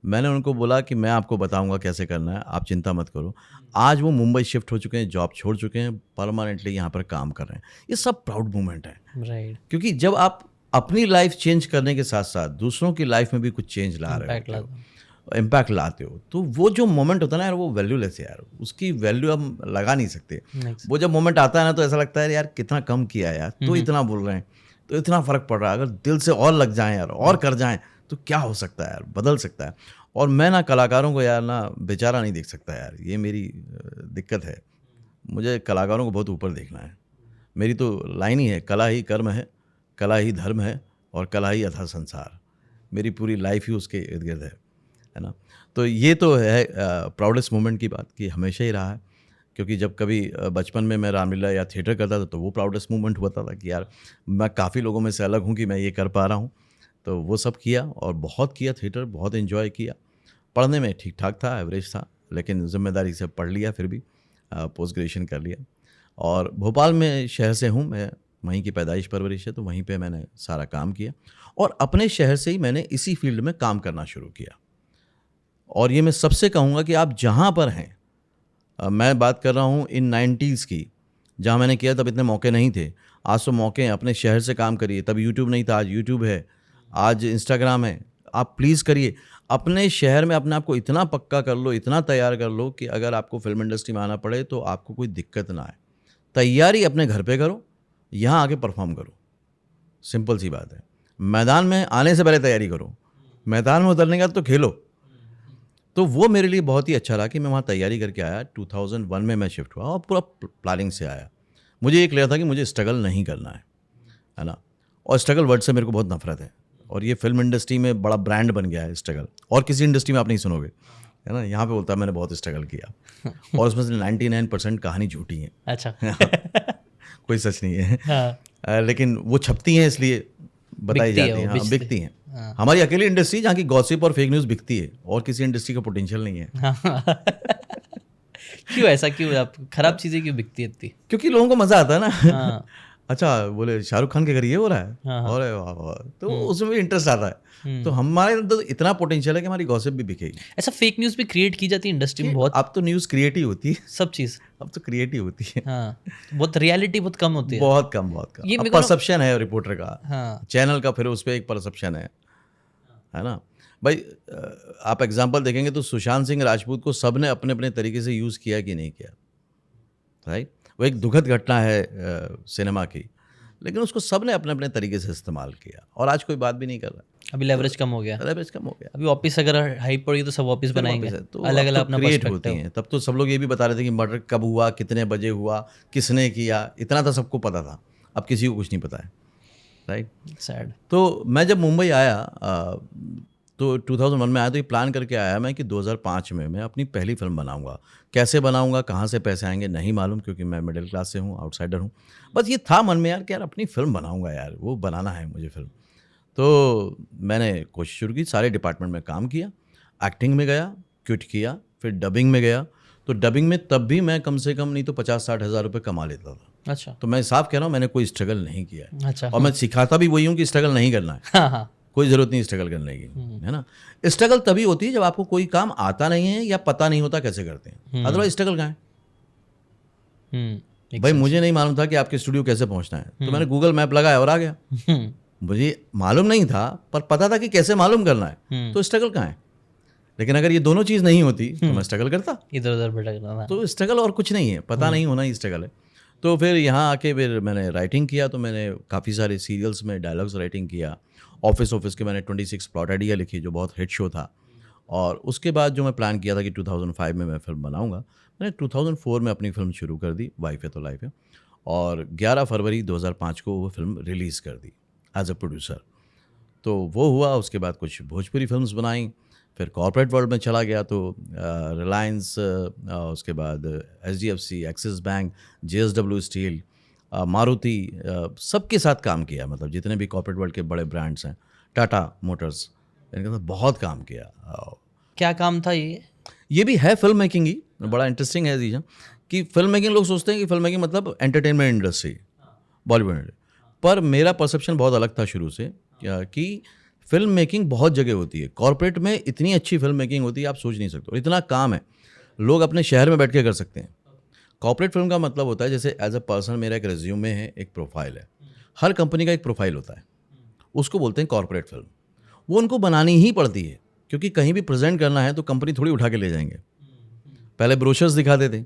Speaker 3: मैंने उनको बोला कि मैं आपको बताऊंगा कैसे करना है, आप चिंता मत करो। आज वो मुंबई शिफ्ट हो चुके हैं, जॉब छोड़ चुके हैं, परमानेंटली यहाँ पर काम कर रहे हैं। ये सब प्राउड मोमेंट है,
Speaker 2: राइट।
Speaker 3: क्योंकि जब आप अपनी लाइफ चेंज करने के साथ साथ दूसरों की लाइफ में भी कुछ चेंज ला रहे हो, इम्पैक्ट लाते हो, तो वो जो मोमेंट होता है ना यार, वो वैल्यूलेस है यार, उसकी वैल्यू हम लगा नहीं सकते। वो जब मोमेंट आता है ना तो ऐसा लगता है यार कितना कम किया है यार, तो इतना बोल रहे हैं, तो इतना फ़र्क पड़ रहा है, अगर दिल से और लग जाएँ यार और कर जाएँ तो क्या हो सकता है यार, बदल सकता है। और मैं ना कलाकारों को यार ना बेचारा नहीं देख सकता यार, ये मेरी दिक्कत है। मुझे कलाकारों को बहुत ऊपर देखना है। मेरी तो लाइन ही है, कला ही कर्म है, कला ही धर्म है और कला ही अथा संसार। मेरी पूरी लाइफ ही उसके इर्द गिर्द है ना। तो ये तो है प्राउडेस्ट मोमेंट की बात कि हमेशा ही रहा है, क्योंकि जब कभी बचपन में मैं रामलीला या थिएटर करता था तो वो प्राउडेस्ट मोमेंट हुआ था कि यार मैं काफ़ी लोगों में से अलग हूँ कि मैं ये कर पा रहा हूँ। तो वो सब किया और बहुत किया, थिएटर बहुत एंजॉय किया। पढ़ने में ठीक ठाक था, एवरेज था, लेकिन ज़िम्मेदारी से पढ़ लिया, फिर भी पोस्ट ग्रेजुएशन कर लिया। और भोपाल में शहर से हूँ मैं, वहीं की पैदाइश परवरिश है, तो वहीं पे मैंने सारा काम किया और अपने शहर से ही मैंने इसी फील्ड में काम करना शुरू किया। और ये मैं सबसे कहूँगा कि आप जहाँ पर हैं, मैं बात कर रहा हूँ इन 90s की, जहाँ मैंने किया तब इतने मौके नहीं थे। आज तो मौके हैं, अपने शहर से काम करिए। तब यूट्यूब नहीं था, आज यूट्यूब है, आज इंस्टाग्राम है। आप प्लीज़ करिए, अपने शहर में अपने आप को इतना पक्का कर लो, इतना तैयार कर लो कि अगर आपको फिल्म इंडस्ट्री में आना पड़े तो आपको कोई दिक्कत ना आए। तैयारी अपने घर पे करो, यहाँ आके परफॉर्म करो, सिंपल सी बात है। मैदान में आने से पहले तैयारी करो, मैदान में उतरने के बाद तो खेलो। तो वो मेरे लिए बहुत ही अच्छा रहा कि मैं वहाँ तैयारी करके आया। 2001 में मैं शिफ्ट हुआ और पूरा प्लानिंग से आया। मुझे ये क्लियर था कि मुझे स्ट्रगल नहीं करना है ना। और स्ट्रगल वर्ड से मेरे को बहुत नफरत है, और ये फिल्म इंडस्ट्री में बड़ा ब्रांड बन गया है स्ट्रगल, और किसी इंडस्ट्री में आप नहीं सुनोगे, है ना। यहाँ पे बोलता है मैंने बहुत स्ट्रगल किया और उसमें से 99% कहानी झूठी है।
Speaker 2: अच्छा।
Speaker 3: कोई सच नहीं है।
Speaker 2: हाँ।
Speaker 3: लेकिन वो छपती हैं इसलिए बताई
Speaker 2: बिकती है
Speaker 3: जाती हैं,
Speaker 2: वो,
Speaker 3: हाँ, बिकती हैं।
Speaker 2: हाँ।
Speaker 3: हमारी अकेली इंडस्ट्री जहाँ की गॉसिप और फेक न्यूज़ बिकती है, और किसी इंडस्ट्री का पोटेंशियल नहीं है।
Speaker 2: हाँ। क्यों ऐसा, क्यों आप खराब चीज़ें क्यों बिकती है इतनी?
Speaker 3: क्योंकि लोगों को मज़ा आता है ना।
Speaker 2: हाँ।
Speaker 3: अच्छा, बोले शाहरुख खान के घर ये हो रहा है,
Speaker 2: हाँ, हाँ।
Speaker 3: अरे वाह वाह, तो उसमें भी इंटरेस्ट आता है। तो हमारे अंदर इतना पोटेंशियल है कि हमारी गॉसिप भी बिकेगी।
Speaker 2: ऐसा फेक न्यूज़ भी क्रिएट की जाती है इंडस्ट्री में बहुत,
Speaker 3: अब तो न्यूज़ क्रिएट ही होती है,
Speaker 2: सब चीज़।
Speaker 3: अब तो क्रिएट ही होती है।
Speaker 2: हाँ, बहुत रियलिटी बहुत कम होती है।
Speaker 3: बहुत कम, बहुत कम।
Speaker 2: ये
Speaker 3: अब
Speaker 2: मेरे को ना-
Speaker 3: परसेप्शन है रिपोर्टर का,
Speaker 2: हाँ।
Speaker 3: चैनल का, फिर उस पर एक परसेप्शन है ना भाई। आप एग्जांपल देखेंगे तो सुशांत सिंह राजपूत को सबने अपने अपने तरीके से यूज़ किया कि नहीं किया, राइट। वो एक दुखद घटना है सिनेमा की, लेकिन उसको सबने अपने अपने तरीके से इस्तेमाल किया, और आज कोई बात भी नहीं कर रहा।
Speaker 2: अभी लेवरेज कम हो गया,
Speaker 3: लेवरेज कम हो गया।
Speaker 2: अभी वापस अगर हाइप पड़ी तो सब वापस बनाएंगे,
Speaker 3: तो
Speaker 2: अलग अलग अपना
Speaker 3: क्रिएट होती
Speaker 2: पर्सपेक्टिव।
Speaker 3: हैं। तब तो सब लोग ये भी बता रहे थे कि मर्डर कब हुआ, कितने बजे हुआ, किसने किया, इतना तो सबको पता था। अब किसी को कुछ नहीं पता है, राइट।
Speaker 2: सैड।
Speaker 3: तो मैं जब मुंबई आया तो 2001 में आया, तो ये प्लान करके आया मैं कि 2005 में मैं अपनी पहली फिल्म बनाऊंगा। कैसे बनाऊंगा, कहाँ से पैसे आएंगे नहीं मालूम, क्योंकि मैं मिडिल क्लास से हूँ, आउटसाइडर हूँ। बस ये था मन में यार कि यार अपनी फिल्म बनाऊंगा यार, वो बनाना है मुझे फिल्म। तो मैंने कोशिश शुरू की, सारे डिपार्टमेंट में काम किया, एक्टिंग में गया, क्विट किया, फिर डबिंग में गया। तो डबिंग में तब भी मैं कम से कम नहीं तो 50-60 हज़ार रुपये कमा लेता था।
Speaker 2: अच्छा।
Speaker 3: तो मैं साफ कह रहा हूँ, मैंने कोई स्ट्रगल नहीं किया है।
Speaker 2: अच्छा।
Speaker 3: और मैं सिखाता भी वही हूँ कि स्ट्रगल नहीं करना है।
Speaker 2: हाँ हाँ।
Speaker 3: कोई ज़रूरत नहीं स्ट्रगल करने की, है ना। स्ट्रगल तभी होती है जब आपको कोई काम आता नहीं है या पता नहीं होता कैसे करते हैं, अदरवाइज स्ट्रगल कहाँ है। भाई मुझे नहीं मालूम था कि आपके स्टूडियो कैसे पहुंचना है, तो मैंने गूगल मैप लगाया और आ गया। मुझे मालूम नहीं था पर पता था कि कैसे मालूम करना है, तो स्ट्रगल कहाँ है। लेकिन अगर ये दोनों चीज़ नहीं होती तो मैं स्ट्रगल करता।
Speaker 2: इधर उधर भटकना था।
Speaker 3: तो स्ट्रगल और कुछ नहीं है, पता नहीं होना ही स्ट्रगल है। तो फिर यहाँ आके फिर मैंने राइटिंग किया, तो मैंने काफ़ी सारे सीरियल्स में डायलॉग्स राइटिंग किया। ऑफिस के मैंने 26 प्लॉट आइडिया लिखी, जो बहुत हिट शो था। और उसके बाद जो मैं प्लान किया था कि 2005 में मैं फिल्म बनाऊंगा, मैंने 2004 में अपनी फिल्म शुरू कर दी, वाइफ है तो लाइफ है। और 11 फरवरी 2005 को वो फिल्म रिलीज़ कर दी एज अ प्रोड्यूसर। तो वो हुआ। उसके बाद कुछ भोजपुरी फिल्म्स बनाई, फिर कॉर्पोरेट वर्ल्ड में चला गया, तो रिलायंस, उसके बाद SDFC, axis bank, JSW steel, Maruti, सबके साथ काम किया। मतलब जितने भी कॉर्पोरेट वर्ल्ड के बड़े ब्रांड्स हैं, टाटा मोटर्स, इनके साथ बहुत काम किया।
Speaker 2: क्या काम था ये?
Speaker 3: ये भी है फिल्म मेकिंग ही। बड़ा इंटरेस्टिंग है चीज़ कि फिल्म मेकिंग, लोग सोचते हैं कि फिल्म मेकिंग मतलब एंटरटेनमेंट इंडस्ट्री, बॉलीवुड, पर मेरा परसेप्शन बहुत अलग था शुरू से कि फिल्म मेकिंग बहुत जगह होती है। कॉर्पोरेट में इतनी अच्छी फिल्म मेकिंग होती है आप सोच नहीं सकते, और इतना काम है, लोग अपने शहर में बैठ के कर सकते हैं। कॉर्पोरेट फिल्म का मतलब होता है जैसे एज अ पर्सन मेरा एक रिज्यूमे है, एक प्रोफाइल है। हर कंपनी का एक प्रोफाइल होता है, उसको बोलते हैं कॉर्पोरेट फिल्म। वो उनको बनानी ही पड़ती है, क्योंकि कहीं भी प्रेजेंट करना है तो कंपनी थोड़ी उठा के ले जाएंगे। पहले ब्रोशर्स दिखाते थे,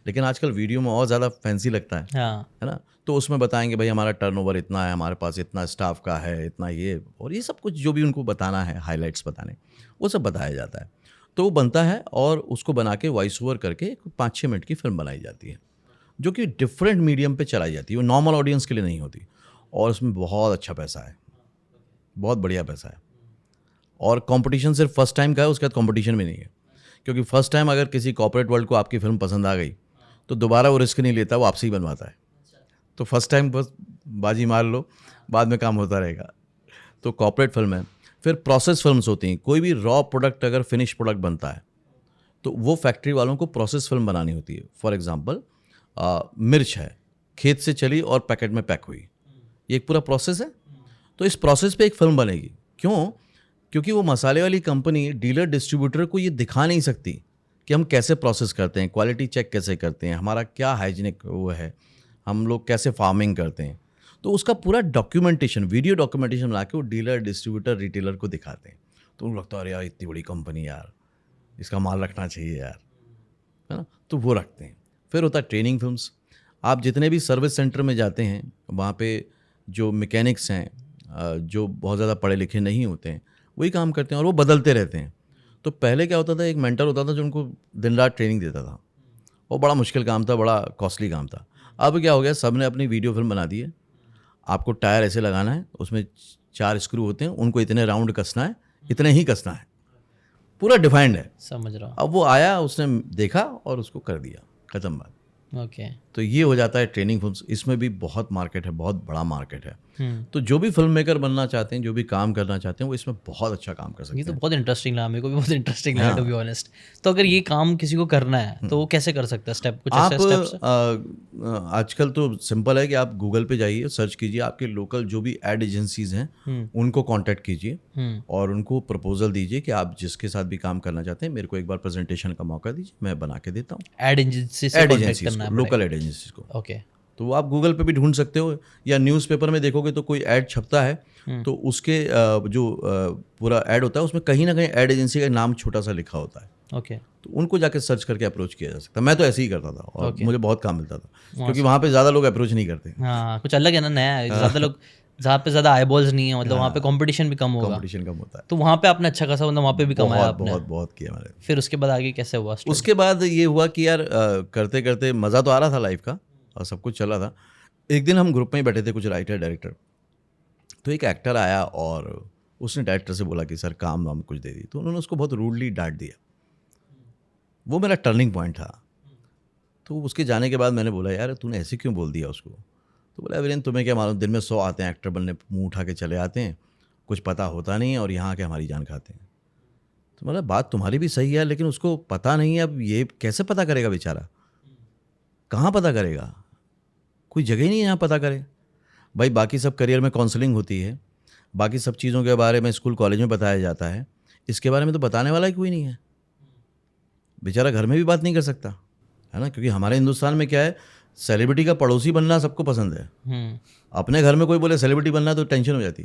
Speaker 3: लेकिन आजकल वीडियो में और ज़्यादा फैंसी लगता है,
Speaker 2: हाँ,
Speaker 3: है ना। तो उसमें बताएंगे भाई हमारा टर्नओवर इतना है, हमारे पास इतना स्टाफ का है, इतना ये और ये सब कुछ जो भी उनको बताना है, हाइलाइट्स बताने, वो सब बताया जाता है। तो वो बनता है और उसको बना के वॉइस ओवर करके 5-6 मिनट की फिल्म बनाई जाती है, जो कि डिफरेंट मीडियम पे चलाई जाती है, वो नॉर्मल ऑडियंस के लिए नहीं होती। और उसमें बहुत अच्छा पैसा है, बहुत बढ़िया पैसा है। और कंपटीशन सिर्फ फर्स्ट टाइम का है, उसके बाद कंपटीशन भी नहीं है। क्योंकि फर्स्ट टाइम अगर किसी कॉर्पोरेट वर्ल्ड को आपकी फिल्म पसंद आ गई तो दोबारा वो रिस्क नहीं लेता, वो आपसे ही बनवाता है। तो फर्स्ट टाइम बस बाजी मार लो, बाद में काम होता रहेगा। तो कॉर्पोरेट फिल्म है। फिर प्रोसेस फिल्म्स होती हैं। कोई भी रॉ प्रोडक्ट अगर फिनिश प्रोडक्ट बनता है तो वो फैक्ट्री वालों को प्रोसेस फिल्म बनानी होती है। फॉर एग्जांपल मिर्च है, खेत से चली और पैकेट में पैक हुई, ये एक पूरा प्रोसेस है। तो इस प्रोसेस पे एक फिल्म बनेगी। क्यों? क्योंकि वो मसाले वाली कंपनी डीलर डिस्ट्रीब्यूटर को ये दिखा नहीं सकती कि हम कैसे प्रोसेस करते हैं, क्वालिटी चेक कैसे करते हैं, हमारा क्या हाइजीनिक वो है, हम लोग कैसे फार्मिंग करते हैं। तो उसका पूरा डॉक्यूमेंटेशन, वीडियो डॉक्यूमेंटेशन बना के वो डीलर डिस्ट्रीब्यूटर रिटेलर को दिखाते हैं। तो उनको लगता है अरे यार इतनी बड़ी कंपनी यार, इसका माल रखना चाहिए यार, है ना। तो वो रखते हैं। फिर होता है ट्रेनिंग फिल्म्स। आप जितने भी सर्विस सेंटर में जाते हैं वहाँ पे जो मैकेनिक्स हैं, जो बहुत ज़्यादा पढ़े लिखे नहीं होते हैं, वही काम करते हैं और वो बदलते रहते हैं। तो पहले क्या होता था, एक मेंटर होता था जो उनको दिन रात ट्रेनिंग देता था, और बड़ा मुश्किल काम था, बड़ा कॉस्टली काम था। अब क्या हो गया, सब ने अपनी वीडियो फिल्म बना दी है। आपको टायर ऐसे लगाना है, उसमें 4 स्क्रू होते हैं, उनको इतने राउंड कसना है, इतने ही कसना है, पूरा डिफाइंड है।
Speaker 2: समझ रहा हूँ।
Speaker 3: अब वो आया, उसने देखा और उसको कर दिया, खत्म बात।
Speaker 2: ओके।
Speaker 3: तो ये हो जाता है ट्रेनिंग फिल्म्स। इसमें भी बहुत मार्केट है, बहुत बड़ा मार्केट है।
Speaker 2: हम्म।
Speaker 3: तो जो भी फिल्म मेकर बनना चाहते हैं, जो भी काम करना चाहते हैं, वो इसमें बहुत अच्छा काम कर सकते
Speaker 2: ये
Speaker 3: हैं।
Speaker 2: तो बहुत इंटरेस्टिंग लगा, मेरे को भी बहुत इंटरेस्टिंग लगा
Speaker 3: हाँ।
Speaker 2: To be honest. तो अगर ये काम किसी को करना है तो वो कैसे कर सकता है? स्टेप कुछ
Speaker 3: आप
Speaker 2: ऐसे स्टेप्स?
Speaker 3: आजकल तो सिंपल है कि आप गूगल पे जाइए, सर्च कीजिए, आपके लोकल जो भी एड एजेंसीज हैं उनको कांटेक्ट कीजिए और उनको प्रपोजल दीजिए कि आप जिसके साथ भी काम करना चाहते हैं, मेरे को एक बार प्रेजेंटेशन का मौका दीजिए, मैं बना के देता हूँ।
Speaker 2: एड एजेंसी से
Speaker 3: एड
Speaker 2: कांटेक्ट
Speaker 3: एजेंसीज
Speaker 2: करना
Speaker 3: को,
Speaker 2: है?
Speaker 3: लोकल एड एजेंसीज को।
Speaker 2: ओके।
Speaker 3: तो वो आप गूगल पे भी ढूंढ सकते हो, या न्यूज़पेपर में देखोगे तो कोई ऐड छपता है, तो उसके जो पूरा ऐड होता है उसमें कहीं ना कहीं ऐड एजेंसी का नाम छोटा सा लिखा होता है।
Speaker 2: ओके।
Speaker 3: तो उनको जाके सर्च करके अप्रोच किया जा सकता है। मैं तो ऐसे ही करता था और मुझे बहुत काम मिलता था,
Speaker 2: हाँ,
Speaker 3: क्योंकि वहाँ पे ज़्यादा लोग अप्रोच नहीं करते।
Speaker 2: हाँ, कुछ अलग है ना, नया है, ज़्यादा लोग जहाँ पे ज़्यादा आईबॉल्स नहीं है, मतलब वहाँ पे कंपटीशन भी कम होगा,
Speaker 3: कंपटीशन कम होता है।
Speaker 2: तो वहाँ पे आपने अच्छा खासा, मतलब वहाँ पे भी कमाया
Speaker 3: बहुत
Speaker 2: आपने?
Speaker 3: बहुत बहुत किया मैंने।
Speaker 2: फिर उसके बाद आगे कैसे हुआ?
Speaker 3: उसके बाद ये हुआ कि यार करते करते मज़ा तो आ रहा था लाइफ का और सब कुछ चला था। एक दिन हम ग्रुप में ही बैठे थे, कुछ राइटर डायरेक्टर, तो एक एक्टर आया और उसने डायरेक्टर से बोला कि सर काम वाम कुछ दे दी। तो उन्होंने उसको बहुत रूडली डांट दिया। वो मेरा टर्निंग पॉइंट था। तो उसके जाने के बाद मैंने बोला यार तूने ऐसे क्यों बोल दिया उसको? तो बोला वीरेंद्र तुम्हें क्या मालूम, दिन में 100 आते हैं एक्टर बनने, मुंह उठा के चले आते हैं, कुछ पता होता नहीं है और यहाँ आके हमारी जान खाते हैं। तो मतलब बात तुम्हारी भी सही है, लेकिन उसको पता नहीं है। अब ये कैसे पता करेगा बेचारा, कहाँ पता करेगा? कोई जगह ही नहीं है यहाँ पता करे। भाई बाकी सब करियर में काउंसलिंग होती है, बाकी सब चीज़ों के बारे में स्कूल कॉलेज में बताया जाता है, इसके बारे में तो बताने वाला ही कोई नहीं है। बेचारा घर में भी बात नहीं कर सकता, है ना। क्योंकि हमारे हिंदुस्तान में क्या है, सेलिब्रिटी का पड़ोसी बनना सबको पसंद है। अपने घर में कोई बोले सेलिब्रिटी बनना तो टेंशन हो जाती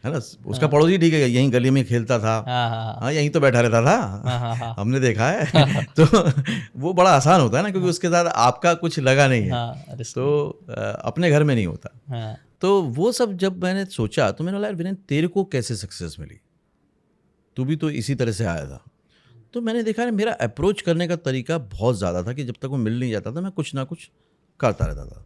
Speaker 3: है ना। उसका पड़ोसी ठीक है, यहीं गली में खेलता था, हाँ यहीं तो बैठा रहता था, हमने देखा है। तो वो बड़ा आसान होता है ना, क्योंकि उसके साथ आपका कुछ लगा नहीं है। तो अपने घर में नहीं होता। तो वो सब जब मैंने सोचा तो मैंने बोला यार वीरेंद्र तेरे को कैसे सक्सेस मिली, तू भी तो इसी तरह से आया था। तो मैंने देखा है मेरा अप्रोच करने का तरीका बहुत ज़्यादा था कि जब तक वो मिल नहीं जाता था मैं कुछ ना कुछ करता रहता था।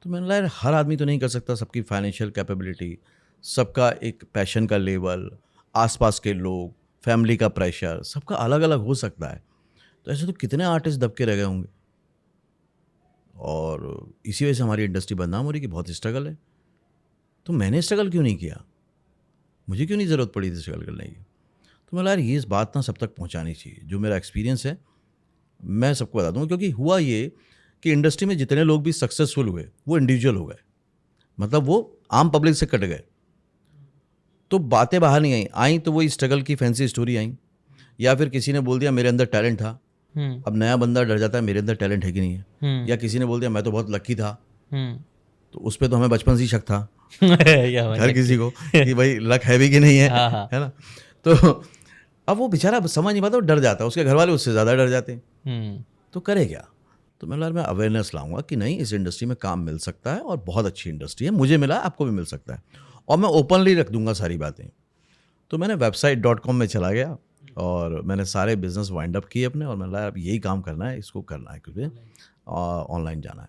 Speaker 3: तो मैंने बोला यार हर आदमी तो नहीं कर सकता, सबकी फाइनेंशियल कैपेबिलिटी, सबका एक पैशन का लेवल, आसपास के लोग, फैमिली का प्रेशर, सबका अलग अलग हो सकता है। तो ऐसे तो कितने आर्टिस्ट दबके रह गए होंगे, और इसी वजह से हमारी इंडस्ट्री बदनाम हो रही कि बहुत स्ट्रगल है। तो मैंने स्ट्रगल क्यों नहीं किया, मुझे क्यों नहीं ज़रूरत पड़ी थी स्ट्रगल करने की? तो मैं यार ये इस बात ना सब तक पहुंचानी चाहिए, जो मेरा एक्सपीरियंस है मैं सबको बता दूंगा। क्योंकि हुआ ये कि इंडस्ट्री में जितने लोग भी सक्सेसफुल हुए वो इंडिविजुअल हो गए, मतलब वो आम पब्लिक से कट गए। तो बातें बाहर नहीं आई तो वही स्ट्रगल की फैंसी स्टोरी आई, या फिर किसी ने बोल दिया मेरे अंदर टैलेंट था। अब नया बंदा डर जाता है मेरे अंदर टैलेंट है कि नहीं है, या किसी ने बोल दिया मैं तो बहुत लकी था, तो उस पर तो हमें बचपन से ही शक था हर किसी को कि भाई लक है भी कि नहीं है, है ना। तो अब वो बेचारा समझ नहीं पाता, वो डर जाता है, उसके घर वाले उससे ज़्यादा डर जाते हैं। तो करे क्या? तो मैं अवेयरनेस लाऊंगा कि नहीं, इस इंडस्ट्री में काम मिल सकता है और बहुत अच्छी इंडस्ट्री है, मुझे मिला, आपको भी मिल सकता है, और मैं ओपनली रख दूंगा सारी बातें। तो मैंने website.com में चला गया और मैंने सारे बिजनेस वाइंड अप किए अपने, और मैंने लगा अब यही काम करना है, इसको करना है, क्योंकि ऑनलाइन जाना है।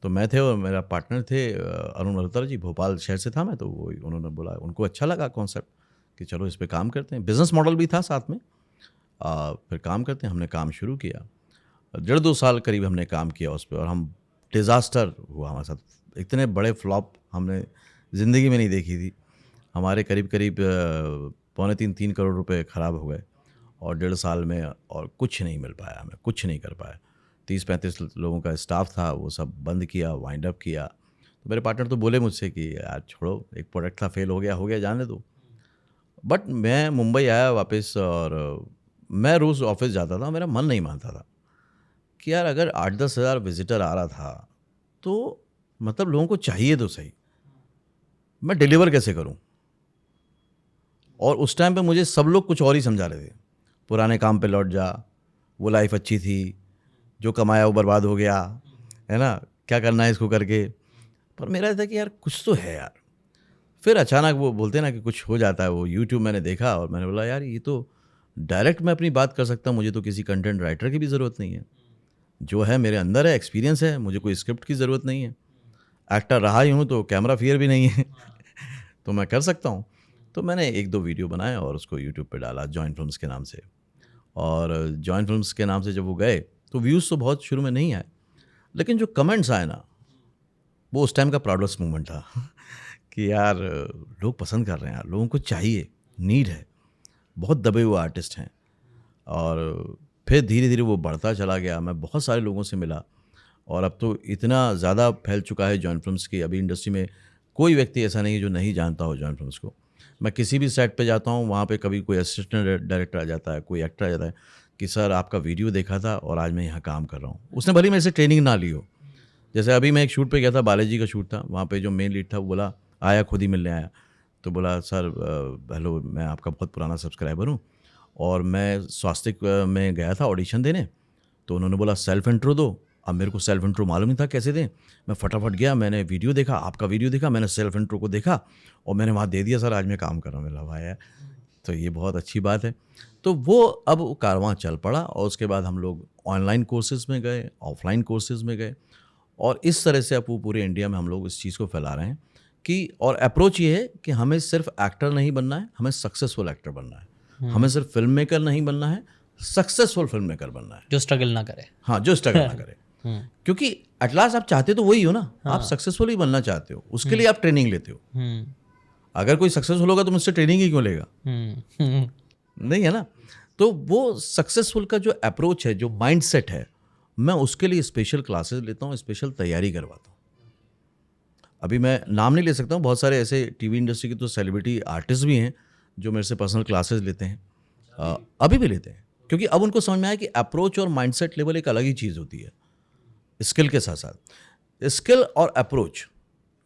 Speaker 3: तो मैं थे और मेरा पार्टनर थे अरुण मल्होत्रा जी, भोपाल शहर से था मैं, तो वो उन्होंने बोला, उनको अच्छा लगा कॉन्सेप्ट कि चलो इस पे काम करते हैं, बिजनेस मॉडल भी था साथ में। फिर काम करते हैं, हमने काम शुरू किया, 1.5-2 साल करीब हमने काम किया उस पर, और हम डिज़ास्टर हुआ हमारे साथ, इतने बड़े फ्लॉप हमने ज़िंदगी में नहीं देखी थी। हमारे करीब करीब 2.25-3 करोड़ रुपए ख़राब हो गए, और 1.5 साल में, और कुछ नहीं मिल पाया, हमें कुछ नहीं कर पाया। 30-35 लोगों का स्टाफ था, वो सब बंद किया, वाइंड अप किया। तो मेरे पार्टनर तो बोले मुझसे कि यार छोड़ो, एक प्रोडक्ट था, फेल हो गया, जाने दो। बट मैं मुंबई आया वापस, और मैं रोज़ ऑफिस जाता था, मेरा मन नहीं मानता था कि यार अगर 8-10 हज़ार विजिटर आ रहा था, तो मतलब लोगों को चाहिए तो सही, मैं डिलीवर कैसे करूं? और उस टाइम पे मुझे सब लोग कुछ और ही समझा रहे थे, पुराने काम पे लौट जा, वो लाइफ अच्छी थी, जो कमाया वो बर्बाद हो गया, है ना, क्या करना है इसको करके। पर मेरा था कि यार कुछ तो है यार। फिर अचानक वो बोलते हैं ना कि कुछ हो जाता है, वो यूट्यूब मैंने देखा, और मैंने बोला यार ये तो डायरेक्ट मैं अपनी बात कर सकता हूँ, मुझे तो किसी कंटेंट राइटर की भी ज़रूरत नहीं है, जो है मेरे अंदर है, एक्सपीरियंस है, मुझे कोई स्क्रिप्ट की ज़रूरत नहीं है, एक्टर रहा ही हूँ तो कैमरा फियर भी नहीं है तो मैं कर सकता हूँ। तो मैंने 1-2 वीडियो बनाए और उसको यूट्यूब पे डाला जॉइन फिल्म्स के नाम से, और जॉइन फिल्म्स के नाम से जब वो गए तो व्यूज़ तो बहुत शुरू में नहीं आए, लेकिन जो कमेंट्स आए ना, वो उस टाइम का प्राउडेस्ट मोमेंट था कि यार लोग पसंद कर रहे हैं यार, लोगों को चाहिए, नीड है, बहुत दबे हुए आर्टिस्ट हैं। और फिर धीरे धीरे वो बढ़ता चला गया, मैं बहुत सारे लोगों से मिला, और अब तो इतना ज़्यादा फैल चुका है जॉइन फिल्म्स की, अभी इंडस्ट्री में कोई व्यक्ति ऐसा नहीं है जो नहीं जानता हो जॉइन फिल्म्स को। मैं किसी भी सेट पे जाता हूँ, वहाँ पे कभी कोई असिस्टेंट डायरेक्टर आ जाता है, कोई एक्टर आ जाता है कि सर आपका वीडियो देखा था और आज मैं यहाँ काम कर रहा हूँ। उसने भले मेरे से ट्रेनिंग ना ली हो। जैसे अभी मैं एक शूट पे गया था, बालाजी का शूट था, वहाँ पे जो मेन लीड था वो बोला, आया खुद ही मिलने आया, तो बोला सर हेलो, मैं आपका बहुत पुराना सब्सक्राइबर हूँ, और मैं स्वास्तिक में गया था ऑडिशन देने, तो उन्होंने बोला सेल्फ इंट्रो दो। अब मेरे को सेल्फ इंट्रो मालूम नहीं था कैसे दें, मैं फटाफट गया, मैंने वीडियो देखा, आपका वीडियो देखा, मैंने सेल्फ इंट्रो को देखा और मैंने वहाँ दे दिया, सर आज मैं काम कर रहा हूँ। मेरा भाई है, तो ये बहुत अच्छी बात है। तो वो अब कारवां चल पड़ा, और उसके बाद हम लोग ऑनलाइन कोर्सेज़ में गए, ऑफलाइन कोर्सेज़ में गए, और इस तरह से अब वो पूरे इंडिया में हम लोग इस चीज़ को फैला रहे हैं कि, और अप्रोच ये है कि हमें सिर्फ एक्टर नहीं बनना है, हमें सक्सेसफुल एक्टर बनना है, हमें सिर्फ फिल्म मेकर नहीं बनना है, सक्सेसफुल फिल्म मेकर बनना है,
Speaker 2: जो स्ट्रगल ना करे।
Speaker 3: हाँ, जो स्ट्रगल ना करे। क्योंकि एट लास्ट आप चाहते तो वही हो ना, आप सक्सेसफुल ही बनना चाहते हो, उसके लिए आप ट्रेनिंग लेते हो। अगर कोई सक्सेसफुल होगा तो मुझसे ट्रेनिंग ही क्यों लेगा? नहीं है ना। तो वो सक्सेसफुल का जो अप्रोच है, जो माइंडसेट है, मैं उसके लिए स्पेशल क्लासेस लेता हूँ, स्पेशल तैयारी करवाता हूँ। अभी मैं नाम नहीं ले सकता हूँ, बहुत सारे ऐसे टीवी इंडस्ट्री के तो सेलिब्रिटी आर्टिस्ट भी हैं जो मेरे से पर्सनल क्लासेस लेते हैं, अभी भी लेते हैं, क्योंकि अब उनको समझ में आया कि अप्रोच और माइंडसेट लेवल एक अलग ही चीज़ होती है। स्किल के साथ साथ स्किल और अप्रोच,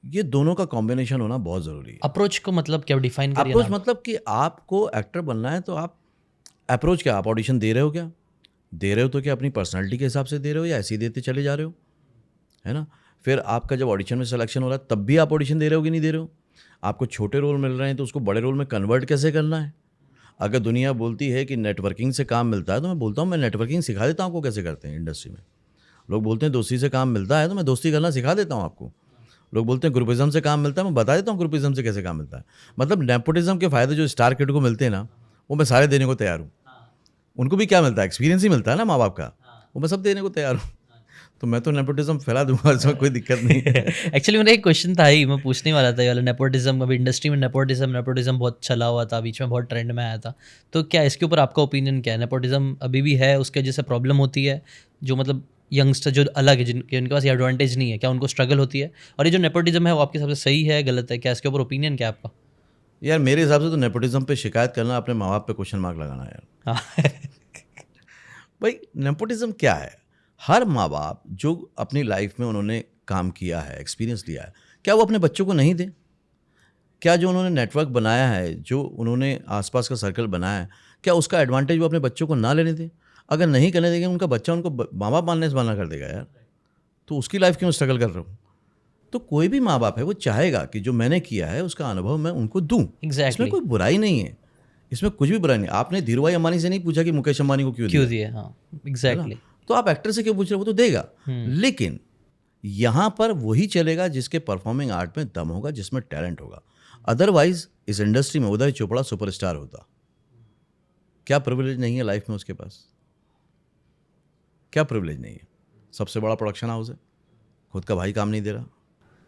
Speaker 3: ये दोनों का कॉम्बिनेशन होना बहुत ज़रूरी है।
Speaker 2: अप्रोच को मतलब क्या डिफाइन करिए?
Speaker 3: अप्रोच मतलब कि आपको एक्टर बनना है, तो आप अप्रोच क्या, आप ऑडिशन दे रहे हो, क्या दे रहे हो, तो क्या अपनी पर्सनालिटी के हिसाब से दे रहे हो या ऐसे ही देते चले जा रहे हो, है ना। फिर आपका जब ऑडिशन में सिलेक्शन हो रहा है तब भी आप ऑडिशन दे रहे हो कि नहीं दे रहे हो। आपको छोटे रोल मिल रहे हैं तो उसको बड़े रोल में कन्वर्ट कैसे करना है। अगर दुनिया बोलती है कि नेटवर्किंग से काम मिलता है, तो मैं बोलता हूँ मैं नेटवर्किंग सिखा देता हूँ आपको कैसे करते हैं इंडस्ट्री में। लोग बोलते हैं दोस्ती से काम मिलता है, तो मैं दोस्ती करना सिखा देता हूँ आपको। लोग बोलते हैं ग्रुपिज्म से काम मिलता है, मैं बता देता हूँ ग्रुपिज्म से कैसे काम मिलता है। मतलब नेपोटिज्म के फ़ायदे जो स्टार किड को मिलते हैं ना, वो मैं सारे देने को तैयार हूँ। उनको भी क्या मिलता है, एक्सपीरियंस ही मिलता है ना माँ बाप का, वो मैं सब देने को तैयार हूँ। तो मैं तो नेपोटिज्म फैला दूंगा, इसमें कोई दिक्कत नहीं है।
Speaker 2: एक्चुअली मेरा एक क्वेश्चन था ही, मैं पूछने वाला था ये वाला नेपोटिज्म। अभी इंडस्ट्री में नेपोटिज्म बहुत चला हुआ था, बीच में बहुत ट्रेंड में आया था, तो क्या इसके ऊपर आपका ओपिनियन क्या है? नेपोटिज्म अभी भी है, उसके वजह से प्रॉब्लम होती है? जो मतलब यंगस्टर जो अलग है, जिनके पास ये एडवांटेज नहीं है, क्या उनको स्ट्रगल होती है? और ये जो नेपोटिज्म है वो आपके हिसाब से सही है, गलत है, क्या इसके ऊपर ओपिनियन क्या है आपका?
Speaker 3: यार मेरे हिसाब से तो नेपोटिज्म पे शिकायत करना अपने माँ बाप पे क्वेश्चन मार्क लगाना है यार। भाई नेपोटिज्म क्या है? हर माँ बाप जो अपनी लाइफ में उन्होंने काम किया है, एक्सपीरियंस लिया है, क्या वो अपने बच्चों को नहीं दें? क्या जो उन्होंने नेटवर्क बनाया है, जो उन्होंने आसपास का सर्कल बनाया है, क्या उसका एडवांटेज वो अपने बच्चों को ना लेने दें? अगर नहीं करने देंगे, उनका बच्चा उनको माँ बाप मानने से मना कर देगा यार, तो उसकी लाइफ क्यों स्ट्रगल कर रहा हूँ? तो कोई भी माँ बाप है वो चाहेगा कि जो मैंने किया है उसका अनुभव मैं उनको दूँ। इसमें कोई बुराई नहीं है, इसमें कुछ भी बुराई नहीं। आपने धीरूभाई अंबानी से नहीं पूछा कि मुकेश अंबानी को क्यों दिया।
Speaker 2: हाँ, एग्जैक्टली।
Speaker 3: तो आप एक्टर से क्यों पूछ रहे हो? वो तो देगा, लेकिन यहाँ पर वही चलेगा जिसके परफॉर्मिंग आर्ट में दम होगा, जिसमें टैलेंट होगा। अदरवाइज इस इंडस्ट्री में उदय चोपड़ा सुपरस्टार होता। क्या प्रिविलेज नहीं है लाइफ में उसके पास? क्या प्रिविलेज नहीं है? सबसे बड़ा प्रोडक्शन हाउस है, खुद का भाई काम नहीं दे रहा।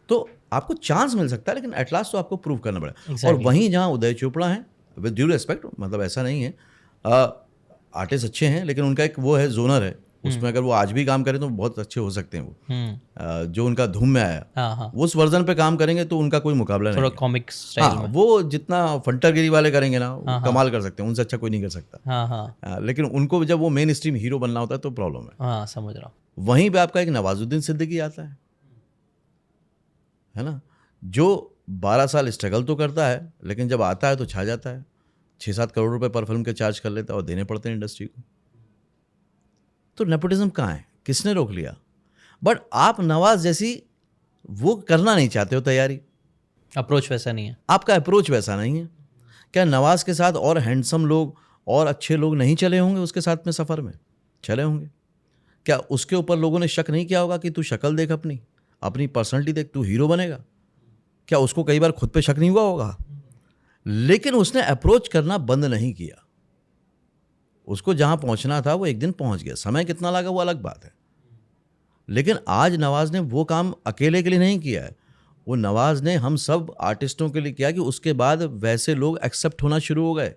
Speaker 3: तो आपको चांस मिल सकता है, लेकिन एट लास्ट तो आपको प्रूव करना पड़ेगा। और वहीं जहाँ उदय चोपड़ा है, विद ड्यू रिस्पेक्ट, मतलब ऐसा नहीं है, आर्टिस्ट अच्छे हैं, लेकिन उनका एक वो है, जोनर है, उसमें अगर वो आज भी काम करें तो बहुत अच्छे हो सकते हैं वो। जो उनका धूम में आया, उस वर्जन पे काम करेंगे तो उनका कोई मुकाबला नहीं है।
Speaker 2: कॉमिक स्टाइल में
Speaker 3: वो जितना फंटरगिरी वाले करेंगे ना, वो कमाल कर सकते हैं, उनसे अच्छा कोई नहीं कर सकता। लेकिन उनको जब वो मेन स्ट्रीम हीरो बनना होता है तो प्रॉब्लम है।
Speaker 2: समझ रहा हूँ।
Speaker 3: वहीं पे आपका एक नवाजुद्दीन सिद्दीकी आता है ना, जो 12 साल स्ट्रगल तो करता है, लेकिन जब आता है तो छा जाता है। 6-7 करोड़ रुपए पर फिल्म के चार्ज कर लेता है और देने पड़ते हैं इंडस्ट्री को। तो नेपोटिज्म कहाँ है? किसने रोक लिया? बट आप नवाज जैसी वो करना नहीं चाहते हो तैयारी,
Speaker 2: अप्रोच वैसा नहीं है,
Speaker 3: आपका अप्रोच वैसा नहीं है। क्या नवाज के साथ और हैंडसम लोग और अच्छे लोग नहीं चले होंगे उसके साथ में सफ़र में? चले होंगे। क्या उसके ऊपर लोगों ने शक नहीं किया होगा कि तू शक्ल देख, अपनी पर्सनैलिटी देख, तू हीरो बनेगा? क्या उसको कई बार खुद पे शक नहीं हुआ होगा? लेकिन उसने अप्रोच करना बंद नहीं किया। उसको जहां पहुंचना था वो एक दिन पहुंच गया। समय कितना लगा वो अलग बात है, लेकिन आज नवाज ने वो काम अकेले के लिए नहीं किया है, वो नवाज ने हम सब आर्टिस्टों के लिए किया कि उसके बाद वैसे लोग एक्सेप्ट होना शुरू हो गए।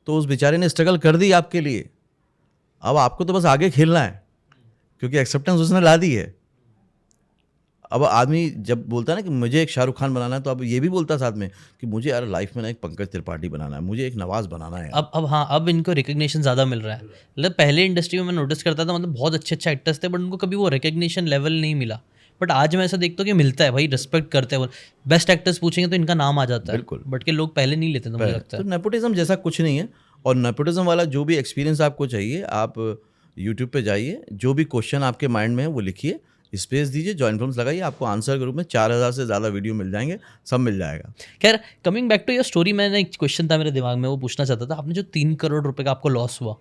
Speaker 3: तो उस बेचारे ने स्ट्रगल कर दी आपके लिए, अब आपको तो बस आगे खेलना है, क्योंकि एक्सेप्टेंस उसने ला दी है। अब आदमी जब बोलता है ना कि मुझे एक शाहरुख खान बनाना है, तो अब ये भी बोलता है साथ में कि मुझे यार लाइफ में ना एक पंकज त्रिपाठी बनाना है, मुझे एक नवाज बनाना है।
Speaker 2: अब इनको रिकग्निशन ज़्यादा मिल रहा है। मतलब पहले इंडस्ट्री में मैं नोटिस करता था, मतलब बहुत अच्छे अच्छे एक्टर्स थे, बट उनको कभी वो रिकग्निशन लेवल नहीं मिला। बट आज मैं ऐसा देखता हूँ कि मिलता है भाई, रिस्पेक्ट करते हैं। वो बेस्ट एक्टर्स पूछेंगे तो इनका नाम आ जाता है,
Speaker 3: बिल्कुल।
Speaker 2: बट के लोग पहले नहीं लेते, तो मुझे लगता है।
Speaker 3: तो नेपोटिज्म जैसा कुछ नहीं है। और नेपोटिज्म वाला जो भी एक्सपीरियंस आपको चाहिए, आप यूट्यूब पे जाइए, जो भी क्वेश्चन आपके माइंड में है वो लिखिए, स्पेस दीजिए, जॉइन फिल्म्स लगाइए, आपको आंसर के रूप में 4000 से ज़्यादा वीडियो मिल जाएंगे, सब मिल जाएगा।
Speaker 2: खैर, coming back to your story, मैंने एक क्वेश्चन था मेरे दिमाग में, वो पूछना चाहता था। आपने जो 3 करोड़ रुपए का आपको लॉस हुआ,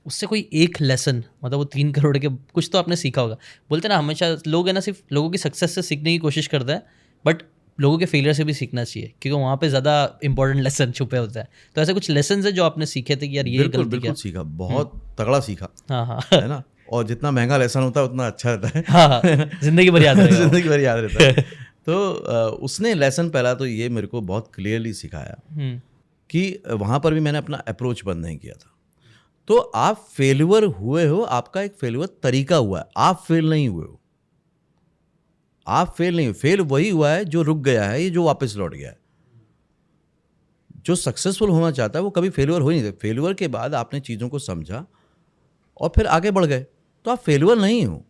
Speaker 2: उससे कोई एक लेसन, मतलब वो 3 करोड़ के कुछ तो आपने सीखा होगा। बोलते ना हमेशा लोग है ना, सिर्फ लोगों की सक्सेस से सीखने की कोशिश करता है, बट लोगों के फेलियर से भी सीखना चाहिए, क्योंकि वहाँ पे ज़्यादा इंपॉर्टेंट लेसन छुपे होता है। तो ऐसे कुछ लेसन है जो आपने सीखे थे कि यार ये गलती क्या?
Speaker 3: सीखा, बहुत तगड़ा सीखा।
Speaker 2: हाँ,
Speaker 3: है ना। और जितना महंगा लेसन होता है उतना अच्छा रहता है।
Speaker 2: हाँ, जिंदगी भर याद रहेगा।
Speaker 3: जिंदगी भर याद रहता है। तो उसने लेसन पहला तो ये मेरे को बहुत क्लियरली सिखाया कि वहाँ पर भी मैंने अपना अप्रोच बंद नहीं किया था। तो आप फेल्यूर हुए हो, आपका एक फेल्यूर तरीका हुआ है, आप फेल नहीं हुए हो। आप फेल नहीं, फेल वही हुआ है जो रुक गया है, ये जो वापस लौट गया है। जो सक्सेसफुल होना चाहता है वो कभी फेल्यूर हो ही नहीं। फेल्यूर के बाद आपने चीज़ों को समझा और फिर आगे बढ़ गए, तो आप फेल्यूर नहीं हो।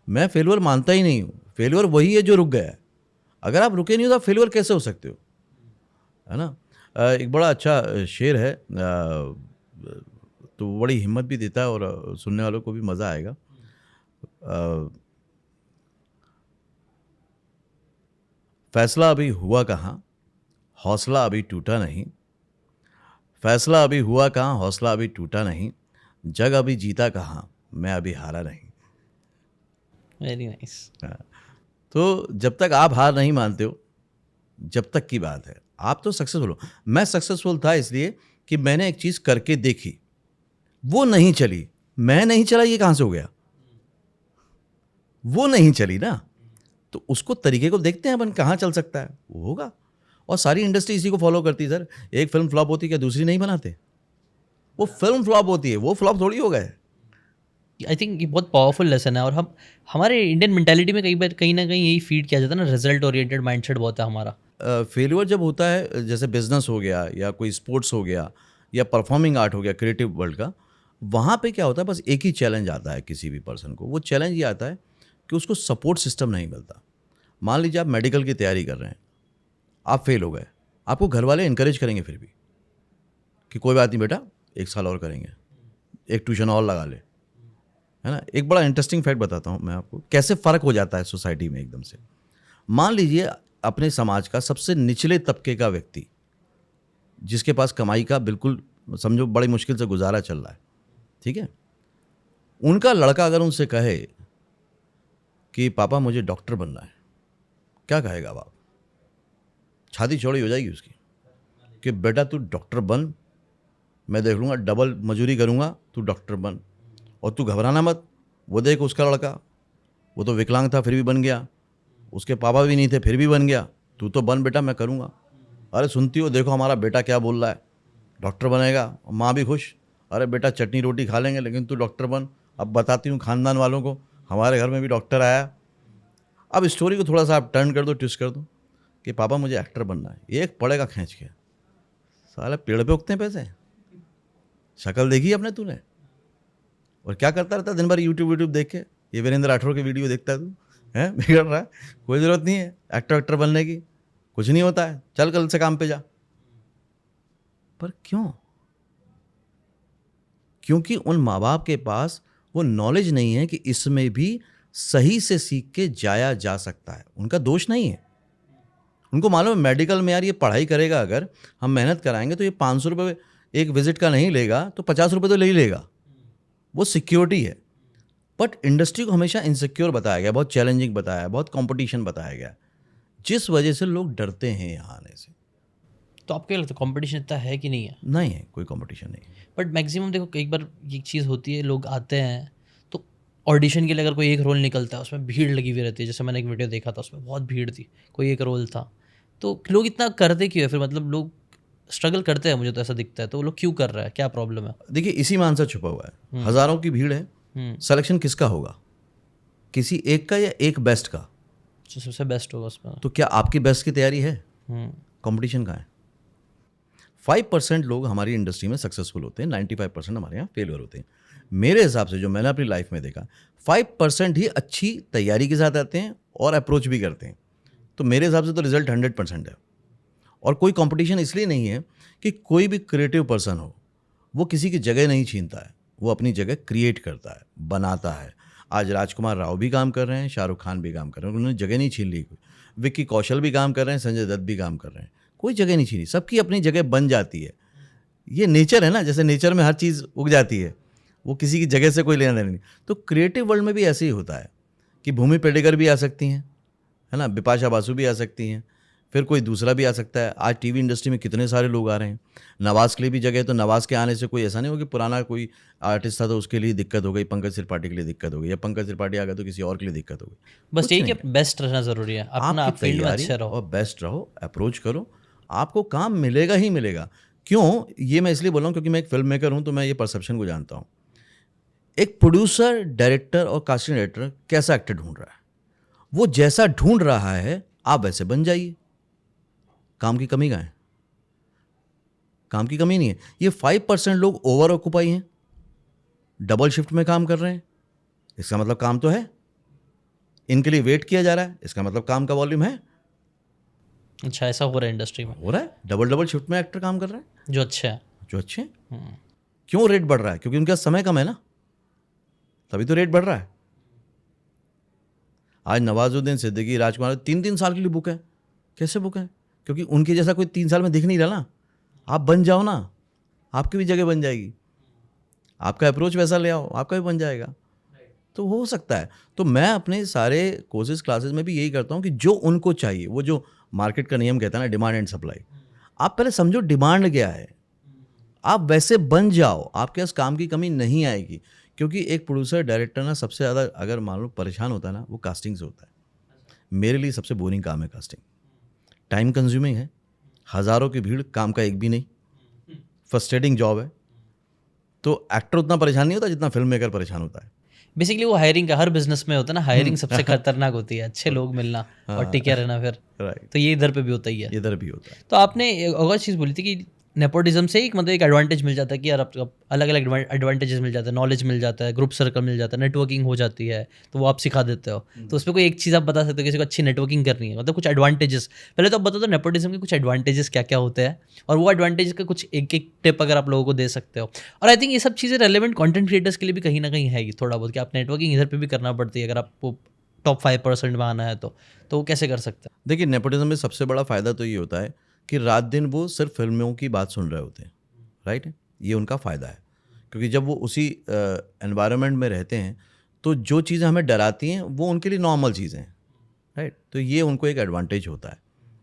Speaker 3: मैं फेल्यूर मानता ही नहीं हूँ। फेल्यूर वही है जो रुक गया है। अगर आप रुके नहीं हो तो आप फेल्यूर कैसे हो सकते हो? है ना। एक बड़ा अच्छा शेर है, तो बड़ी हिम्मत भी देता है और सुनने वालों को भी मज़ा आएगा। फैसला अभी हुआ कहाँ, हौसला अभी टूटा नहीं। फैसला अभी हुआ कहाँ, हौसला अभी टूटा नहीं। जग अभी जीता कहाँ, मैं अभी हारा नहीं।
Speaker 2: Very nice.
Speaker 3: तो जब तक आप हार नहीं मानते हो, जब तक की बात है, आप तो सक्सेसफुल हो। मैं सक्सेसफुल था इसलिए कि मैंने एक चीज़ करके देखी, वो नहीं चली, मैं नहीं चला, ये कहाँ से हो गया? वो नहीं चली ना, तो उसको तरीके को देखते हैं अपन, कहाँ चल सकता है वो होगा। और सारी इंडस्ट्री इसी को फॉलो करती है सर। एक फिल्म फ्लॉप होती है क्या दूसरी नहीं बनाते? वो फिल्म फ्लॉप होती है, वो फ्लॉप थोड़ी हो गए।
Speaker 2: आई थिंक ये बहुत पावरफुल लेसन है। और हमारे इंडियन मेंटालिटी में कई बार कहीं ना कहीं यही फीड किया जाता है ना, रिजल्ट ओरिएंटेड माइंडसेट बहुत है हमारा।
Speaker 3: फेलियर जब होता है, जैसे बिजनेस हो गया या कोई स्पोर्ट्स हो गया या परफॉर्मिंग आर्ट हो गया, क्रिएटिव वर्ल्ड का, वहाँ पे क्या होता है, बस एक ही चैलेंज आता है किसी भी पर्सन को। वो चैलेंज ये आता है कि उसको सपोर्ट सिस्टम नहीं मिलता। मान लीजिए आप मेडिकल की तैयारी कर रहे हैं, आप फेल हो गए, आपको घर वाले इनकरेज करेंगे फिर भी कि कोई बात नहीं बेटा, 1 साल और करेंगे, एक ट्यूशन और लगा ले, है ना। एक बड़ा इंटरेस्टिंग फैक्ट बताता हूँ मैं आपको, कैसे फ़र्क हो जाता है सोसाइटी में एकदम से। मान लीजिए अपने समाज का सबसे निचले तबके का व्यक्ति, जिसके पास कमाई का बिल्कुल समझो बड़ी मुश्किल से गुजारा चल रहा है, ठीक है, उनका लड़का अगर उनसे कहे कि पापा मुझे डॉक्टर बनना है, क्या कहेगा बाप? छाती चौड़ी हो जाएगी उसकी कि बेटा तू डॉक्टर बन, मैं देख लूँगा, डबल मजूरी करूँगा, तू डॉक्टर बन, और तू घबराना मत। वो देख उसका लड़का, वो तो विकलांग था फिर भी बन गया, उसके पापा भी नहीं थे फिर भी बन गया, तू तो बन बेटा, मैं करूँगा। अरे सुनती हो, देखो हमारा बेटा क्या बोल रहा है, डॉक्टर बनेगा, माँ भी खुश, अरे बेटा चटनी रोटी खा लेंगे लेकिन तू डॉक्टर बन। अब बताती हूँ खानदान वालों को, हमारे घर में भी डॉक्टर आया। अब स्टोरी को थोड़ा सा आप टर्न कर दो, ट्विस्ट कर दो कि पापा मुझे एक्टर बनना है, एक पड़ेगा खींच के, साले पेड़ पे उगते हैं पैसे, शक्ल देखी अपने तूने, और क्या करता रहता है दिन भर यूट्यूब देख के, ये वीरेंद्र राठौर के वीडियो देखता है तू, हैं बिगड़ रहा है। कोई ज़रूरत नहीं है एक्टर बनने की, कुछ नहीं होता है, चल कल से काम पे जा। पर क्यों? क्योंकि उन माँ बाप के पास वो नॉलेज नहीं है कि इसमें भी सही से सीख के जाया जा सकता है। उनका दोष नहीं है, उनको मालूम है मेडिकल में यार ये पढ़ाई करेगा, अगर हम मेहनत कराएंगे तो ये 500 रुपये एक विजिट का नहीं लेगा तो 50 रुपये तो ले ही लेगा, वो सिक्योरिटी है। बट इंडस्ट्री को हमेशा इनसिक्योर बताया गया, बहुत चैलेंजिंग बताया है, बहुत कंपटीशन बताया गया, जिस वजह से लोग डरते हैं यहाँ आने से।
Speaker 2: तो आपको क्या लगता है कंपटीशन इतना है कि नहीं है?
Speaker 3: नहीं है, कोई कंपटीशन नहीं है।
Speaker 2: बट मैक्सिमम देखो, एक बार ये चीज़ होती है, लोग आते हैं तो ऑडिशन के लिए अगर कोई एक रोल निकलता है उसमें भीड़ लगी हुई रहती है। जैसे मैंने एक वीडियो देखा था, उसमें बहुत भीड़ थी, कोई एक रोल था, तो लोग इतना करते क्यों है फिर? मतलब लोग स्ट्रगल करते हैं, मुझे तो ऐसा दिखता है, तो वो लोग क्यों कर रहा है, क्या प्रॉब्लम है?
Speaker 3: देखिए इसी में आंसर छुपा हुआ है। हज़ारों की भीड़ है, सिलेक्शन किसका होगा? किसी एक का या एक बेस्ट का?
Speaker 2: जो सबसे बेस्ट होगा उसमें।
Speaker 3: तो क्या आपकी बेस्ट की तैयारी है? कंपटीशन कहाँ है? 5% लोग हमारी इंडस्ट्री में सक्सेसफुल होते हैं, 95% हमारे यहाँ फेलियर होते हैं। मेरे हिसाब से जो मैंने अपनी लाइफ में देखा, 5% ही अच्छी तैयारी के साथ आते हैं और अप्रोच भी करते हैं। तो मेरे हिसाब से तो रिजल्ट 100% है। और कोई कंपटीशन इसलिए नहीं है कि कोई भी क्रिएटिव पर्सन हो, वो किसी की जगह नहीं छीनता है, वो अपनी जगह क्रिएट करता है, बनाता है। आज राजकुमार राव भी काम कर रहे हैं, शाहरुख खान भी काम कर रहे हैं, उन्होंने जगह नहीं छीन ली। विक्की कौशल भी काम कर रहे हैं, संजय दत्त भी काम कर रहे हैं, कोई जगह नहीं छीनी, सबकी अपनी जगह बन जाती है। ये नेचर है ना, जैसे नेचर में हर चीज़ उग जाती है, वो किसी की जगह से कोई लेना देना नहीं। तो क्रिएटिव वर्ल्ड में भी ऐसे ही होता है कि भूमि पेडनेकर भी आ सकती हैं, है ना, बिपाशा बासु भी आ सकती हैं, फिर कोई दूसरा भी आ सकता है। आज टीवी इंडस्ट्री में कितने सारे लोग आ रहे हैं। नवाज़ के लिए भी जगह है, तो नवाज़ के आने से कोई ऐसा नहीं हो कि पुराना कोई आर्टिस्ट था तो उसके लिए दिक्कत हो गई, पंकज त्रिपाठी के लिए दिक्कत हो गई, या पंकज त्रिपाठी आ गया तो किसी और के लिए दिक्कत हो गई।
Speaker 2: बस यही कि बेस्ट रहना ज़रूरी है, अपना आप फील्ड में अच्छे रहो
Speaker 3: और बेस्ट रहो, अप्रोच करो, आपको काम मिलेगा ही मिलेगा। क्यों? ये मैं इसलिए बोल रहा हूँ क्योंकि मैं एक फिल्म मेकर हूँ, तो मैं ये परसेप्शन को जानता हूँ। एक प्रोड्यूसर, डायरेक्टर और कास्टिंग डायरेक्टर कैसा एक्टर ढूंढ रहा है, वो जैसा ढूंढ रहा है आप वैसे बन जाइए। काम की कमी कहाँ है? काम की कमी नहीं है। ये 5% लोग ओवर ऑक्यूपाई हैं, डबल शिफ्ट में काम कर रहे हैं, इसका मतलब काम तो है। इनके लिए वेट किया जा रहा है, इसका मतलब काम का वॉल्यूम है।
Speaker 2: अच्छा, ऐसा हो रहा है इंडस्ट्री में?
Speaker 3: हो रहा है, डबल शिफ्ट में एक्टर काम कर रहे हैं
Speaker 2: जो अच्छे हैं,
Speaker 3: जो अच्छे हैं। क्यों रेट बढ़ रहा है? क्योंकि उनके पास समय कम है ना, तभी तो रेट बढ़ रहा है। आज नवाजुद्दीन सिद्दीकी, राजकुमार 3-3 साल के लिए बुक है। कैसे बुक है? क्योंकि उनके जैसा कोई 3 साल में दिख नहीं रहा ना। आप बन जाओ ना, आपकी भी जगह बन जाएगी। आपका अप्रोच वैसा ले आओ, आपका भी बन जाएगा, तो हो सकता है। तो मैं अपने सारे कोर्सेज क्लासेस में भी यही करता हूँ कि जो उनको चाहिए, वो जो मार्केट का नियम कहता है ना, डिमांड एंड सप्लाई, आप पहले समझो डिमांड क्या है, आप वैसे बन जाओ, आपके पास काम की कमी नहीं आएगी। क्योंकि एक प्रोड्यूसर, डायरेक्टर ना सबसे ज़्यादा अगर मान लो परेशान होता है ना, वो कास्टिंग से होता है। मेरे लिए सबसे बोरिंग काम है कास्टिंग, टाइम कंज्यूमिंग है, हज़ारों की भीड़, काम का एक भी नहीं, फ्रस्ट्रेटिंग जॉब है। तो एक्टर उतना परेशान नहीं होता जितना फिल्म मेकर परेशान होता है।
Speaker 2: बेसिकली वो हायरिंग का, हर बिजनेस में होता है ना, हायरिंग सबसे खतरनाक होती है, अच्छे लोग मिलना और टिके रहना फिर।
Speaker 3: राइट,
Speaker 2: तो ये इधर पे भी होता ही है,
Speaker 3: इधर भी होता है।
Speaker 2: तो आपने एक और चीज़ बोली थी कि नेपोटिज्म से एक मतलब एक एडवांटेज मिल जाता है कि यार आपको अलग अलग एडवांटेजेस मिल जाता है, नॉलेज मिल जाता है, ग्रुप सर्कल मिल जाता है, नेटवर्किंग हो जाती है, तो वो आप सिखा देते हो। तो उस पर कोई एक चीज़ आप बता सकते हो किसी को अच्छी नेटवर्किंग करनी है, मतलब कुछ एडवांटेजेस। पहले तो आप बता दो नेपोटिज्म के कुछ एडवांटेजेस क्या क्या होते हैं, और वो एडवांटेज का कुछ एक एक टिप अगर आप लोगों को दे सकते हो। और आई थिंक ये सब चीज़ें रेलेवेंट कंटेंट क्रिएटर्स के लिए भी कहीं ना कहीं है ही थोड़ा बहुत, कि आप नेटवर्किंग इधर पे भी करना पड़ती है अगर आपको टॉप 5% में आना है तो वो कैसे कर सकते हैं?
Speaker 3: देखिए, नेपोटिज्म में सबसे बड़ा फ़ायदा तो ये होता है कि रात दिन वो सिर्फ फिल्मों की बात सुन रहे होते हैं, राइट? ये उनका फ़ायदा है, क्योंकि जब वो उसी एनवायरनमेंट में रहते हैं तो जो चीज़ें हमें डराती हैं वो उनके लिए नॉर्मल चीज़ें हैं, राइट? तो ये उनको एक एडवांटेज होता है,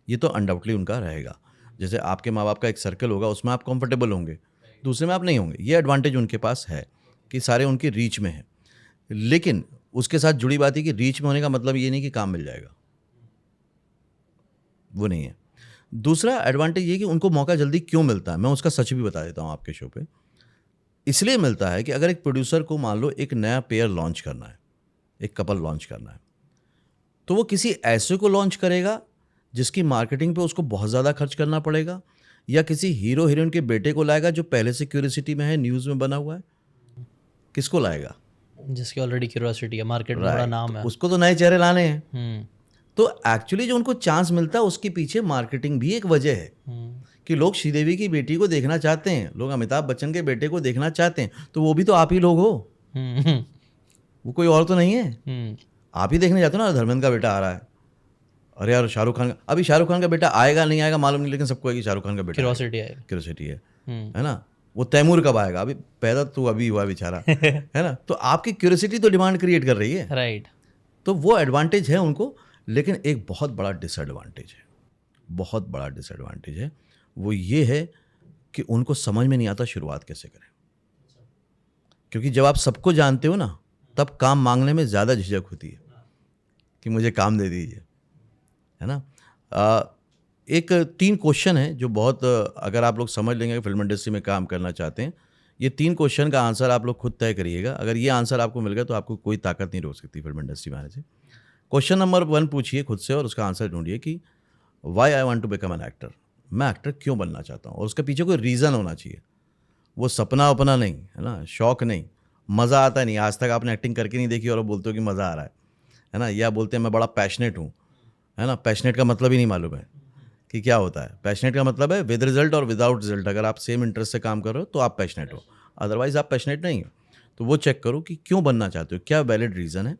Speaker 3: ये तो अनडाउटली उनका रहेगा। जैसे आपके माँ बाप का एक सर्कल होगा, उसमें आप कंफर्टेबल होंगे, दूसरे में आप नहीं होंगे। ये एडवांटेज उनके पास है कि सारे उनकी रीच में हैं। लेकिन उसके साथ जुड़ी बात है कि रीच में होने का मतलब ये नहीं कि काम मिल जाएगा, वो नहीं है। दूसरा एडवांटेज ये कि उनको मौका जल्दी क्यों मिलता है, मैं उसका सच भी बता देता हूँ आपके शो पे। इसलिए मिलता है कि अगर एक प्रोड्यूसर को मान लो एक नया पेयर लॉन्च करना है, एक कपल लॉन्च करना है, तो वो किसी ऐसे को लॉन्च करेगा जिसकी मार्केटिंग पे उसको बहुत ज़्यादा खर्च करना पड़ेगा, या किसी हीरो हीरोइन के बेटे को लाएगा जो पहले से क्यूरियोसिटी में है, न्यूज़ में बना हुआ है? किसको लाएगा?
Speaker 2: जिसकी ऑलरेडी क्यूरियोसिटी है, मार्केट में बड़ा नाम है।
Speaker 3: उसको तो नए चेहरे लाने हैं।
Speaker 2: हम्म।
Speaker 3: तो एक्चुअली जो उनको चांस मिलता है उसके पीछे मार्केटिंग भी एक वजह है कि लोग श्रीदेवी की बेटी को देखना चाहते हैं, लोग अमिताभ बच्चन के बेटे को देखना चाहते हैं, तो वो भी तो आप ही लोग हो, वो कोई और तो नहीं है। आप ही देखने जाते हो ना, धर्मेंद्र का बेटा आ रहा है, अरे यार शाहरुख खान का, अभी शाहरुख खान का बेटा आएगा नहीं आएगा मालूम नहीं, लेकिन सबको है कि शाहरुख खान का बेटा क्यूरियोसिटी है ना। वो तैमूर कब आएगा, अभी पैदा तो अभी हुआ बेचारा है ना। तो आपकी क्यूरियोसिटी तो डिमांड क्रिएट कर रही है,
Speaker 2: राइट।
Speaker 3: तो वो एडवांटेज है उनको। लेकिन एक बहुत बड़ा डिसएडवांटेज है, बहुत बड़ा डिसएडवांटेज है, वो ये है कि उनको समझ में नहीं आता शुरुआत कैसे करें। क्योंकि जब आप सबको जानते हो ना, तब काम मांगने में ज़्यादा झिझक होती है कि मुझे काम दे दीजिए, है ना। एक 3 क्वेश्चन है जो बहुत, अगर आप लोग समझ लेंगे कि फिल्म इंडस्ट्री में काम करना चाहते हैं, ये 3 क्वेश्चन का आंसर आप लोग खुद तय करिएगा। अगर ये आंसर आपको मिल गया तो आपको कोई ताकत नहीं रोक सकती फिल्म इंडस्ट्री में आने से। क्वेश्चन नंबर 1 पूछिए खुद से और उसका आंसर ढूंढिए कि why I want to become an actor, मैं एक्टर क्यों बनना चाहता हूँ, और उसके पीछे कोई रीज़न होना चाहिए। वो सपना अपना नहीं है ना, शौक नहीं, मज़ा आता नहीं। आज तक आपने एक्टिंग करके नहीं देखी और बोलते हो कि मज़ा आ रहा है ना, या बोलते हैं मैं बड़ा पैशनेट हूँ, है ना। पैशनेट का मतलब ही नहीं मालूम है कि क्या होता है। पैशनेट का मतलब है विद रिजल्ट और विदाउट रिजल्ट। अगर आप सेम इंटरेस्ट से काम कर रहे हो तो आप पैशनेट हो, अदरवाइज आप पैशनेट नहीं हो। तो वो चेक करो कि क्यों बनना चाहते हो, क्या वैलिड रीज़न है।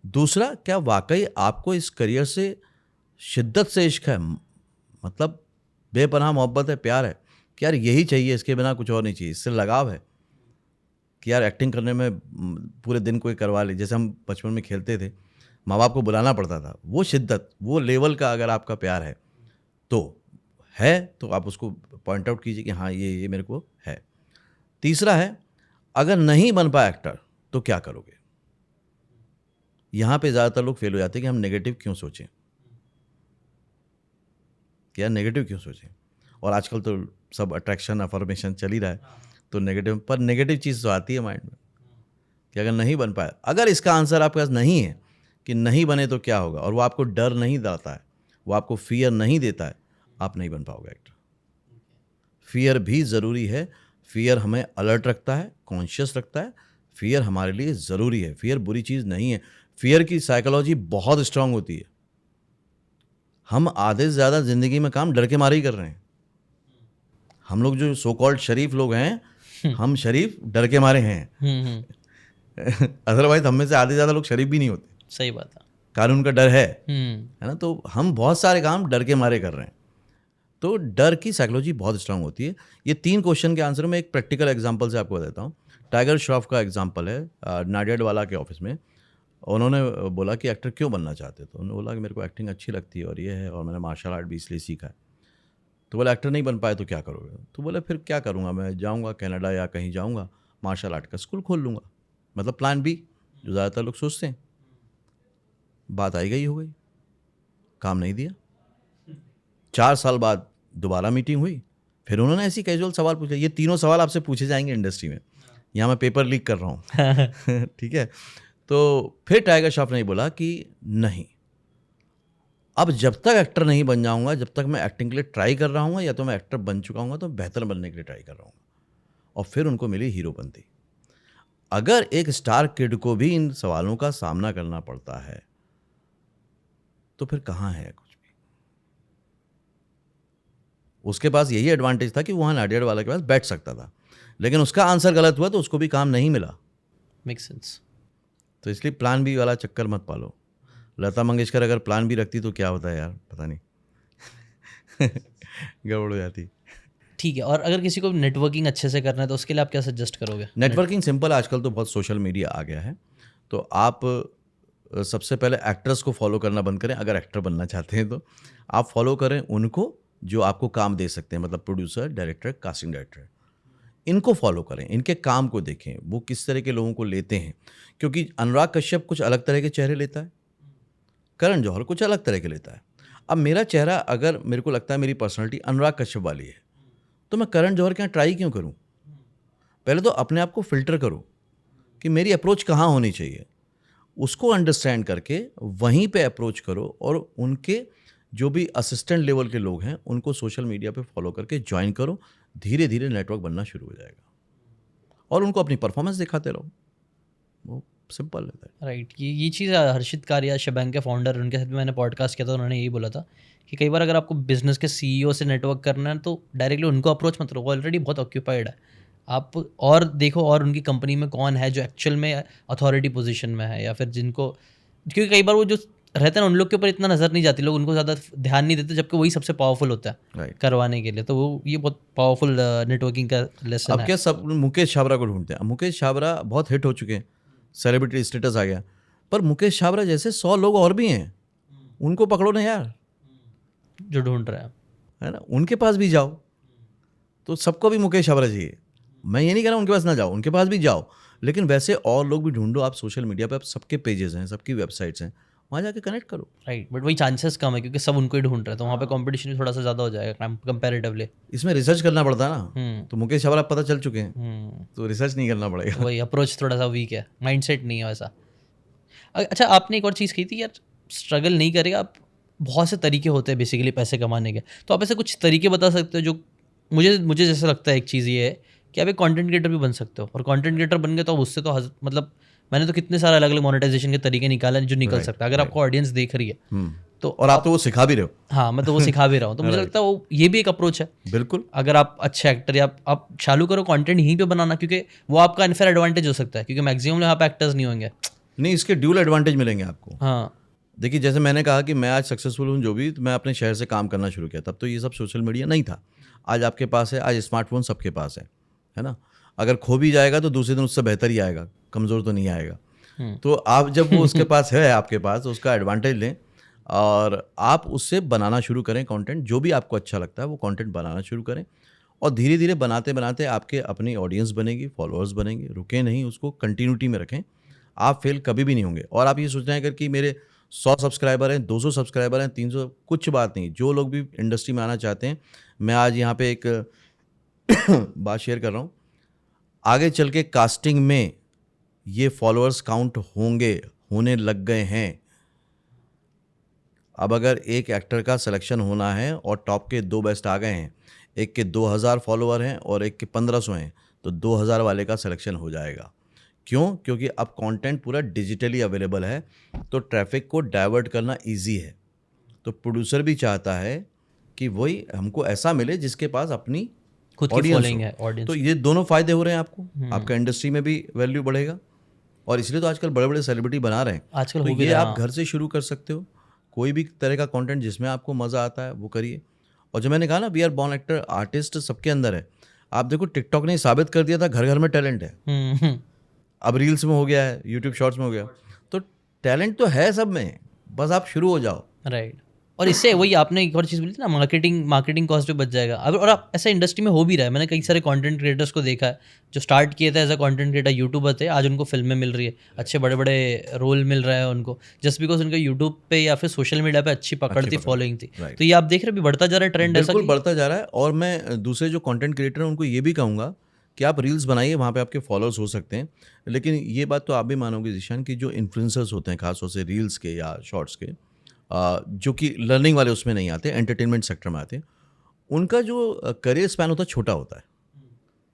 Speaker 3: दूसरा, क्या वाकई आपको इस करियर से शिद्दत से इश्क है, मतलब बेपनाह मोहब्बत है, प्यार है कि यार यही चाहिए, इसके बिना कुछ और नहीं चाहिए, इससे लगाव है कि यार एक्टिंग करने में पूरे दिन कोई करवा ले, जैसे हम बचपन में खेलते थे, माँ बाप को बुलाना पड़ता था। वो शिद्दत, वो लेवल का अगर आपका प्यार है तो आप उसको पॉइंट आउट कीजिए कि हाँ ये मेरे को है। तीसरा है, अगर नहीं बन पाया एक्टर तो क्या करोगे। यहाँ पे ज़्यादातर लोग फेल हो जाते हैं कि हम नेगेटिव क्यों सोचें, कि यार नेगेटिव क्यों सोचें। और आजकल तो सब अट्रैक्शन अफर्मेशन चल ही रहा है, तो नेगेटिव पर नेगेटिव चीज़ तो आती है माइंड में कि अगर नहीं बन पाया। अगर इसका आंसर आपके पास नहीं है कि नहीं बने तो क्या होगा, और वो आपको डर नहीं देता है, वो आपको फियर नहीं देता है, आप नहीं बन पाओगे एक्टर। फियर भी ज़रूरी है, फियर हमें अलर्ट रखता है, कॉन्शियस रखता है, फियर हमारे लिए ज़रूरी है। फियर बुरी चीज़ नहीं है, फियर की साइकोलॉजी बहुत स्ट्रांग होती है। हम आधे से ज़्यादा ज़िंदगी में काम डर के मारे ही कर रहे हैं। हम लोग जो सो कॉल्ड शरीफ लोग हैं, हम शरीफ डर के मारे हैं। अदरवाइज हम में से आधे से ज़्यादा लोग शरीफ भी नहीं होते।
Speaker 2: सही बात है,
Speaker 3: कानून का डर है ना। तो हम बहुत सारे काम डर के मारे कर रहे हैं। तो डर की साइकोलॉजी बहुत स्ट्रांग होती है। ये 3 क्वेश्चन के आंसर में एक प्रैक्टिकल एग्जांपल से आपको बताता हूँ। टाइगर श्रॉफ का एग्जांपल है। नाडियाडवाला के ऑफिस में उन्होंने बोला कि एक्टर क्यों बनना चाहते, तो उन्होंने बोला कि मेरे को एक्टिंग अच्छी लगती है और ये है, और मैंने मार्शल आर्ट भी इसलिए सीखा है। तो बोला एक्टर नहीं बन पाए तो क्या करोगे। तो बोला फिर क्या करूँगा, मैं जाऊँगा कनाडा या कहीं जाऊँगा, मार्शल आर्ट का स्कूल खोल लूँगा। मतलब प्लान बी, जो ज़्यादातर लोग सोचते हैं। बात आई गई हो गई, काम नहीं दिया। 4 साल बाद दोबारा मीटिंग हुई, फिर उन्होंने ऐसी कैजुअल सवाल पूछे। ये तीनों सवाल आपसे पूछे जाएंगे इंडस्ट्री में, यहाँ मैं पेपर लीक कर रहा हूँ। ठीक है। तो फिर टाइगर श्रॉफ ने बोला कि नहीं, अब जब तक एक्टर नहीं बन जाऊंगा, जब तक मैं एक्टिंग के लिए ट्राई कर रहा हूँ, या तो मैं एक्टर बन चुका हूँ तो बेहतर बनने के लिए ट्राई कर रहा हूँ, और फिर उनको मिली हीरोपंती। अगर एक स्टार किड को भी इन सवालों का सामना करना पड़ता है तो फिर कहाँ है कुछ भी। उसके पास यही एडवांटेज था कि वहाँ नाडियाडवाला के पास बैठ सकता था, लेकिन उसका आंसर गलत हुआ तो उसको भी काम नहीं मिला।
Speaker 2: Make sense.
Speaker 3: तो इसलिए प्लान बी वाला चक्कर मत पालो। लता मंगेशकर अगर प्लान बी रखती तो क्या होता है यार, पता नहीं गड़बड़ हो जाती।
Speaker 2: ठीक है, और अगर किसी को नेटवर्किंग अच्छे से करना है तो उसके लिए आप क्या सजेस्ट करोगे?
Speaker 3: नेटवर्किंग सिंपल, आजकल तो बहुत सोशल मीडिया आ गया है, तो आप सबसे पहले एक्टर्स को फॉलो करना बंद करें। अगर एक्टर बनना चाहते हैं तो आप फॉलो करें उनको जो आपको काम दे सकते हैं, मतलब प्रोड्यूसर, डायरेक्टर, कास्टिंग डायरेक्टर, इनको फॉलो करें, इनके काम को देखें, वो किस तरह के लोगों को लेते हैं। क्योंकि अनुराग कश्यप कुछ अलग तरह के चेहरे लेता है, करण जौहर कुछ अलग तरह के लेता है। अब मेरा चेहरा, अगर मेरे को लगता है मेरी पर्सनैलिटी अनुराग कश्यप वाली है, तो मैं करण जौहर के यहाँ ट्राई क्यों करूँ? पहले तो अपने आप को फिल्टर करो कि मेरी अप्रोच कहाँ होनी चाहिए, उसको अंडरस्टैंड करके वहीं पे अप्रोच करो, और उनके जो भी असिस्टेंट लेवल के लोग हैं उनको सोशल मीडिया पे फॉलो करके ज्वाइन करो। धीरे धीरे नेटवर्क बनना शुरू हो जाएगा, और उनको अपनी परफॉर्मेंस दिखाते रहो। वो सिंपल रहता है।
Speaker 2: राइट। ये चीज़ हर्षित कारिया, शबैंग के फाउंडर, उनके साथ भी मैंने पॉडकास्ट किया था, उन्होंने यही बोला था कि कई बार अगर आपको बिजनेस के सीईओ से नेटवर्क करना है तो डायरेक्टली उनको अप्रोच मत करो, वो ऑलरेडी बहुत ऑक्यूपाइड है। आप और देखो और उनकी कंपनी में कौन है जो एक्चुअल में अथॉरिटी पोजीशन में है, या फिर जिनको, क्योंकि कई बार वो जो रहते हैं ना उन लोग के ऊपर इतना नज़र नहीं जाती, लोग उनको ज़्यादा ध्यान नहीं देते, जबकि वही सबसे पावरफुल होता है
Speaker 3: राइट।
Speaker 2: करवाने के लिए। तो वो ये बहुत पावरफुल नेटवर्किंग का लेसन
Speaker 3: अब
Speaker 2: है।
Speaker 3: क्या सब मुकेश छाबरा को ढूंढते हैं। अब मुकेश छाबरा बहुत हिट हो चुके हैं, सेलिब्रिटी स्टेटस आ गया, पर मुकेश छाबरा जैसे 100 लोग और भी हैं, उनको पकड़ो ना यार,
Speaker 2: जो ढूंढ रहे हैं।
Speaker 3: है ना, उनके पास भी जाओ। तो सबको भी मुकेश छाबरा चाहिए। मैं ये नहीं कह रहा उनके पास ना जाओ, उनके पास भी जाओ, लेकिन वैसे और लोग भी ढूंढो। आप सोशल मीडिया पे, आप सबके पेजेस हैं, सबकी वेबसाइट्स हैं, वहाँ जाके कनेक्ट करो।
Speaker 2: राइट, बट वही चांसेस कम है क्योंकि सब उनको ही ढूंढ रहे हैं, तो वहाँ पे कंपटीशन भी थोड़ा सा ज़्यादा हो जाएगा कंपैरेटिवली।
Speaker 3: इसमें रिसर्च करना पड़ता है ना, तो मुकेश छाबरा पता चल चुके हैं, तो रिसर्च नहीं करना पड़ेगा।
Speaker 2: वही अप्रोच थोड़ा सा वीक है, माइंडसेट नहीं है वैसा। अच्छा, आपने एक और चीज़ कही थी यार, स्ट्रगल नहीं करेगा आप, बहुत से तरीके होते हैं बेसिकली पैसे कमाने के, तो आप ऐसे कुछ तरीके बता सकते हो जो मुझे जैसे लगता है। एक चीज़ ये है कि आप एक कंटेंट क्रिएटर भी बन सकते हो, और कंटेंट क्रिएटर बन गए तो उससे तो मतलब मैंने तो कितने सारे अलग अलग मोनेटाइजेशन के तरीके निकाले जो निकल सकता है, अगर आपको ऑडियंस देख रही है तो।
Speaker 3: और आप तो वो सिखा भी रहे हो।
Speaker 2: हाँ, मैं तो वो सिखा भी रहा हूँ, तो मुझे लगता है वो ये भी एक अप्रोच है।
Speaker 3: बिल्कुल।
Speaker 2: अगर आप अच्छे एक्टर, या आप चालू करो कंटेंट यहीं पे बनाना, क्योंकि वो आपका अनफेयर एडवांटेज हो सकता है, क्योंकि मैक्सिमम यहाँ पे एक्टर्स नहीं होंगे।
Speaker 3: नहीं, इसके ड्यूल एडवांटेज मिलेंगे आपको।
Speaker 2: हाँ,
Speaker 3: देखिए, जैसे मैंने कहा कि मैं आज सक्सेसफुल हूँ जो भी, तो मैं अपने शहर से काम करना शुरू किया, तब तो ये सब सोशल मीडिया नहीं था। आज आपके पास है, आज स्मार्टफोन सबके पास है ना। अगर खो भी जाएगा तो दूसरे दिन उससे बेहतर ही आएगा, कमज़ोर तो नहीं आएगा। तो आप जब वो उसके पास है, आपके पास, तो उसका एडवांटेज लें और आप उससे बनाना शुरू करें कंटेंट। जो भी आपको अच्छा लगता है वो कंटेंट बनाना शुरू करें, और धीरे धीरे बनाते बनाते आपके अपनी ऑडियंस बनेगी, फॉलोअर्स बनेंगे। रुकें नहीं, उसको कंटिन्यूटी में रखें, आप फेल कभी भी नहीं होंगे। और आप ये सोच रहे हैं अगर कि मेरे 100 सब्सक्राइबर हैं, 200 सब्सक्राइबर हैं, 300, कुछ बात नहीं। जो लोग भी इंडस्ट्री में आना चाहते हैं, मैं आज यहाँ पे एक बात शेयर कर रहा हूँ, आगे चल के कास्टिंग में ये फॉलोअर्स काउंट होने लग गए हैं। अब अगर एक एक्टर का सिलेक्शन होना है और टॉप के 2 बेस्ट आ गए हैं, एक के 2000 फॉलोअर हैं और एक के 1500 हैं, तो 2000 वाले का सिलेक्शन हो जाएगा। क्यों? क्योंकि अब कंटेंट पूरा डिजिटली अवेलेबल है, तो ट्रैफिक को डाइवर्ट करना इजी है। तो प्रोड्यूसर भी चाहता है कि वही हमको ऐसा मिले जिसके पास अपनी
Speaker 2: खुद की
Speaker 3: ऑडियंस
Speaker 2: फॉलोइंग
Speaker 3: हो।
Speaker 2: है, ऑडियंस।
Speaker 3: तो ये दोनों फायदे हो रहे हैं आपको, आपका इंडस्ट्री में भी वैल्यू बढ़ेगा, और इसलिए तो आजकल बड़े बड़े सेलिब्रिटी बना रहे हैं।
Speaker 2: आजकल
Speaker 3: तो
Speaker 2: हो भी
Speaker 3: ये
Speaker 2: रहा
Speaker 3: आप घर से शुरू कर सकते हो। कोई भी तरह का कंटेंट जिसमें आपको मज़ा आता है वो करिए। और जो मैंने कहा ना, we are born actor, artist सबके अंदर है। आप देखो, टिकटॉक ने साबित कर दिया था घर घर में टैलेंट है। अब रील्स में हो गया है, यूट्यूब शॉर्ट्स में हो गया, तो टैलेंट तो है सब में, बस आप शुरू हो जाओ।
Speaker 2: राइट। और इससे वही आपने एक और चीज़ बोली थी ना, मार्केटिंग कॉस्ट भी बच जाएगा। अब और आप ऐसा इंडस्ट्री में हो भी रहा है, मैंने कई सारे कंटेंट क्रिएटर्स को देखा है जो स्टार्ट किए थे as a content creator, YouTuber थे, आज उनको फिल्में मिल रही है, अच्छे बड़े बड़े रोल मिल रहा है उनको, जस्ट बिकॉज उनका यूट्यूब पे या फिर सोशल मीडिया पे अच्छी पकड़ थी, फॉलोइंग थी। तो ये आप देख रहे हैं, भी बढ़ता जा रहा है ट्रेंड, ऐसा
Speaker 3: बिल्कुल बढ़ता जा रहा है। और मैं दूसरे जो कंटेंट क्रिएटर हैं उनको ये भी कहूँगा कि आप रील्स बनाइए, वहाँ पे आपके फॉलोअर्स हो सकते हैं। लेकिन ये बात तो आप भी मानोगे जीशान, कि जो इन्फ्लुएंसर्स होते हैं, खासतौर से रील्स के या शॉर्ट्स के, जो कि लर्निंग वाले उसमें नहीं आते, एंटरटेनमेंट सेक्टर में आते हैं, उनका जो करियर स्पैन होता है छोटा होता है,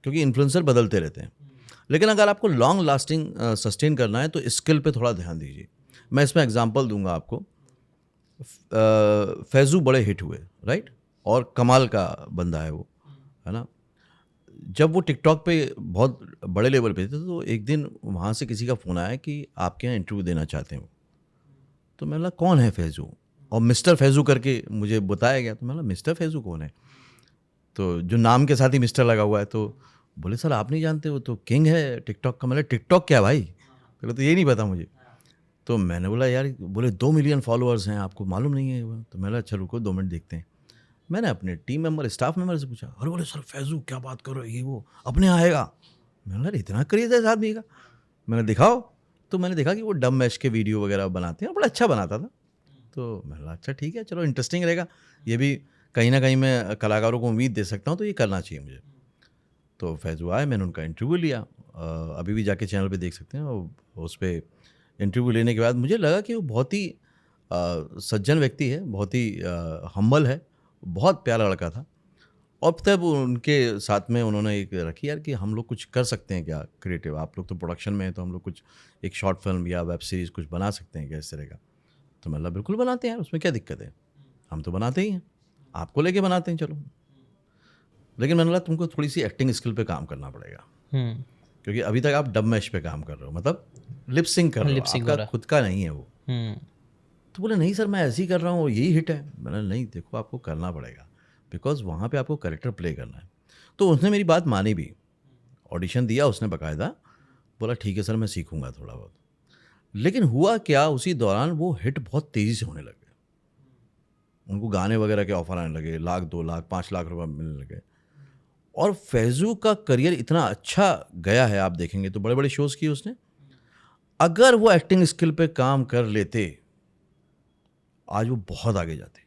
Speaker 3: क्योंकि इन्फ्लुएंसर बदलते रहते हैं। लेकिन अगर आपको लॉन्ग लास्टिंग सस्टेन करना है तो स्किल पे थोड़ा ध्यान दीजिए। मैं इसमें एग्जांपल दूंगा आपको। फैज़ू बड़े हिट हुए, राइट, और कमाल का बंदा है वो, है ना। जब वो टिकटॉक पे बहुत बड़े लेवल पे थे तो एक दिन वहाँ से किसी का फ़ोन आया कि आपके यहाँ इंटरव्यू देना चाहते हैं वो। तो मैं बोला कौन है फैज़ू, और मिस्टर फैज़ू करके मुझे बताया गया। तो मैं बोला मिस्टर फैज़ू कौन है, तो जो नाम के साथ ही मिस्टर लगा हुआ है। तो बोले सर आप नहीं जानते, वो तो किंग है टिकटॉक का। मतलब टिकटॉक क्या भाई, बोले तो ये नहीं पता मुझे। तो मैंने बोला यार, बोले 2 मिलियन फॉलोअर्स हैं, आपको मालूम नहीं है। तो मैंने बोला चलो रुको 2 मिनट देखते हैं। मैंने अपने टीम मेंबर, स्टाफ मेंबर से पूछा, अरे बोले सर फैज़ू क्या बात कर रहे हो, ये वो अपने यहाँ आएगा। मैंने बोला इतना क्रेज़ है इस आदमी का, मैंने दिखाओ। तो मैंने देखा कि वो डब मैश के वीडियो वगैरह बनाते हैं, बड़ा अच्छा बनाता था। तो मैंने बोला अच्छा ठीक है, चलो इंटरेस्टिंग रहेगा, ये भी कहीं ना कहीं मैं कलाकारों को उम्मीद दे सकता हूँ, तो ये करना चाहिए मुझे। तो फैज़ू आए, मैंने उनका इंटरव्यू लिया। अभी भी जाके चैनल पे देख सकते हैं। और उस पर इंटरव्यू लेने के बाद मुझे लगा कि वो बहुत ही सज्जन व्यक्ति है, बहुत ही हम्बल है, बहुत प्यारा लड़का था। और तब उनके साथ में उन्होंने एक रखी यार कि हम लोग कुछ कर सकते हैं क्या क्रिएटिव, आप लोग तो प्रोडक्शन में हैं, तो हम लोग कुछ एक शॉर्ट फिल्म या वेब सीरीज़ कुछ बना सकते हैं क्या इस तरह का। तो मतलब बिल्कुल बनाते हैं यार, उसमें क्या दिक्कत है, हम तो बनाते ही हैं, आपको लेके बनाते हैं चलो। लेकिन मैंने बोला तुमको थोड़ी सी एक्टिंग स्किल पे काम करना पड़ेगा, क्योंकि अभी तक आप डब मैश पे काम कर रहे हो, मतलब लिप सिंक कर रहे हो, आपका खुद का नहीं है वो। तो बोले नहीं सर मैं ऐसे ही कर रहा हूँ, यही हिट है। मैंने नहीं देखो आपको करना पड़ेगा, बिकॉज वहाँ पे आपको कैरेक्टर प्ले करना है। तो उसने मेरी बात मानी भी, ऑडिशन दिया उसने बाकायदा, बोला ठीक है सर मैं सीखूंगा थोड़ा बहुत। लेकिन हुआ क्या, उसी दौरान वो हिट बहुत तेज़ी से होने लगे, उनको गाने वगैरह के ऑफर आने लगे, 1 लाख 2 लाख 5 लाख रुपए मिलने लगे। और फैज़ू का करियर इतना अच्छा गया है, आप देखेंगे तो बड़े बड़े शोज़ किए उसने। अगर वो एक्टिंग स्किल पे काम कर लेते आज वो बहुत आगे जाते,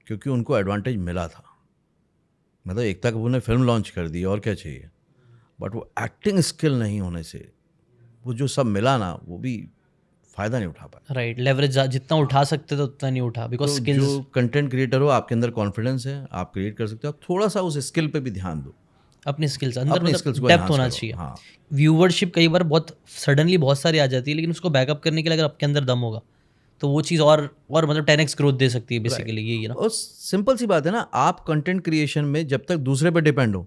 Speaker 3: क्योंकि उनको एडवांटेज मिला था। मतलब एकता कपूर ने फिल्म लॉन्च कर दी, और क्या चाहिए। बट वो एक्टिंग स्किल नहीं होने से वो जो सब मिला ना, वो भी फ़ायदा नहीं उठा पाया।
Speaker 2: राइट, लेवरेज जितना उठा सकते थे उतना नहीं उठा, बिकॉज
Speaker 3: तो
Speaker 2: स्किल्स।
Speaker 3: जो कंटेंट क्रिएटर हो, आपके अंदर कॉन्फिडेंस है, आप क्रिएट कर सकते हो, आप थोड़ा सा उस स्किल पे भी ध्यान दो,
Speaker 2: अपनी स्किल्स अंदर,
Speaker 3: अपनी
Speaker 2: मतलब
Speaker 3: स्किल्स को
Speaker 2: डेप्थ
Speaker 3: enhance
Speaker 2: होना
Speaker 3: करो।
Speaker 2: चाहिए।
Speaker 3: हाँ,
Speaker 2: व्यूवरशिप कई बार बहुत सडनली बहुत सारी आ जाती है, लेकिन उसको बैकअप करने के लिए अगर आपके अंदर दम होगा तो वो चीज़ और मतलब 10x ग्रोथ दे सकती है बेसिकली, यही है ना।
Speaker 3: और सिंपल सी बात है ना, आप कंटेंट क्रिएशन में जब तक दूसरे पे डिपेंड हो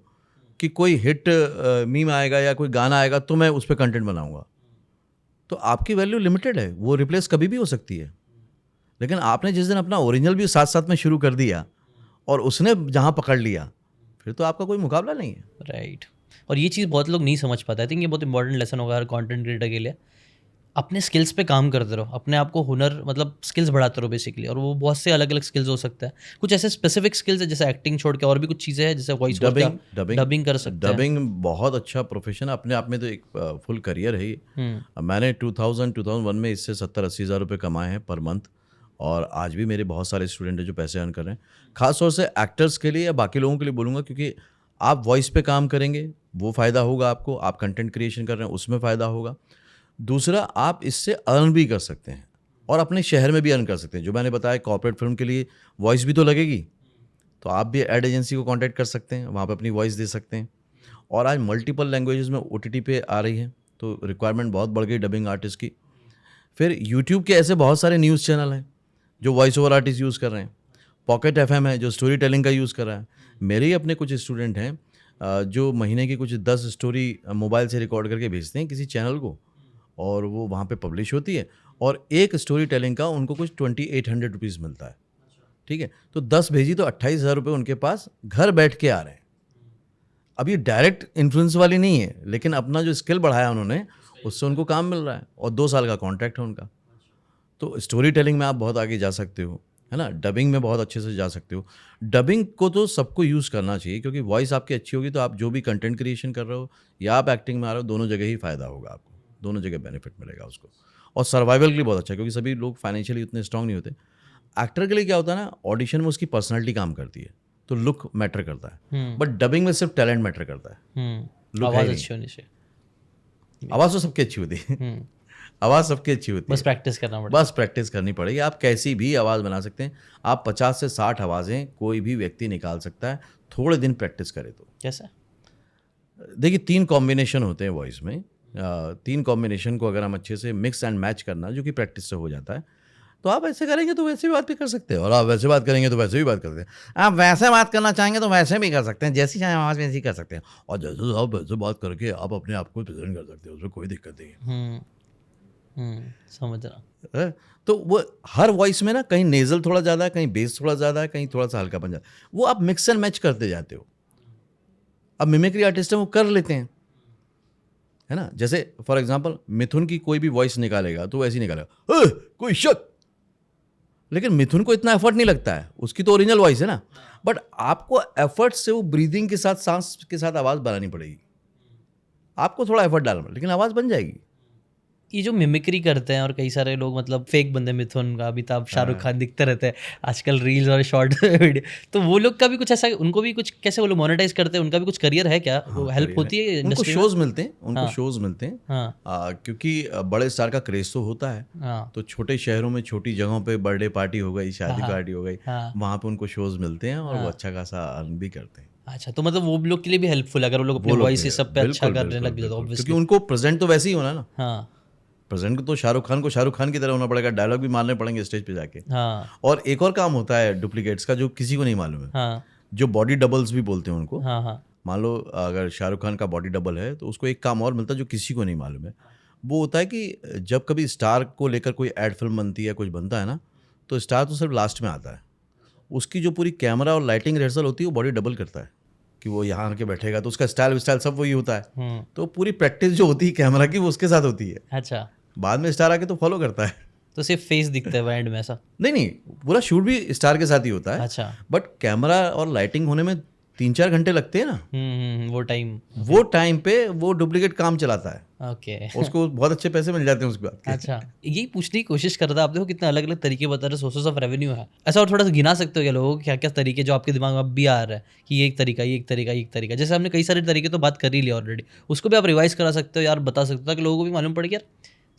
Speaker 3: कि कोई हिट मीम आएगा या कोई गाना आएगा तो मैं उस पर कंटेंट बनाऊंगा, तो आपकी वैल्यू लिमिटेड है, वो रिप्लेस कभी भी हो सकती है। लेकिन आपने जिस दिन अपना ओरिजिनल भी साथ साथ में शुरू कर दिया और उसने जहाँ पकड़ लिया, फिर तो आपका कोई मुकाबला नहीं है।
Speaker 2: राइट, और ये चीज़ बहुत लोग नहीं समझ पाते। आई थिंक ये बहुत इंपॉर्टेंट लेसन होगा हर कंटेंट क्रिएटर के लिए। अपने स्किल्स पे काम करते रहो, अपने आप को हुनर, मतलब स्किल्स बढ़ाते रहो बेसिकली। और वो बहुत से अलग अलग स्किल्स हो सकता है, कुछ ऐसे स्पेसिफिक स्किल्स है जैसे एक्टिंग छोड़ के और भी कुछ चीज़ें हैं, जैसे वॉइस ओवर, डबिंग कर सकते हैं।
Speaker 3: डबिंग बहुत अच्छा प्रोफेशन है अपने आप में, तो एक फुल करियर है ये। मैंने 2001 में इससे 70-80 हज़ार रुपये कमाए हैं पर मंथ, और आज भी मेरे बहुत सारे स्टूडेंट हैं जो पैसे अर्न कर रहे हैं। खास तौर से एक्टर्स के लिए या बाकी लोगों के लिए बोलूँगा, क्योंकि आप वॉइस पे काम करेंगे वो फ़ायदा होगा आपको, आप कंटेंट क्रिएशन कर रहे हैं उसमें फ़ायदा होगा। दूसरा, आप इससे अर्न भी कर सकते हैं और अपने शहर में भी अर्न कर सकते हैं। जो मैंने बताया, कॉर्पोरेट फिल्म के लिए वॉइस भी तो लगेगी, तो आप भी एड एजेंसी को कांटेक्ट कर सकते हैं, वहाँ पे अपनी वॉइस दे सकते हैं। और आज मल्टीपल लैंग्वेजेस में OTT पे आ रही है, तो रिक्वायरमेंट बहुत बढ़ गई डबिंग आर्टिस्ट की। फिर यूट्यूब के ऐसे बहुत सारे न्यूज़ चैनल हैं जो वॉइस ओवर आर्टिस्ट यूज़ कर रहे हैं। पॉकेट FM है जो स्टोरी टेलिंग का यूज़ कर रहा है। मेरे ही अपने कुछ स्टूडेंट हैं जो महीने की कुछ 10 स्टोरी मोबाइल से रिकॉर्ड करके भेजते हैं किसी चैनल को, और वो वहाँ पे पब्लिश होती है, और एक स्टोरी टेलिंग का उनको कुछ 2800 रुपीज़ मिलता है। ठीक है, तो 10 भेजी तो 28,000 रुपये उनके पास घर बैठ के आ रहे हैं। अब ये डायरेक्ट इन्फ्लुएंस वाली नहीं है, लेकिन अपना जो स्किल बढ़ाया उन्होंने, उससे उनको काम मिल रहा है, और 2 साल का कॉन्ट्रैक्ट है उनका। तो स्टोरी टेलिंग में आप बहुत आगे जा सकते हो, है ना। डबिंग में बहुत अच्छे से जा सकते हो। डबिंग को तो सबको यूज़ करना चाहिए, क्योंकि वॉइस आपकी अच्छी होगी तो आप जो भी कंटेंट क्रिएशन कर रहे हो या आप एक्टिंग में आ रहे हो, दोनों जगह ही फ़ायदा होगा आपको, दोनों जगह बेनिफिट मिलेगा उसको। और सर्वाइवल के लिए बहुत अच्छा है, क्योंकि सभी लोग फाइनेंशियली उतने स्ट्रांग नहीं होते। एक्टर के लिए क्या होता है ना, ऑडिशन में उसकी पर्सनैलिटी काम करती है, तो लुक मैटर करता है। बट डबिंग में सिर्फ टैलेंट मैटर करता है, लुक
Speaker 2: आवाज़ अच्छी होनी चाहिए।
Speaker 3: आवाज़ तो सबकी अच्छी होती है। आवाज़ सबकी अच्छी होती
Speaker 2: बस
Speaker 3: है,
Speaker 2: प्रैक्टिस करना पड़ेगा।
Speaker 3: बस प्रैक्टिस करनी पड़ेगी। आप कैसी भी आवाज़ बना सकते हैं, आप 50 से 60 आवाज़ें कोई भी व्यक्ति निकाल सकता है, थोड़े दिन प्रैक्टिस करे तो।
Speaker 2: कैसे?
Speaker 3: देखिए 3 कॉम्बिनेशन होते हैं वॉइस में। 3 कॉम्बिनेशन को अगर हम अच्छे से मिक्स एंड मैच करना, जो कि प्रैक्टिस से हो जाता है, तो आप ऐसे करेंगे तो वैसे भी बात भी कर सकते हैं, और आप वैसे बात करेंगे तो वैसे भी बात करते हैं। आप वैसे बात करना चाहेंगे तो वैसे भी कर सकते हैं, जैसी चाहे आवाज़ वैसी कर सकते हैं, और जैसे आप वैसे बात करके आप अपने आप को प्रेजेंट कर सकते हैं, उसमें कोई दिक्कत नहीं है।
Speaker 2: समझ रहा।
Speaker 3: है? तो वो हर वॉइस में ना कहीं नेज़ल थोड़ा ज़्यादा है, कहीं बेस थोड़ा ज़्यादा है, कहीं थोड़ा-सा हल्कापन ज़्यादा है। वो आप मिक्स एंड मैच करते जाते हो। अब मिमिक्री आर्टिस्ट हैं वो कर लेते हैं, है ना? जैसे फॉर एग्ज़ाम्पल मिथुन की कोई भी वॉइस निकालेगा तो वो ऐसे ही निकालेगा, कोई शक! लेकिन मिथुन को इतना एफर्ट नहीं लगता है, उसकी तो ओरिजिनल वॉइस है ना। बट आपको एफर्ट से वो ब्रीदिंग के साथ, सांस के साथ आवाज़ बनानी पड़ेगी। आपको थोड़ा एफर्ट डालना पड़ेगा, लेकिन आवाज़ बन जाएगी।
Speaker 2: ये जो मिमिक्री करते हैं और कई सारे लोग मतलब फेक बंदे, मिथुन, अमिताभ, शाहरुख खान दिखते रहते हैं आजकल रील्स और शॉर्ट वीडियो, तो वो लोग का भी कुछ ऐसा, उनको भी कुछ कैसे वो लोग मोनेटाइज करते हैं, उनका भी कुछ करियर है क्या? वो हेल्प
Speaker 3: करियर
Speaker 2: होती है
Speaker 3: उनको
Speaker 2: इंडस्ट्री में?
Speaker 3: शोज़ मिलते हैं, उनको
Speaker 2: हाँ।
Speaker 3: शोज़ मिलते हैं।
Speaker 2: हाँ।
Speaker 3: क्योंकि बड़े स्टार का क्रेज़ तो होता है।
Speaker 2: हाँ।
Speaker 3: तो छोटे शहरों में छोटी जगहों पे बर्थडे पार्टी हो गई, शादी
Speaker 2: हाँ।
Speaker 3: पार्टी हो गई,
Speaker 2: हाँ।
Speaker 3: वहाँ पे उनको शोज़ मिलते हैं और वो
Speaker 2: हाँ।
Speaker 3: अच्छा खासा अर्न भी करते हैं।
Speaker 2: अच्छा, तो मतलब वो लोग के लिए भी हेल्पफुल है अगर वो लोग अपनी
Speaker 3: वो लोग
Speaker 2: वॉइस
Speaker 3: भी
Speaker 2: इस सब पे अच्छा
Speaker 3: बिल्कुल,
Speaker 2: करने
Speaker 3: बिल्कुल,
Speaker 2: लग जाए तो
Speaker 3: बिल्कुल, क्योंकि
Speaker 2: ऑब्वियसली।
Speaker 3: उनको प्रेज़ेंट तो वैसे ही होना है ना।
Speaker 2: हाँ।
Speaker 3: प्रेज़ेंट तो शाहरुख खान को शाहरुख खान की तरह होना पड़ेगा, डायलॉग भी मारने पड़ेंगे स्टेज पे जाके।
Speaker 2: हाँ।
Speaker 3: और एक और काम होता है डुप्लीकेट्स का जो किसी को नहीं मालूम है,
Speaker 2: हाँ।
Speaker 3: जो बॉडी डबल्स भी बोलते हैं उनको।
Speaker 2: हाँ। हाँ।
Speaker 3: मान लो अगर शाहरुख खान का बॉडी डबल है तो उसको एक काम और मिलता है जो किसी को नहीं मालूम है। वो होता है कि जब कभी स्टार को लेकर कोई एड फिल्म बनती है, कुछ बनता है ना, तो स्टार तो सिर्फ लास्ट में आता है। उसकी जो पूरी कैमरा और लाइटिंग रिहर्सल होती है वो बॉडी डबल करता है, कि वो यहाँ आके बैठेगा तो उसका स्टाइल विस्टाइल सब वही होता है। तो पूरी प्रैक्टिस जो होती है कैमरा की वो उसके साथ होती है।
Speaker 2: अच्छा,
Speaker 3: बाद में स्टार आके तो फॉलो करता है।
Speaker 2: तो सिर्फ फेस दिखता है एंड में ऐसा?
Speaker 3: नहीं नहीं, पूरा शूट भी स्टार के साथ ही होता है।
Speaker 2: अच्छा।
Speaker 3: बट कैमरा और लाइटिंग होने में 3-4 घंटे लगते हैं ना। वो टाइम पे वो डुप्लीकेट काम चलाता है।
Speaker 2: ओके।
Speaker 3: उसको बहुत अच्छे पैसे मिल जाते हैं उसके बाद।
Speaker 2: अच्छा, यही पूछने की कोशिश कर रहा था। आप देखो कितने अलग अलग तरीके बता रहे, सोर्सेस ऑफ रेवेन्यू है ऐसा। और थोड़ा सा गिना सकते हो क्या लोगों के क्या क्या तरीके जो आपके दिमाग में अब भी आ रहा है कि ये एक तरीका, ये एक तरीका, ये एक तरीका? जैसे हमने कई सारे तरीके तो बात कर ही लिया ऑलरेडी, उसको भी आप रिवाइज करा सकते हो यार, बता सकते हो ताकि लोगों को भी मालूम पड़े कि यार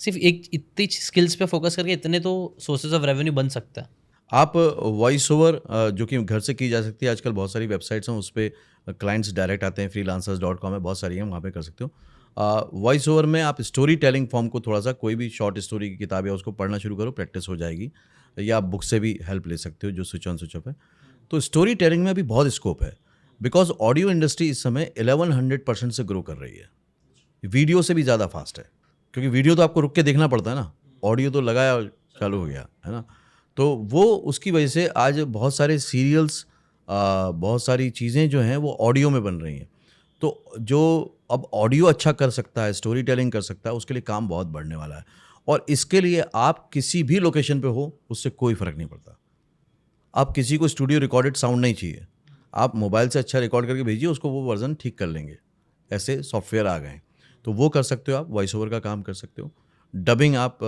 Speaker 2: सिर्फ एक इतनी स्किल्स पे फोकस करके इतने तो सोर्सेज ऑफ रेवेन्यू बन सकता है।
Speaker 3: आप वॉइस ओवर जो कि घर से की जा सकती है, आजकल बहुत सारी वेबसाइट्स हैं उस पर क्लाइंट्स डायरेक्ट आते हैं, freelancers.com है, बहुत सारी हैं, वहाँ पे कर सकते हो। वॉइस ओवर में आप स्टोरी टेलिंग फॉर्म को थोड़ा सा, कोई भी शॉर्ट स्टोरी की किताब है उसको पढ़ना शुरू करो, प्रैक्टिस हो जाएगी। या आप बुक से भी हेल्प ले सकते हो जो स्विच ऑन स्विच ऑफ है। तो स्टोरी टेलिंग में अभी बहुत स्कोप है, बिकॉज ऑडियो इंडस्ट्री इस समय 1100% से ग्रो कर रही है, वीडियो से भी ज़्यादा फास्ट है। क्योंकि वीडियो तो आपको रुक के देखना पड़ता है ना, ऑडियो तो लगाया और चालू हो गया, है ना। तो वो उसकी वजह से आज बहुत सारे सीरियल्स, बहुत सारी चीज़ें जो हैं वो ऑडियो में बन रही हैं। तो जो अब ऑडियो अच्छा कर सकता है, स्टोरी टेलिंग कर सकता है, उसके लिए काम बहुत बढ़ने वाला है। और इसके लिए आप किसी भी लोकेशन पे हो, उससे कोई फ़र्क नहीं पड़ता। आप किसी को स्टूडियो रिकॉर्डेड साउंड नहीं चाहिए, आप मोबाइल से अच्छा रिकॉर्ड करके भेजिए उसको, वो वर्जन ठीक कर लेंगे। ऐसे सॉफ्टवेयर आ गए हैं, तो वो कर सकते हो आप, वॉइस ओवर का काम कर सकते हो। डबिंग आप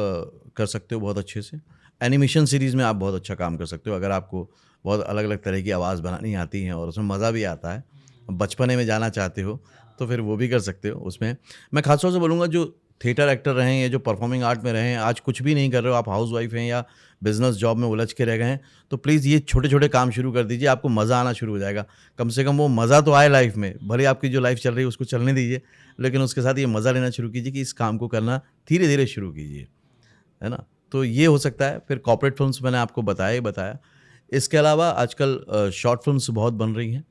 Speaker 3: कर सकते हो बहुत अच्छे से। एनिमेशन सीरीज़ में आप बहुत अच्छा काम कर सकते हो, अगर आपको बहुत अलग अलग तरह की आवाज़ बनानी आती है और उसमें मज़ा भी आता है, बचपने में जाना चाहते हो तो फिर वो भी कर सकते हो। उसमें मैं खास तौर से बोलूँगा जो थिएटर एक्टर रहे हैं या जो परफॉर्मिंग आर्ट में रहे हैं, आज कुछ भी नहीं कर रहे हो, आप हाउस वाइफ हैं या बिज़नेस जॉब में उलझ के रह गए हैं, तो प्लीज़ ये छोटे छोटे काम शुरू कर दीजिए, आपको मज़ा आना शुरू हो जाएगा। कम से कम वो मज़ा तो आए लाइफ में, भले आपकी जो लाइफ चल रही है उसको चलने दीजिए, लेकिन उसके साथ ये मज़ा लेना शुरू कीजिए कि इस काम को करना धीरे धीरे शुरू कीजिए, है ना। तो ये हो सकता है। फिर कॉर्पोरेट फिल्म्स मैंने आपको बताया ही बताया। इसके अलावा आजकल शॉर्ट फिल्म्स बहुत बन रही हैं,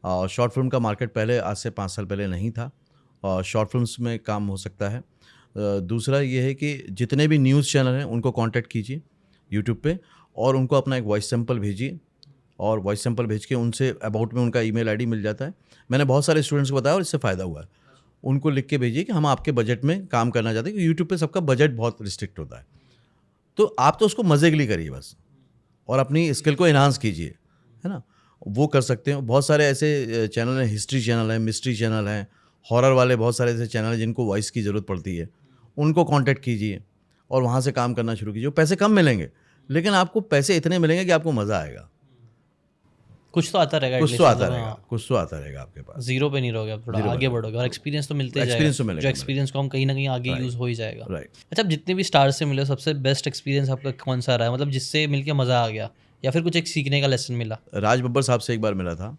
Speaker 3: और शॉर्ट फिल्म का मार्केट पहले आज से 5 साल पहले नहीं था, और शॉर्ट फिल्म्स में काम हो सकता है। दूसरा ये है कि जितने भी न्यूज़ चैनल हैं उनको कांटेक्ट कीजिए यूट्यूब पे, और उनको अपना एक वॉइस सैंपल भेजिए, और वॉइस सैंपल भेज के उनसे अबाउट में उनका ईमेल आईडी मिल जाता है। मैंने बहुत सारे स्टूडेंट्स को बताया और इससे फ़ायदा हुआ है। उनको लिख के भेजिए कि हम आपके बजट में काम करना चाहते हैं, क्योंकि यूट्यूब पे सबका बजट बहुत रिस्ट्रिक्ट होता है। तो आप तो उसको मज़े के लिए करिए बस, और अपनी स्किल को एनहांस कीजिए, है ना। वो कर सकते हो। बहुत सारे ऐसे चैनल हैं, हिस्ट्री चैनल है, मिस्ट्री चैनल हैं, हॉरर वाले बहुत सारे ऐसे चैनल हैं जिनको वॉइस की ज़रूरत पड़ती है, उनको कांटेक्ट कीजिए और वहाँ से काम करना शुरू कीजिए। पैसे कम मिलेंगे, लेकिन आपको पैसे इतने मिलेंगे कि आपको मज़ा आएगा।
Speaker 2: कुछ तो आता रहेगा,
Speaker 3: कुछ तो आता रहेगा, कुछ तो आता रहेगा आपके पास।
Speaker 2: जीरो पे नहीं रहोगे, आप थोड़ा आगे बढ़ोगे और एक्सपीरियंस तो मिलते
Speaker 3: एक्सपीरियंस तो
Speaker 2: जाएगा,
Speaker 3: मिलेगा,
Speaker 2: जो एक्सपीरियंस को हम कहीं ना कहीं आगे यूज हो ही जाएगा।
Speaker 3: राइट।
Speaker 2: अच्छा, आप जितने भी स्टार से मिले, सबसे बेस्ट एक्सपीरियंस आपका कौन सा रहा है, मतलब जिससे मिलके मजा आ गया या फिर कुछ एक सीखने का लेसन मिला?
Speaker 3: राज बब्बर साहब से एक बार मिला था,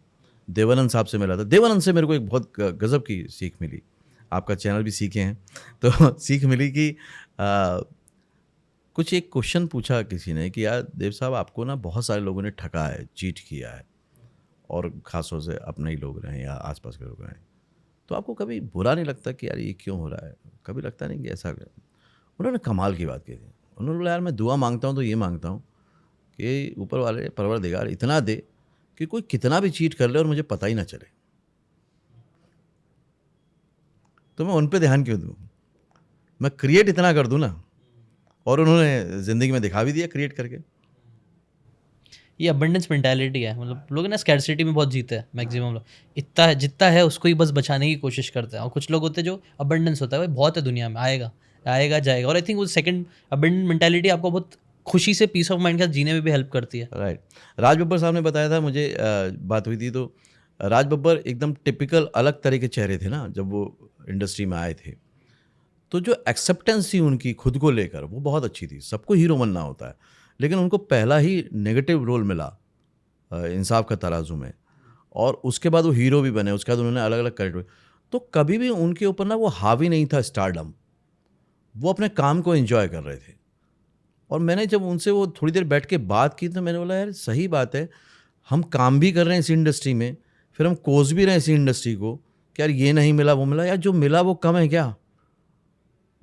Speaker 3: देवानंद साहब से मिला था। देवानंद से मेरे को एक बहुत गजब की सीख मिली, आपका चैनल भी सीखे हैं तो सीख मिली कि कुछ एक क्वेश्चन पूछा किसी ने कि यार देव साहब, आपको ना बहुत सारे लोगों ने ठगा है, चीट किया है, और ख़ासतौर से अपने ही लोग रहें या आसपास के लोग रहें, तो आपको कभी बुरा नहीं लगता कि यार ये क्यों हो रहा है? कभी लगता नहीं कि ऐसा? उन्होंने कमाल की बात की थी। उन्होंने बोला, यार मैं दुआ मांगता हूँ तो ये मांगता हूँ कि ऊपर वाले परवरदिगार इतना दे कि कोई कितना भी चीट कर ले और मुझे पता ही ना चले। तो मैं उन पे ध्यान क्यों दूँ? मैं क्रिएट इतना कर दूँ ना। और उन्होंने ज़िंदगी में दिखा भी दिया क्रिएट करके।
Speaker 2: ये अबंडेंस मेंटालिटी है, मतलब लोग ना स्कैर्सिटी में बहुत जीते हैं मैक्सिमम लोग, इतना है जितना है उसको ही बस बचाने की कोशिश करते हैं। और कुछ लोग होते हैं जो अबंडेंस होता है, भाई बहुत है दुनिया में, आएगा आएगा जाएगा। और आई थिंक वो सेकंड अबंडेंट मेंटालिटी आपको बहुत खुशी से पीस ऑफ माइंड के साथ जीने में भी हेल्प करती है।
Speaker 3: राइट। राज बब्बर साहब ने बताया था मुझे, बात हुई थी तो राज बब्बर एकदम टिपिकल अलग तरह के चेहरे थे ना जब वो इंडस्ट्री में आए थे। तो जो एक्सेप्टेंस थी उनकी खुद को लेकर वो बहुत अच्छी थी। सबको हीरो बनना होता है, लेकिन उनको पहला ही नेगेटिव रोल मिला इंसाफ का तराजू में, और उसके बाद वो हीरो भी बने। उसके बाद उन्होंने अलग अलग कैरेक्टर, तो कभी भी उनके ऊपर ना वो हावी नहीं था स्टारडम। वो अपने काम को एंजॉय कर रहे थे। और मैंने जब उनसे वो थोड़ी देर बैठ के बात की तो मैंने बोला, यार सही बात है, हम काम भी कर रहे हैं इसी इंडस्ट्री में, फिर हम कोस भी रहे हैं इसी इंडस्ट्री को कि यार ये नहीं मिला वो मिला। यार जो मिला वो कम है क्या?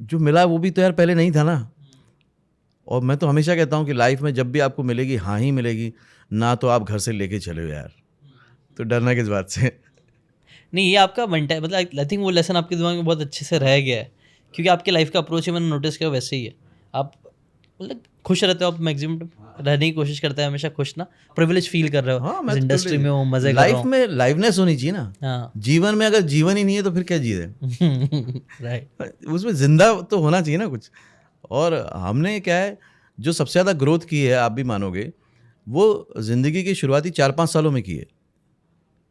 Speaker 3: जो मिला वो भी तो यार पहले नहीं था ना। और मैं तो हमेशा कहता हूँ कि लाइफ में जब भी आपको मिलेगी हाँ ही मिलेगी, ना तो आप घर से लेके चले हो यार। तो डरना किस बात से?
Speaker 2: नहीं, ये आपका मतलब आई थिंक वो लेसन आपके दिमाग में बहुत अच्छे से रह गया है, क्योंकि आपके लाइफ का अप्रोच ही मैंने नोटिस किया वैसे ही है। आप मतलब खुश रहते हो, आप मैक्सिमम रहने की कोशिश करते हैं हमेशा खुश ना, प्रिविलेज फील कर रहे हो।
Speaker 3: हाँ,
Speaker 2: इस इंडस्ट्री में हो, मजे कर रहा
Speaker 3: लाइफ
Speaker 2: हूँ।
Speaker 3: में लाइवनेस होनी चाहिए ना।
Speaker 2: हाँ
Speaker 3: जीवन में अगर जीवन ही नहीं है तो फिर क्या जी रहे?
Speaker 2: राइट।
Speaker 3: उसमें जिंदा तो होना चाहिए ना कुछ। और हमने क्या है, जो सबसे ज़्यादा ग्रोथ की है, आप भी मानोगे, वो ज़िंदगी की शुरुआती 4-5 सालों में की है,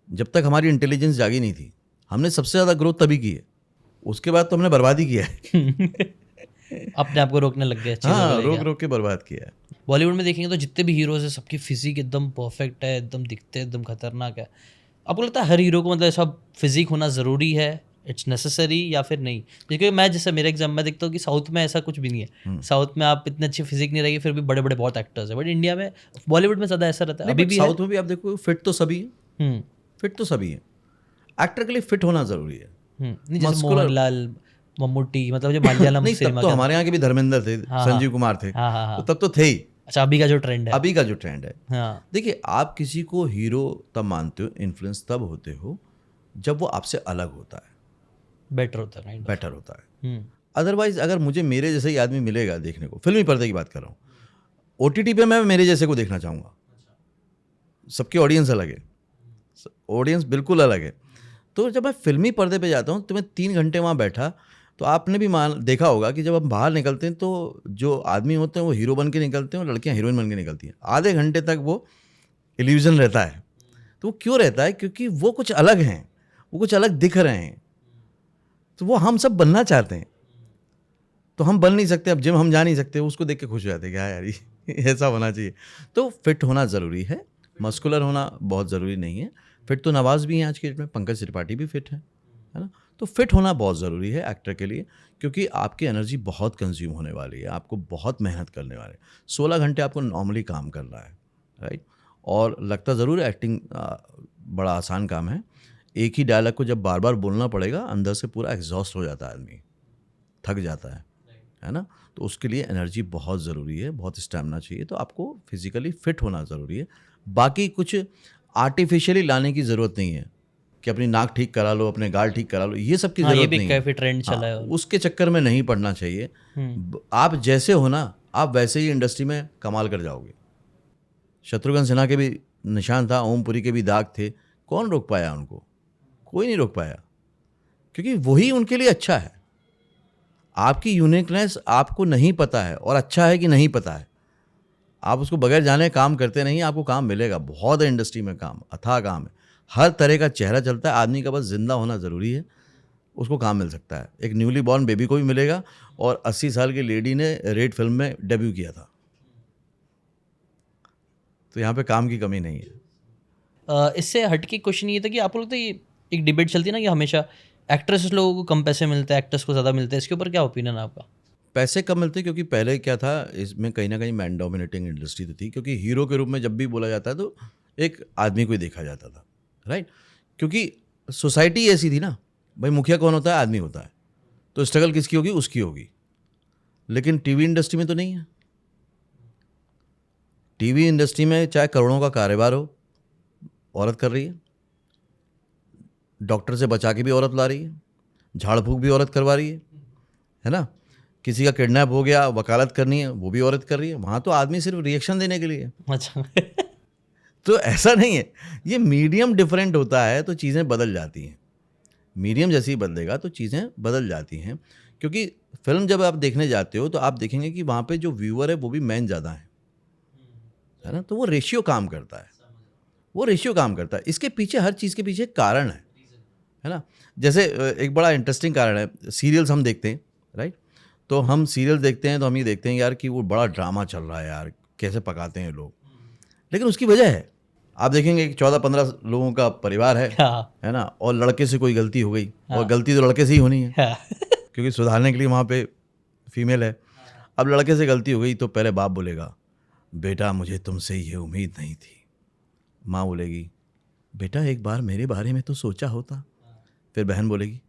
Speaker 3: जब तक हमारी इंटेलिजेंस जागी नहीं थी। हमने सबसे ज़्यादा ग्रोथ तभी की है, उसके बाद तो हमने बर्बादी किया है।
Speaker 2: अपने आप को रोकने लग गए चीज़ों को
Speaker 3: हाँ,
Speaker 2: लेके।
Speaker 3: रोक रोक के बर्बाद किया है।
Speaker 2: बॉलीवुड में देखेंगे तो जितने भी हीरोज हैं सबकी फिजिक एकदम परफेक्ट है, एकदम दिखते हैं एकदम खतरनाक है। आपको लगता है हर हीरो को मतलब ऐसा फिजिक होना ज़रूरी है, इट्स नेसेसरी, या फिर नहीं? क्योंकि मैं जैसे मेरे एग्जाम में देखता हूँ कि साउथ में ऐसा कुछ भी नहीं है। साउथ में आप इतनी अच्छी फिजिक नहीं रहेगी फिर भी बड़े बड़े बहुत एक्टर्स हैं, बट इंडिया में बॉलीवुड में ज़्यादा ऐसा रहता है। अभी भी
Speaker 3: साउथ में भी आप देखो फिट तो सभी है,
Speaker 2: है।
Speaker 3: फिट तो सभी है। एक्टर के लिए फिट होना जरूरी है।
Speaker 2: नहीं, जैसे मोहनलाल, मम्मूटी, मतलब जो मलयालम
Speaker 3: नहीं, तब
Speaker 2: सिनेमा
Speaker 3: तो
Speaker 2: का।
Speaker 3: हमारे यहाँ के भी धर्मेंद्र थे,
Speaker 2: हाँ,
Speaker 3: संजीव कुमार थे,
Speaker 2: हाँ हाँ
Speaker 3: तो
Speaker 2: हाँ।
Speaker 3: तब तो थे ही।
Speaker 2: अच्छा, अभी का जो ट्रेंड है।
Speaker 3: अभी का जो ट्रेंड है,
Speaker 2: हाँ
Speaker 3: देखिए, आप किसी को हीरो तब मानते हो, इन्फ्लुएंस तब होते हो जब वो आपसे अलग होता है,
Speaker 2: बेटर होता है,
Speaker 3: बेटर होता है।
Speaker 2: हम्म।
Speaker 3: अदरवाइज अगर मुझे मेरे जैसे ही आदमी मिलेगा देखने को, फिल्मी पर्दे की बात कर रहा हूँ, OTT पे मैं मेरे जैसे को देखना चाहूँगा। सबकी ऑडियंस अलग है, ऑडियंस बिल्कुल अलग है। तो जब मैं फिल्मी पर्दे पे जाता हूँ तो मैं 3 घंटे वहाँ बैठा, तो आपने भी देखा होगा कि जब हम बाहर निकलते हैं तो जो आदमी होते हैं वो हीरो बन के निकलते हैं और लड़कियाँ हीरोइन बन के निकलती हैं। आधे घंटे तक वो इल्यूजन रहता है। तो वो क्यों रहता है? क्योंकि वो कुछ अलग हैं, वो कुछ अलग दिख रहे हैं, तो वो हम सब बनना चाहते हैं, तो हम बन नहीं सकते। अब जिम हम जा नहीं सकते, उसको देख के खुश हो जाते हैं कि हाँ यार ये ऐसा होना चाहिए। तो फिट होना ज़रूरी है, मस्कुलर होना बहुत ज़रूरी नहीं है। फिट तो नवाज भी हैं आज के डेट में, पंकज त्रिपाठी भी फिट है ना। तो फिट होना बहुत ज़रूरी है एक्टर के लिए, क्योंकि आपकी एनर्जी बहुत कंज्यूम होने वाली है, आपको बहुत मेहनत करने वाले 16 घंटे आपको नॉर्मली काम करना है, राइट। और लगता ज़रूर है एक्टिंग बड़ा आसान काम है। एक ही डायलॉग को जब बार बार बोलना पड़ेगा, अंदर से पूरा एग्जॉस्ट हो जाता है आदमी, थक जाता है ना। तो उसके लिए एनर्जी बहुत ज़रूरी है, बहुत स्टैमिना चाहिए। तो आपको फिजिकली फिट होना ज़रूरी है। बाकी कुछ आर्टिफिशियली लाने की ज़रूरत नहीं है कि अपनी नाक ठीक करा लो, अपने गाल ठीक करा लो, ये सब की ज़रूरत नहीं है।
Speaker 2: काफी ट्रेंड चला है।
Speaker 3: उसके चक्कर में नहीं पड़ना चाहिए। आप जैसे हो ना, आप वैसे ही इंडस्ट्री में कमाल कर जाओगे। शत्रुघ्न सिन्हा के भी निशान था, ओमपुरी के भी दाग थे, कौन रोक पाया उनको? कोई नहीं रोक पाया, क्योंकि वही उनके लिए अच्छा है। आपकी यूनिकनेस आपको नहीं पता है, और अच्छा है कि नहीं पता है, आप उसको बगैर जाने काम करते नहीं, आपको काम मिलेगा। बहुत है इंडस्ट्री में काम, अथाह काम है, हर तरह का चेहरा चलता है। आदमी का बस जिंदा होना ज़रूरी है, उसको काम मिल सकता है। एक न्यूली बॉर्न बेबी को भी मिलेगा, और 80 साल की लेडी ने रेड फिल्म में डेब्यू किया था। तो यहाँ पे काम की कमी नहीं है।
Speaker 2: इससे हटके क्वेश्चन ये था कि आपको लगता है ये एक डिबेट चलती है ना कि हमेशा एक्ट्रेस लोगों को कम पैसे मिलते हैं, एक्टर्स को ज़्यादा मिलते हैं, इसके ऊपर क्या ओपिनियन है आपका?
Speaker 3: पैसे कम मिलते क्योंकि पहले क्या था, इसमें कहीं ना कहीं मैन डोमिनेटिंग इंडस्ट्री तो थी, क्योंकि हीरो के रूप में जब भी बोला जाता है तो एक आदमी को ही देखा जाता था, राइट। क्योंकि सोसाइटी ऐसी थी ना, भाई मुखिया कौन होता है? आदमी होता है, तो स्ट्रगल किसकी होगी? उसकी होगी। लेकिन टीवी इंडस्ट्री में तो नहीं है। टीवी इंडस्ट्री में चाहे करोड़ों का कारोबार हो, औरत कर रही है, डॉक्टर से बचा के भी औरत ला रही है, झाड़ फूक भी औरत करवा रही है ना। किसी का किडनैप हो गया, वकालत करनी है, वो भी औरत कर रही है। वहाँ तो आदमी सिर्फ रिएक्शन देने के लिए है।
Speaker 2: अच्छा।
Speaker 3: तो ऐसा नहीं है, ये मीडियम डिफरेंट होता है तो चीज़ें बदल जाती हैं। मीडियम जैसे ही बदलेगा तो चीज़ें बदल जाती हैं। क्योंकि फिल्म जब आप देखने जाते हो तो आप देखेंगे कि वहाँ पे जो व्यूअर है वो भी मैन ज़्यादा है ना। तो वो रेशियो काम करता है, वो रेशियो काम करता है। इसके पीछे, हर चीज़ के पीछे एक कारण है ना। जैसे एक बड़ा इंटरेस्टिंग कारण है, सीरियल्स हम देखते हैं, राइट। तो हम सीरियल देखते हैं तो हम ये देखते हैं यार कि वो बड़ा ड्रामा चल रहा है यार, कैसे पकाते हैं लोग। लेकिन उसकी वजह है, आप देखेंगे कि 14-15 लोगों का परिवार है ना, और लड़के से कोई गलती हो गई, और गलती तो लड़के से ही होनी है, क्योंकि सुधारने के लिए वहाँ पे फीमेल है। अब लड़के से गलती हो गई तो पहले बाप बोलेगा, बेटा मुझे तुमसे ये उम्मीद नहीं थी। माँ बोलेगी, बेटा एक बार मेरे बारे में तो सोचा होता। फिर बहन बोलेगी,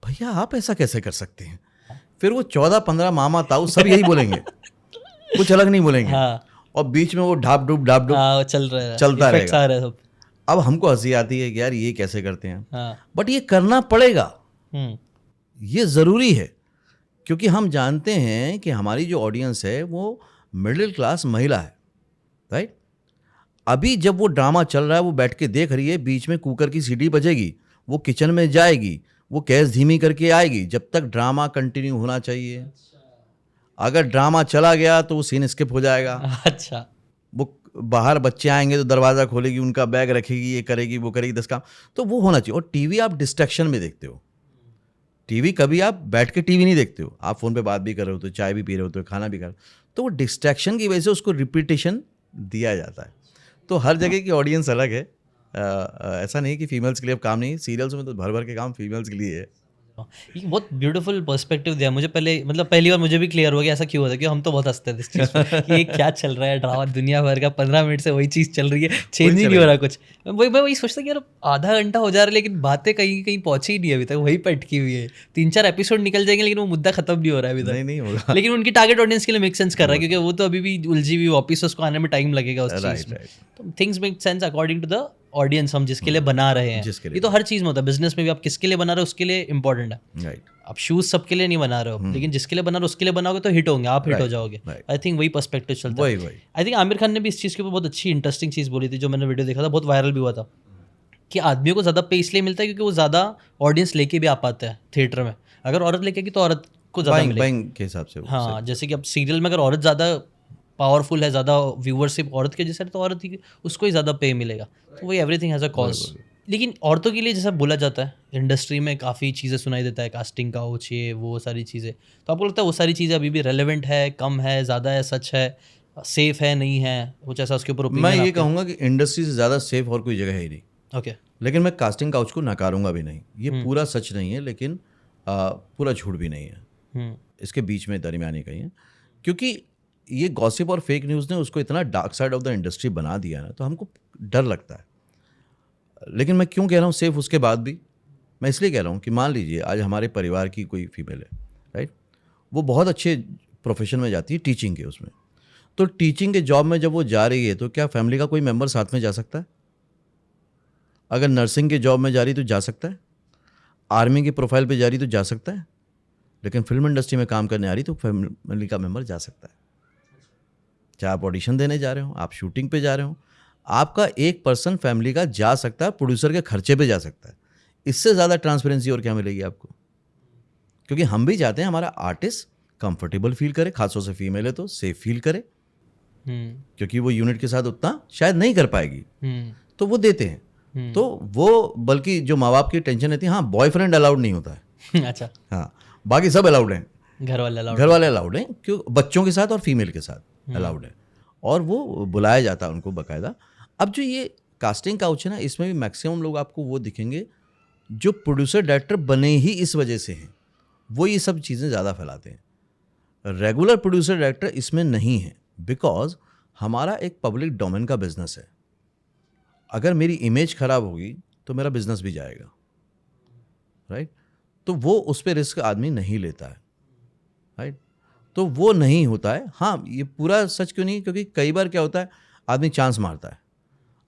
Speaker 3: भैया आप ऐसा कैसे कर सकते हैं। फिर वो 14-15 मामा ताऊ सब यही बोलेंगे, कुछ अलग नहीं बोलेंगे। और बीच में वो ढाप डूब चलता रहेगा। सब। अब हमको हंसी आती है कि यार ये कैसे करते हैं, बट ये करना पड़ेगा, ये ज़रूरी है। क्योंकि हम जानते हैं कि हमारी जो ऑडियंस है वो मिडिल क्लास महिला है, राइट। अभी जब वो ड्रामा चल रहा है, वो बैठ के देख रही है, बीच में कुकर की सीटी बजेगी, वो किचन में जाएगी, वो गैस धीमी करके आएगी, जब तक ड्रामा कंटिन्यू होना चाहिए। अगर ड्रामा चला गया तो वो सीन स्किप हो जाएगा।
Speaker 2: अच्छा।
Speaker 3: वो बाहर बच्चे आएंगे तो दरवाज़ा खोलेगी, उनका बैग रखेगी, ये करेगी, वो करेगी, 10 काम। तो वो होना चाहिए। और टीवी आप डिस्ट्रैक्शन में देखते हो। टीवी कभी आप बैठ के टीवी नहीं देखते हो, आप फ़ोन पे बात भी कर रहे होते हो, चाय भी पी रहे होते हो, खाना भी कर, तो वो डिस्ट्रैक्शन की वजह से उसको रिपीटेशन दिया जाता है। तो हर जगह की ऑडियंस अलग है। ऐसा नहीं कि फीमेल्स के लिए अब काम नहीं है, सीरियल्स में तो भर भर के काम फीमेल्स के लिए है।
Speaker 2: ये बहुत ब्यूटीफुल पर्सपेक्टिव दिया मुझे। पहली बार मुझे भी क्लियर हुआ कि ऐसा क्यों होता है, कि हम तो बहुत हंसते थे इस चीज़ पे कि ये क्या चल रहा है ड्रामा, दुनिया भर का 15 मिनट से वही चीज़ चल रही है, चेंज ही नहीं हो रहा कुछ। मैं वही सोचता कि यार आधा घंटा हो जा रहा है लेकिन बातें कहीं कहीं पहुंची ही नहीं अभी तक, वही पे अटकी हुई है। 3-4 एपिसोड निकल जाएंगे लेकिन वो मुद्दा खत्म नहीं हो रहा है अभी तक।
Speaker 3: नहीं होगा।
Speaker 2: लेकिन उनकी टारगेट ऑडियंस के लिए मेक सेंस कर रहा है, क्योंकि वो तो अभी भी उलझी हुई, वापस उसको आने में टाइम लगेगा उस चीज़ में। तो things make sense according to the audience, हम जिसके लिए बना रहे हैं। ये तो हर चीज़ में होता है, बिजनेस में भी आप किसके लिए बना रहे हो उसके लिए इंपॉर्टेंट है, राइट। आप शूज सबके लिए नहीं बना रहे हो, लेकिन जिसके लिए बना रहे हो उसके लिए बनाओगे तो हिट होंगे, आप हिट हो जाओगे। आई थिंक वही पर्सपेक्टिव चलता है। आई थिंक आमिर खान ने भी इस चीज़ के ऊपर बहुत अच्छी इंटरेस्टिंग चीज़ बोली थी, जो मैंने वीडियो देखा था, बहुत वायरल भी हुआ था, कि आदमियों को ज़्यादा पे इसलिए मिलता है क्योंकि वो ज़्यादा ऑडियंस लेके भी आ पाते हैं थिएटर में। अगर औरत लेके आएगी तो औरत को ज़्यादा मिलेगा
Speaker 3: के हिसाब से।
Speaker 2: हाँ, जैसे कि अब सीरियल में अगर औरत ज़्यादा पावरफुल है, ज़्यादा व्यूअरशिप औरत के जैसे, तो औरत ही उसको ही ज़्यादा पे मिलेगा। तो वही एवरीथिंग हैज़ अ कॉज। लेकिन औरतों के लिए जैसा बोला जाता है, इंडस्ट्री में काफ़ी चीज़ें सुनाई देता है, कास्टिंग काउच, ये वो सारी चीज़ें, तो आपको लगता है वो सारी चीज़ें अभी भी रेलेवेंट है, कम है, ज़्यादा है, सच है, सेफ है, नहीं है, कुछ ऐसा उसके ऊपर ओपिनियन?
Speaker 3: मैं ये कहूँगा कि इंडस्ट्री से ज़्यादा सेफ और कोई जगह है ही नहीं।
Speaker 2: ओके।
Speaker 3: लेकिन मैं कास्टिंग काउच को नकारूंगा भी नहीं। ये पूरा सच नहीं है, लेकिन पूरा झूठ भी नहीं है। इसके बीच में दरमियानी कहीं है, क्योंकि ये गॉसिप और फेक न्यूज़ ने उसको इतना dark side of the industry बना दिया ना, तो हमको डर लगता है। लेकिन मैं क्यों कह रहा हूँ सेफ उसके बाद भी? मैं इसलिए कह रहा हूँ कि मान लीजिए आज हमारे परिवार की कोई फीमेल है, राइट, वो बहुत अच्छे प्रोफेशन में जाती है, टीचिंग के उसमें, तो टीचिंग के जॉब में जब वो जा रही है तो क्या फैमिली का कोई मेंबर साथ में जा सकता है? अगर नर्सिंग के जॉब में जा रही तो जा सकता है, आर्मी की प्रोफाइल पे जा रही तो जा सकता है, लेकिन फिल्म इंडस्ट्री में काम करने आ रही तो फैमिली का मेंबर जा सकता है। चाहे आप ऑडिशन देने जा रहे हो, आप शूटिंग पे जा रहे हो, आपका एक पर्सन फैमिली का जा सकता है, प्रोड्यूसर के खर्चे पे जा सकता है। इससे ज़्यादा ट्रांसपेरेंसी और क्या मिलेगी आपको? क्योंकि हम भी चाहते हैं हमारा आर्टिस्ट कंफर्टेबल फील करे, खासतौर से फीमेल है तो सेफ फील करे। क्योंकि वो यूनिट के साथ उतना शायद नहीं कर पाएगी, तो वो देते हैं। तो वो बल्कि जो माँ बाप की टेंशन रहती है, हाँ बॉयफ्रेंड अलाउड नहीं होता है
Speaker 2: अच्छा,
Speaker 3: हाँ बाकी सब अलाउड हैं,
Speaker 2: घर वाले
Speaker 3: अलाउड हैं, क्यों बच्चों के साथ और फीमेल के साथ अलाउड है, और वो बुलाया जाता है उनको बाकायदा। अब जो ये कास्टिंग काउच है ना, इसमें भी मैक्सिमम लोग आपको वो दिखेंगे जो प्रोड्यूसर डायरेक्टर बने ही इस वजह से हैं, वो ये सब चीज़ें ज़्यादा फैलाते हैं। रेगुलर प्रोड्यूसर डायरेक्टर इसमें नहीं है, बिकॉज हमारा एक पब्लिक डोमेन का बिजनेस है। अगर मेरी इमेज खराब होगी तो मेरा बिजनेस भी जाएगा, राइट? तो वो उस पर रिस्क आदमी नहीं लेता है, राइट? तो वो नहीं होता है। हाँ, ये पूरा सच क्यों नहीं, क्योंकि कई बार क्या होता है, आदमी चांस मारता है।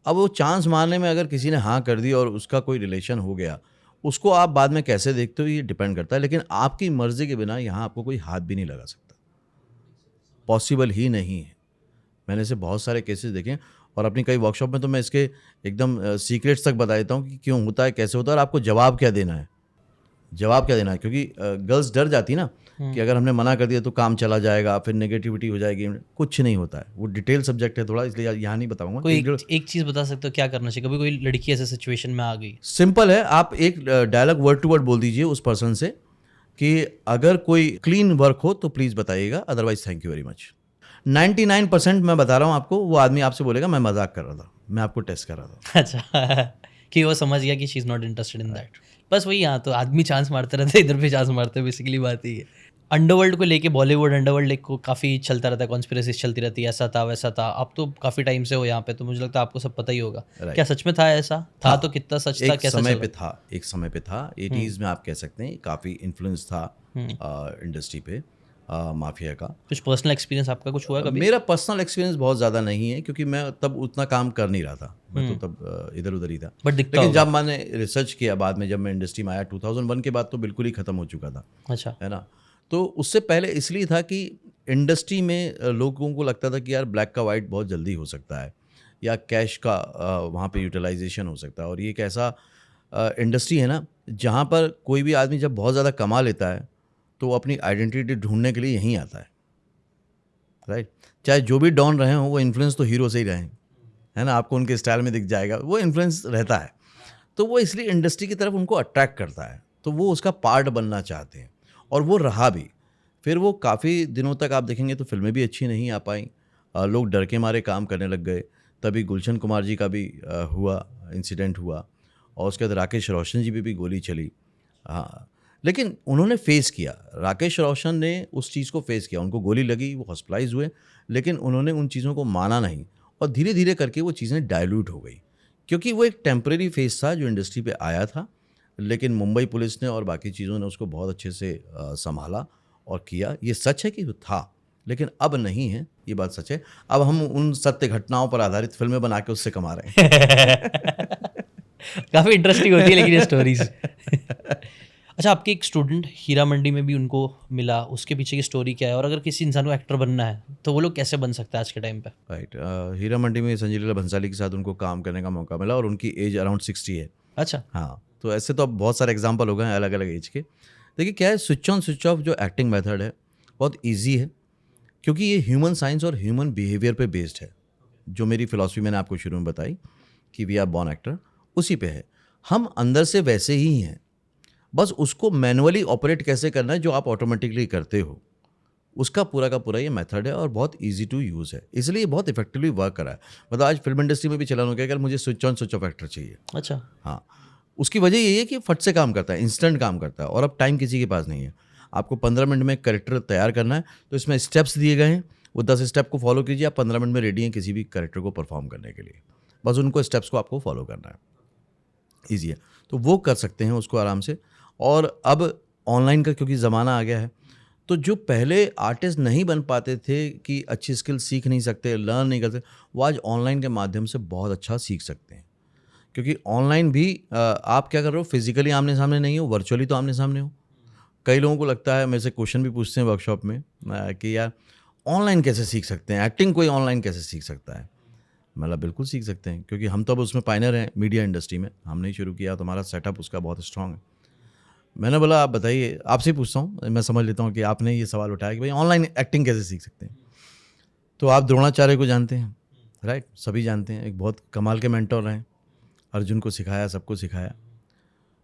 Speaker 3: अब वो चांस मारने में अगर किसी ने हाँ कर दी और उसका कोई रिलेशन हो गया, उसको आप बाद में कैसे देखते हो ये डिपेंड करता है, लेकिन आपकी मर्जी के बिना यहाँ आपको कोई हाथ भी नहीं लगा सकता, पॉसिबल ही नहीं है। मैंने ऐसे बहुत सारे केसेस देखे हैं, और अपनी कई वर्कशॉप में तो मैं इसके एकदम सीक्रेट्स तक बता देता हूँ कि क्यों होता है, कैसे होता है, और आपको जवाब क्या देना है, क्योंकि गर्ल्स डर जाती ना कि अगर हमने मना कर दिया तो काम चला जाएगा, फिर नेगेटिविटी हो जाएगी। कुछ नहीं होता है, वो डिटेल सब्जेक्ट है थोड़ा, इसलिए यहाँ नहीं बताऊंगा।
Speaker 2: कोई एक चीज़ बता सकते हो क्या करना चाहिए कभी कोई लड़की ऐसे सिचुएशन में आ गई?
Speaker 3: सिंपल है, आप एक डायलॉग वर्ड टू वर्ड बोल दीजिए उस पर्सन से कि अगर कोई क्लीन वर्क हो तो प्लीज़ बताइएगा, otherwise thank you very much. 99% मैं बता रहा हूँ आपको, वो आदमी आपसे बोलेगा मैं मजाक कर रहा था, मैं आपको टेस्ट कर रहा था।
Speaker 2: अच्छा कि वो समझ गया कि she is not interested in that. बस वही, यहाँ तो आदमी चांस मारते रहते हैं, इधर भी चांस मारते हैं, बेसिकली बात ही है। अंडरवर्ल्ड को लेके, बॉलीवुड अंडरवर्ल्ड को काफ़ी चलता रहता है, कॉन्स्पिरेसीज चलती रहती है, ऐसा था वैसा था। आप तो काफ़ी टाइम से हो यहाँ पे, तो मुझे लगता है आपको सब पता ही होगा। क्या सच में था ऐसा? था तो कितना सच था, कैसा
Speaker 3: समय पे था, एक समय पे था 80s में, आप कह सकते हैं काफ़ी इन्फ्लुएंस था इंडस्ट्री पे माफिया का।
Speaker 2: कुछ पर्सनल एक्सपीरियंस आपका कुछ हुआ कभी?
Speaker 3: मेरा पर्सनल एक्सपीरियंस बहुत ज़्यादा नहीं है, क्योंकि मैं तब उतना काम कर नहीं रहा था, मैं तो तब इधर उधर ही था। लेकिन जब मैंने रिसर्च किया बाद में, जब मैं इंडस्ट्री में आया 2001 के बाद, तो बिल्कुल ही ख़त्म हो चुका था।
Speaker 2: अच्छा,
Speaker 3: है ना? तो उससे पहले इसलिए था कि इंडस्ट्री में लोगों को लगता था कि यार ब्लैक का वाइट बहुत जल्दी हो सकता है, या कैश का वहाँ पे यूटिलाइजेशन हो सकता है, और ये एक ऐसा इंडस्ट्री है ना जहाँ पर कोई भी आदमी जब बहुत ज़्यादा कमा लेता है तो वो अपनी आइडेंटिटी ढूंढने के लिए यहीं आता है, राइट? चाहे जो भी डॉन रहे हों, वो इन्फ्लुएंस तो हीरो से ही रहे, है ना? आपको उनके स्टाइल में दिख जाएगा, वो इन्फ्लुएंस रहता है। तो वो इसलिए इंडस्ट्री की तरफ उनको अट्रैक्ट करता है, तो वो उसका पार्ट बनना चाहते हैं, और वो रहा भी। फिर वो काफ़ी दिनों तक आप देखेंगे तो फिल्में भी अच्छी नहीं आ पाई, लोग डर के मारे काम करने लग गए। तभी गुलशन कुमार जी का भी इंसिडेंट हुआ, और उसके बाद राकेश रोशन जी भी गोली चली। हाँ, लेकिन उन्होंने फेस किया, राकेश रोशन ने उस चीज़ को फेस किया, उनको गोली लगी, वो हॉस्पिटलाइज हुए, लेकिन उन्होंने उन चीज़ों को माना नहीं, और धीरे धीरे करके वो चीज़ें डाइल्यूट हो गई, क्योंकि वो एक टेम्परेरी फेस था जो इंडस्ट्री पे आया था। लेकिन मुंबई पुलिस ने और बाकी चीज़ों ने उसको बहुत अच्छे से संभाला और किया। ये सच है कि वो था, लेकिन अब नहीं है, ये बात सच है। अब हम उन सत्य घटनाओं पर आधारित फिल्में बना के उससे कमा रहे हैं।
Speaker 2: काफ़ी इंटरेस्टिंग होती है लेकिन ये स्टोरीज। अच्छा, आपके एक स्टूडेंट हीरा मंडी में भी उनको मिला, उसके पीछे की स्टोरी क्या है, और अगर किसी इंसान को एक्टर बनना है तो वो लोग कैसे बन सकता है आज के टाइम पे?
Speaker 3: राइट, हीरा मंडी में संजय लीला भंसाली के साथ उनको काम करने का मौका मिला, और उनकी एज अराउंड 60 है।
Speaker 2: अच्छा,
Speaker 3: हाँ, तो ऐसे तो अब बहुत सारे एग्जाम्पल हो गए हैं अलग अलग एज के। देखिए क्या है, स्विच ऑन स्विच ऑफ जो एक्टिंग मेथड है बहुत ईजी है, क्योंकि ये ह्यूमन साइंस और ह्यूमन बिहेवियर पे बेस्ड है। जो मेरी फिलॉसफी मैंने आपको शुरू में बताई कि वी आर बॉर्न एक्टर, उसी पे है। हम अंदर से वैसे ही हैं, बस उसको मैनुअली ऑपरेट कैसे करना है जो आप ऑटोमेटिकली करते हो, उसका पूरा का पूरा ये मेथड है, और बहुत इजी टू यूज़ है, इसलिए बहुत इफेक्टिवली वर्क कर रहा है। मतलब आज फिल्म इंडस्ट्री में भी चलन हो गया कि मुझे switch on switch off actor चाहिए।
Speaker 2: अच्छा,
Speaker 3: हाँ, उसकी वजह यही है कि फट से काम करता है, इंस्टेंट काम करता है, और अब टाइम किसी के पास नहीं है। आपको 15 मिनट में कैरेक्टर तैयार करना है, तो इसमें स्टेप्स दिए गए हैं, वो 10 स्टेप को फॉलो कीजिए, आप 15 मिनट में रेडी हैं किसी भी कैरेक्टर को परफॉर्म करने के लिए। बस उनको स्टेप्स को आपको फॉलो करना है, ईजी है, तो वो कर सकते हैं उसको आराम से। और अब ऑनलाइन का क्योंकि ज़माना आ गया है, तो जो पहले आर्टिस्ट नहीं बन पाते थे कि अच्छी स्किल सीख नहीं सकते, लर्न नहीं करते, वो आज ऑनलाइन के माध्यम से बहुत अच्छा सीख सकते हैं। क्योंकि ऑनलाइन भी आप क्या कर रहे हो, फिजिकली आमने सामने नहीं हो, वर्चुअली तो आमने सामने हो। कई लोगों को लगता है, मेरे से क्वेश्चन भी पूछते हैं वर्कशॉप में कि यार ऑनलाइन कैसे सीख सकते हैं, एक्टिंग कोई ऑनलाइन कैसे सीख सकता है? मतलब बिल्कुल सीख सकते हैं, क्योंकि हम तो अब उसमें पायनियर हैं मीडिया इंडस्ट्री में, हमने ही शुरू किया, तो हमारा सेटअप उसका बहुत स्ट्रांग है। मैंने बोला आप बताइए, आपसे पूछता हूँ, मैं समझ लेता हूँ कि आपने ये सवाल उठाया कि भाई ऑनलाइन एक्टिंग कैसे सीख सकते हैं। तो आप द्रोणाचार्य को जानते हैं, राइट? सभी जानते हैं, एक बहुत कमाल के मेंटर हैं, अर्जुन को सिखाया, सबको सिखाया।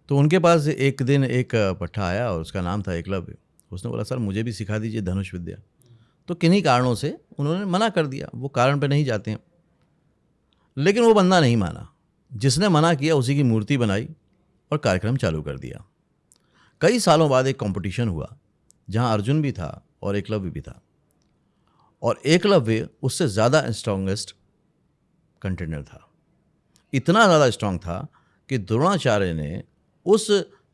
Speaker 3: तो उनके पास एक दिन एक पट्टा आया और उसका नाम था एकलव्य। उसने बोला सर मुझे भी सिखा दीजिए धनुष विद्या। तो किन्हीं कारणों से उन्होंने मना कर दिया, वो कारण पे नहीं जाते हैं। लेकिन वो बंदा नहीं माना, जिसने मना किया उसी की मूर्ति बनाई और कार्यक्रम चालू कर दिया। कई सालों बाद एक कंपटीशन हुआ जहां अर्जुन भी था और एकलव्य भी था, और एकलव्य उससे ज़्यादा स्ट्रॉन्गेस्ट कंटेंडर था। इतना ज़्यादा स्ट्रांग था कि द्रोणाचार्य ने उस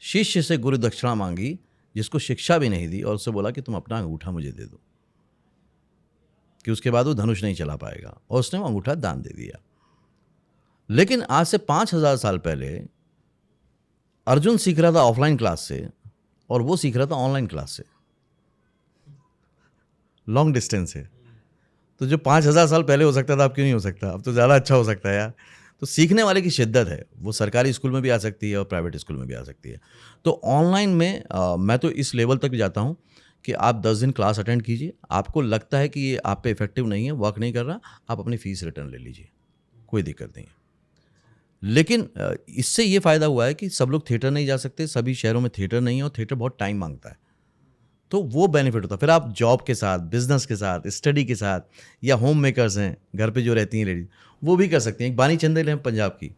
Speaker 3: शिष्य से गुरु दक्षिणा मांगी जिसको शिक्षा भी नहीं दी, और उससे बोला कि तुम अपना अंगूठा मुझे दे दो, कि उसके बाद वो धनुष नहीं चला पाएगा, और उसने वो अंगूठा दान दे दिया। लेकिन आज से 5000 साल पहले अर्जुन सीख रहा था ऑफलाइन क्लास से और वो सीख रहा था ऑनलाइन क्लास से, लॉन्ग डिस्टेंस से। तो जो 5000 साल पहले हो सकता था अब क्यों नहीं हो सकता? अब तो ज़्यादा अच्छा हो सकता है यार। तो सीखने वाले की शिद्दत है, वो सरकारी स्कूल में भी आ सकती है और प्राइवेट स्कूल में भी आ सकती है। तो ऑनलाइन में मैं तो इस लेवल तक भी जाता हूँ कि आप 10 दिन क्लास अटेंड कीजिए, आपको लगता है कि ये आप पे इफेक्टिव नहीं है, वर्क नहीं कर रहा, आप अपनी फ़ीस रिटर्न ले लीजिए, कोई दिक्कत नहीं है। लेकिन इससे ये फ़ायदा हुआ है कि सब लोग थिएटर नहीं जा सकते, सभी शहरों में थिएटर नहीं है और थिएटर बहुत टाइम मांगता है, तो वो बेनिफिट होता है। फिर आप जॉब के साथ, बिजनेस के साथ, स्टडी के साथ, या होम मेकर्स हैं घर पे जो रहती हैं लेडीज, वो भी कर सकती हैं। एक बानी चंदेल हैं पंजाब की,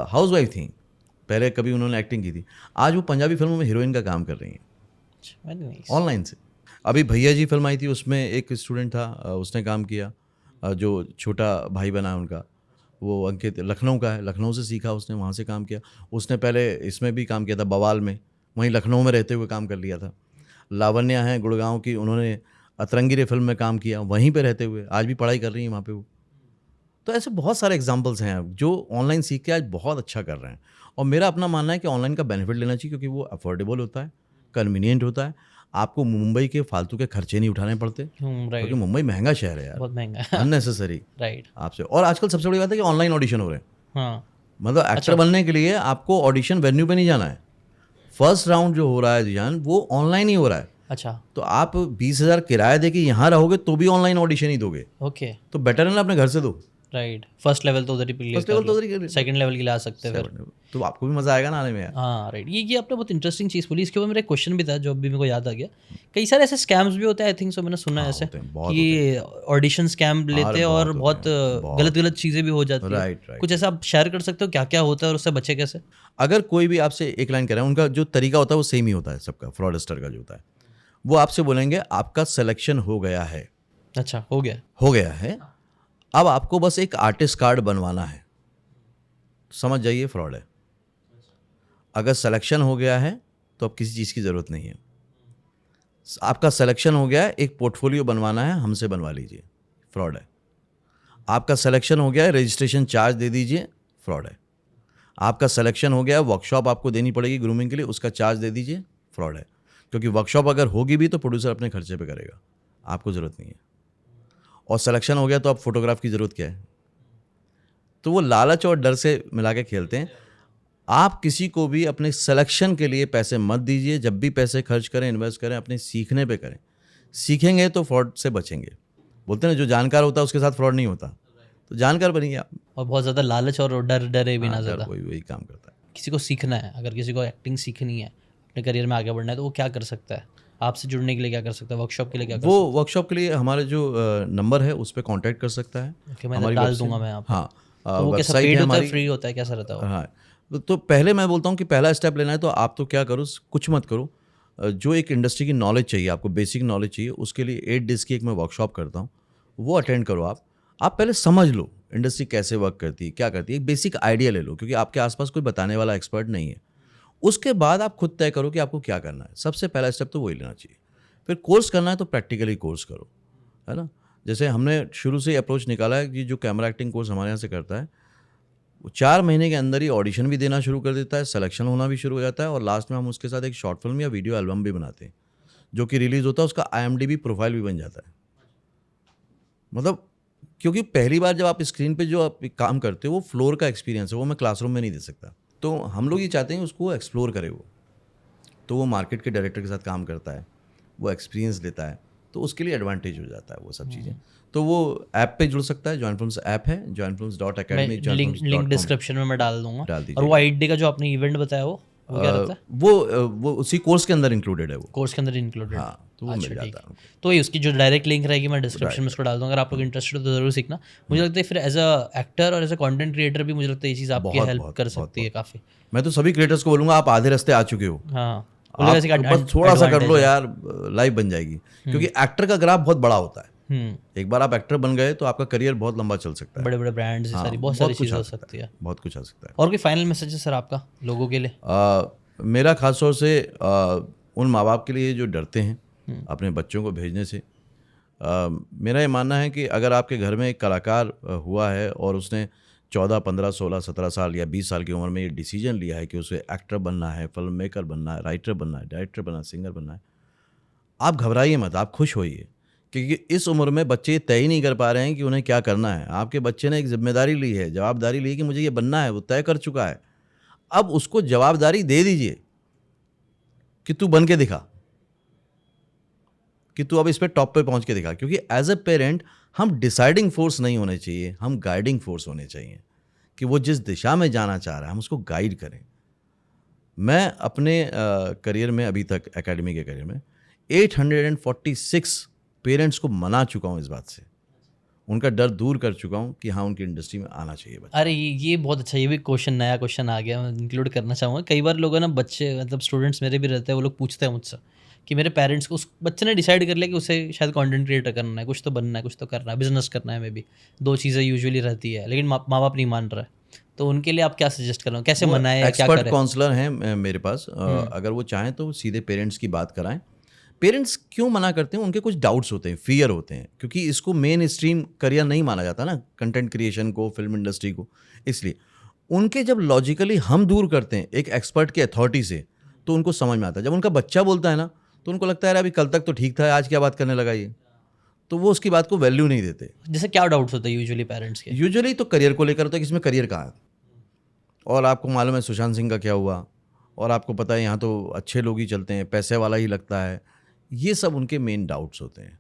Speaker 3: हाउस वाइफ थी, पहले कभी उन्होंने एक्टिंग की थी, आज वो पंजाबी फिल्मों में हीरोइन का काम कर रही हैं ऑनलाइन से। अभी भैया जी फिल्म आई थी, उसमें एक स्टूडेंट था, उसने काम किया, जो छोटा भाई बना उनका, वो अंकित लखनऊ का है, लखनऊ से सीखा उसने, वहाँ से काम किया। उसने पहले इसमें भी काम किया था बवाल में, वहीं लखनऊ में रहते हुए काम कर लिया था। लावण्या हैं गुड़गांव की, उन्होंने अतरंगी रे फिल्म में काम किया वहीं पे रहते हुए, आज भी पढ़ाई कर रही हैं वहाँ पे वो। तो ऐसे बहुत सारे एग्जांपल्स हैं जो ऑनलाइन सीख के आज बहुत अच्छा कर रहे हैं। और मेरा अपना मानना है कि ऑनलाइन का बेनिफिट लेना चाहिए, क्योंकि वो अफोर्डेबल होता है, कन्वीनियंट होता है, आपको मुंबई के फालतू के खर्चे नहीं उठाने पड़ते, क्योंकि मुंबई महंगा शहर है यार,
Speaker 2: बहुत महंगा है
Speaker 3: अननेसेसरी
Speaker 2: राइट
Speaker 3: आपसे। और आजकल सबसे बड़ी बात है कि ऑनलाइन ऑडिशन हो रहे हैं।
Speaker 2: हाँ
Speaker 3: मतलब एक्टर बनने के लिए आपको ऑडिशन वेन्यू पे नहीं जाना है, फर्स्ट राउंड जो हो रहा है जियान, वो ऑनलाइन ही हो रहा है।
Speaker 2: अच्छा
Speaker 3: तो आप 20,000 किराया दे के यहाँ रहोगे तो भी ऑनलाइन ऑडिशन ही दोगे,
Speaker 2: ओके
Speaker 3: तो बेटर है ना अपने घर से दो।
Speaker 2: राइट फर्स्ट लेवल तो उधर ही
Speaker 3: फर्स्ट लेवल तो उधर ही कर लो,
Speaker 2: सेकंड लेवल के लिए आ सकते हैं फिर।
Speaker 3: तो आपको भी मजा आएगा ना आने में यार।
Speaker 2: हाँ राइट, ये आपने बहुत इंटरेस्टिंग चीज़ बोली। इसके ऊपर मेरा एक क्वेश्चन भी था जो अभी मेरे को याद आ गया। कई सारे ऐसे स्कैम्स भी होते हैं, आई थिंक सो, मैंने सुना है ऐसे
Speaker 3: होते हैं, बहुत
Speaker 2: कि ऑडिशन स्कैम लेते हैं और बहुत गलत गलत चीज़ें भी हो जाती है।
Speaker 3: Right right.
Speaker 2: कुछ ऐसा आप शेयर कर सकते हो क्या क्या होता है और उससे बचे कैसे?
Speaker 3: अगर कोई भी आपसे एक लाइन कह रहा है, उनका जो तरीका होता है वो सेम ही होता है सबका, फ्रॉडस्टर का जो होता है, वो आपसे बोलेंगे आपका सिलेक्शन हो गया है।
Speaker 2: अच्छा हो गया
Speaker 3: है, अब आपको बस एक आर्टिस्ट कार्ड बनवाना है, समझ जाइए फ्रॉड है। अगर सिलेक्शन हो गया है तो अब किसी चीज़ की ज़रूरत नहीं है। आपका सिलेक्शन हो गया है, एक पोर्टफोलियो बनवाना है, हमसे बनवा लीजिए, फ्रॉड है। आपका सिलेक्शन हो गया है, रजिस्ट्रेशन चार्ज दे दीजिए, फ्रॉड है। आपका सिलेक्शन हो गया है, वर्कशॉप आपको देनी पड़ेगी ग्रूमिंग के लिए, उसका चार्ज दे दीजिए, फ्रॉड है। क्योंकि वर्कशॉप अगर होगी भी तो प्रोड्यूसर अपने खर्चे पे करेगा, आपको ज़रूरत नहीं है। और सिलेक्शन हो गया तो अब फोटोग्राफ की ज़रूरत क्या है? तो वो लालच और डर से मिला के खेलते हैं। आप किसी को भी अपने सिलेक्शन के लिए पैसे मत दीजिए। जब भी पैसे खर्च करें, इन्वेस्ट करें, अपने सीखने पे करें। सीखेंगे तो फ्रॉड से बचेंगे। बोलते हैं ना, जो जानकार होता है उसके साथ फ्रॉड नहीं होता, तो जानकार बनिए आप।
Speaker 2: और बहुत ज़्यादा लालच और डर डरे भी ना ज़्यादा,
Speaker 3: वही काम करता है।
Speaker 2: किसी को सीखना है, अगर किसी को एक्टिंग सीखनी है, अपने करियर में आगे बढ़ना है, तो वो क्या कर सकता है? आपसे जुड़ने के लिए क्या कर सकता है? वर्कशॉप के लिए क्या कर
Speaker 3: वो वर्कशॉप के लिए हमारे जो नंबर है उस पर कॉन्टैक्ट कर सकता है।
Speaker 2: सकता है? मैं डाल दूंगा मैं आप।
Speaker 3: हाँ,
Speaker 2: तो वो कैसा पेड होता है, फ्री होता है, कैसा रहता है?
Speaker 3: हाँ, तो पहले मैं बोलता हूँ कि पहला स्टेप लेना है तो आप तो क्या करो, कुछ मत करो। जो एक इंडस्ट्री की नॉलेज चाहिए आपको, बेसिक नॉलेज चाहिए, उसके लिए 8 डेज़ की एक मैं वर्कशॉप करता हूँ, वो अटेंड करो। आप पहले समझ लो इंडस्ट्री कैसे वर्क करती है, क्या करती है, एक बेसिक आइडिया ले लो, क्योंकि आपके आसपास कोई बताने वाला एक्सपर्ट नहीं है। उसके बाद आप खुद तय करो कि आपको क्या करना है। सबसे पहला स्टेप तो वही लेना चाहिए। फिर कोर्स करना है तो प्रैक्टिकली कोर्स करो, है ना। जैसे हमने शुरू से अप्रोच निकाला है कि जो कैमरा एक्टिंग कोर्स हमारे यहाँ से करता है, वो 4 महीने के अंदर ही ऑडिशन भी देना शुरू कर देता है, सिलेक्शन होना भी शुरू हो जाता है, और लास्ट में हम उसके साथ एक शॉर्ट फिल्म या वीडियो एल्बम भी बनाते हैं, जो कि रिलीज़ होता है, उसका IMDb प्रोफाइल भी बन जाता है। मतलब क्योंकि पहली बार जब आप स्क्रीन पे जो आप काम करते हो, वो फ्लोर का एक्सपीरियंस है, वो मैं क्लासरूम में नहीं दे सकता। तो हम लोग ये चाहते हैं उसको एक्सप्लोर करे वो, तो वो मार्केट के डायरेक्टर के साथ काम करता है, वो एक्सपीरियंस लेता है, तो उसके लिए एडवांटेज हो जाता है वो सब चीज़ें। तो वो ऐप पे जुड़ सकता है, जॉइन फिल्म्स ऐप है, joinfilms.academy,
Speaker 2: लिंक डिस्क्रिप्शन में मैं डाल दूंगा।
Speaker 3: डाल
Speaker 2: और
Speaker 3: दीजिए।
Speaker 2: वो 8 डे का जो आपने इवेंट बताया वो क्या रहता है?
Speaker 3: वो उसी कोर्स के अंदर इंक्लूडेड है वो।
Speaker 2: कोर्स के अंदर इंक्लूडेड?
Speaker 3: हाँ, तो वो मिल जाता है उनको।
Speaker 2: तो ये उसकी जो डायरेक्ट लिंक रहेगी मैं डिस्क्रिप्शन में उसको डाल दूंगा, अगर आप लोग इंटरेस्टेड हो तो जरूर सीखना। मुझे लगता है फिर एज अ एक्टर और एज अ कंटेंट क्रिएटर भी मुझे लगता है ये चीज़ आपकी हेल्प कर सकती है काफ़ी।
Speaker 3: मैं तो सभी क्रिएटर्स को बोलूंगा, आप आधे रास्ते आ चुके हो,
Speaker 2: हाँ,
Speaker 3: आप बस थोड़ा सा कर लो यार, लाइफ बन जाएगी। क्योंकि एक्टर का ग्राफ बहुत बड़ा होता है। एक बार आप एक्टर बन गए तो आपका करियर बहुत लंबा चल सकता है।
Speaker 2: बड़े बड़े ब्रांड्स, सारी बहुत सारी चीज़ें हो सकती है,
Speaker 3: बहुत कुछ आ सकता है।
Speaker 2: और कोई फाइनल मैसेज है सर आपका लोगों के लिए?
Speaker 3: मेरा खास तौर से उन माँ बाप के लिए जो डरते हैं अपने बच्चों को भेजने से, मेरा ये मानना है कि अगर आपके घर में एक कलाकार हुआ है और उसने 14, 15, 16, 17 साल या 20 साल की उम्र में ये डिसीजन लिया है कि उसे एक्टर बनना है, फिल्म मेकर बनना है, राइटर बनना है, डायरेक्टर बनना है, सिंगर बनना है, आप घबराइए मत, आप खुश होइए। क्योंकि इस उम्र में बच्चे तय ही नहीं कर पा रहे हैं कि उन्हें क्या करना है। आपके बच्चे ने एक जिम्मेदारी ली है, जवाबदारी ली कि मुझे ये बनना है, वो तय कर चुका है। अब उसको जवाबदारी दे दीजिए कि तू बन के दिखा, कि तू अब इस पे टॉप पे पहुंच के दिखा। क्योंकि एज ए पेरेंट हम डिसाइडिंग फोर्स नहीं होने चाहिए, हम गाइडिंग फोर्स होने चाहिए कि वो जिस दिशा में जाना चाह रहा है हम उसको गाइड करें। मैं अपने करियर में अभी तक, एकेडमी के करियर में 846 पेरेंट्स को मना चुका हूँ इस बात से, उनका डर दूर कर चुका हूँ कि हाँ उनकी इंडस्ट्री में आना चाहिए बच्चा।
Speaker 2: अरे ये बहुत अच्छा, ये भी क्वेश्चन, नया क्वेश्चन आ गया, मैं इंक्लूड करना चाहूँगा। कई बार लोग ना, बच्चे मतलब स्टूडेंट्स मेरे भी रहते हैं, वो लोग पूछते हैं मुझसे कि मेरे पेरेंट्स को, उस बच्चे ने डिसाइड कर लिया कि उसे शायद कंटेंट क्रिएटर करना है, कुछ तो बनना है, कुछ तो करना है, बिजनेस करना है, मे बी 2 चीज़ें यूजुअली रहती है, लेकिन माँ बाप नहीं मान रहा है। तो उनके लिए आप क्या सजेस्ट कर रहे हो, कैसे मनाएं, क्या
Speaker 3: एक्सपर्ट
Speaker 2: करें?
Speaker 3: काउंसलर हैं मेरे पास, अगर वो चाहें तो सीधे पेरेंट्स की बात कराएं। पेरेंट्स क्यों मना करते हैं, उनके कुछ डाउट्स होते हैं, फियर होते हैं, क्योंकि इसको मेन स्ट्रीम करियर नहीं माना जाता ना, कंटेंट क्रिएशन को, फिल्म इंडस्ट्री को। इसलिए उनके जब लॉजिकली हम दूर करते हैं एक एक्सपर्ट की अथॉरिटी से, तो उनको समझ में आता है। जब उनका बच्चा बोलता है ना, तो उनको लगता है अभी कल तक तो ठीक था, आज क्या बात करने लगा ये, तो वो उसकी बात को वैल्यू नहीं देते।
Speaker 2: जैसे क्या डाउट्स होते हैं यूजुअली पेरेंट्स के?
Speaker 3: यूजुअली तो करियर को लेकर होता है कि इसमें करियर कहाँ है, और आपको मालूम है सुशांत सिंह का क्या हुआ, और आपको पता है यहाँ तो अच्छे लोग ही चलते हैं, पैसे वाला ही लगता है। ये सब उनके मेन डाउट्स होते हैं।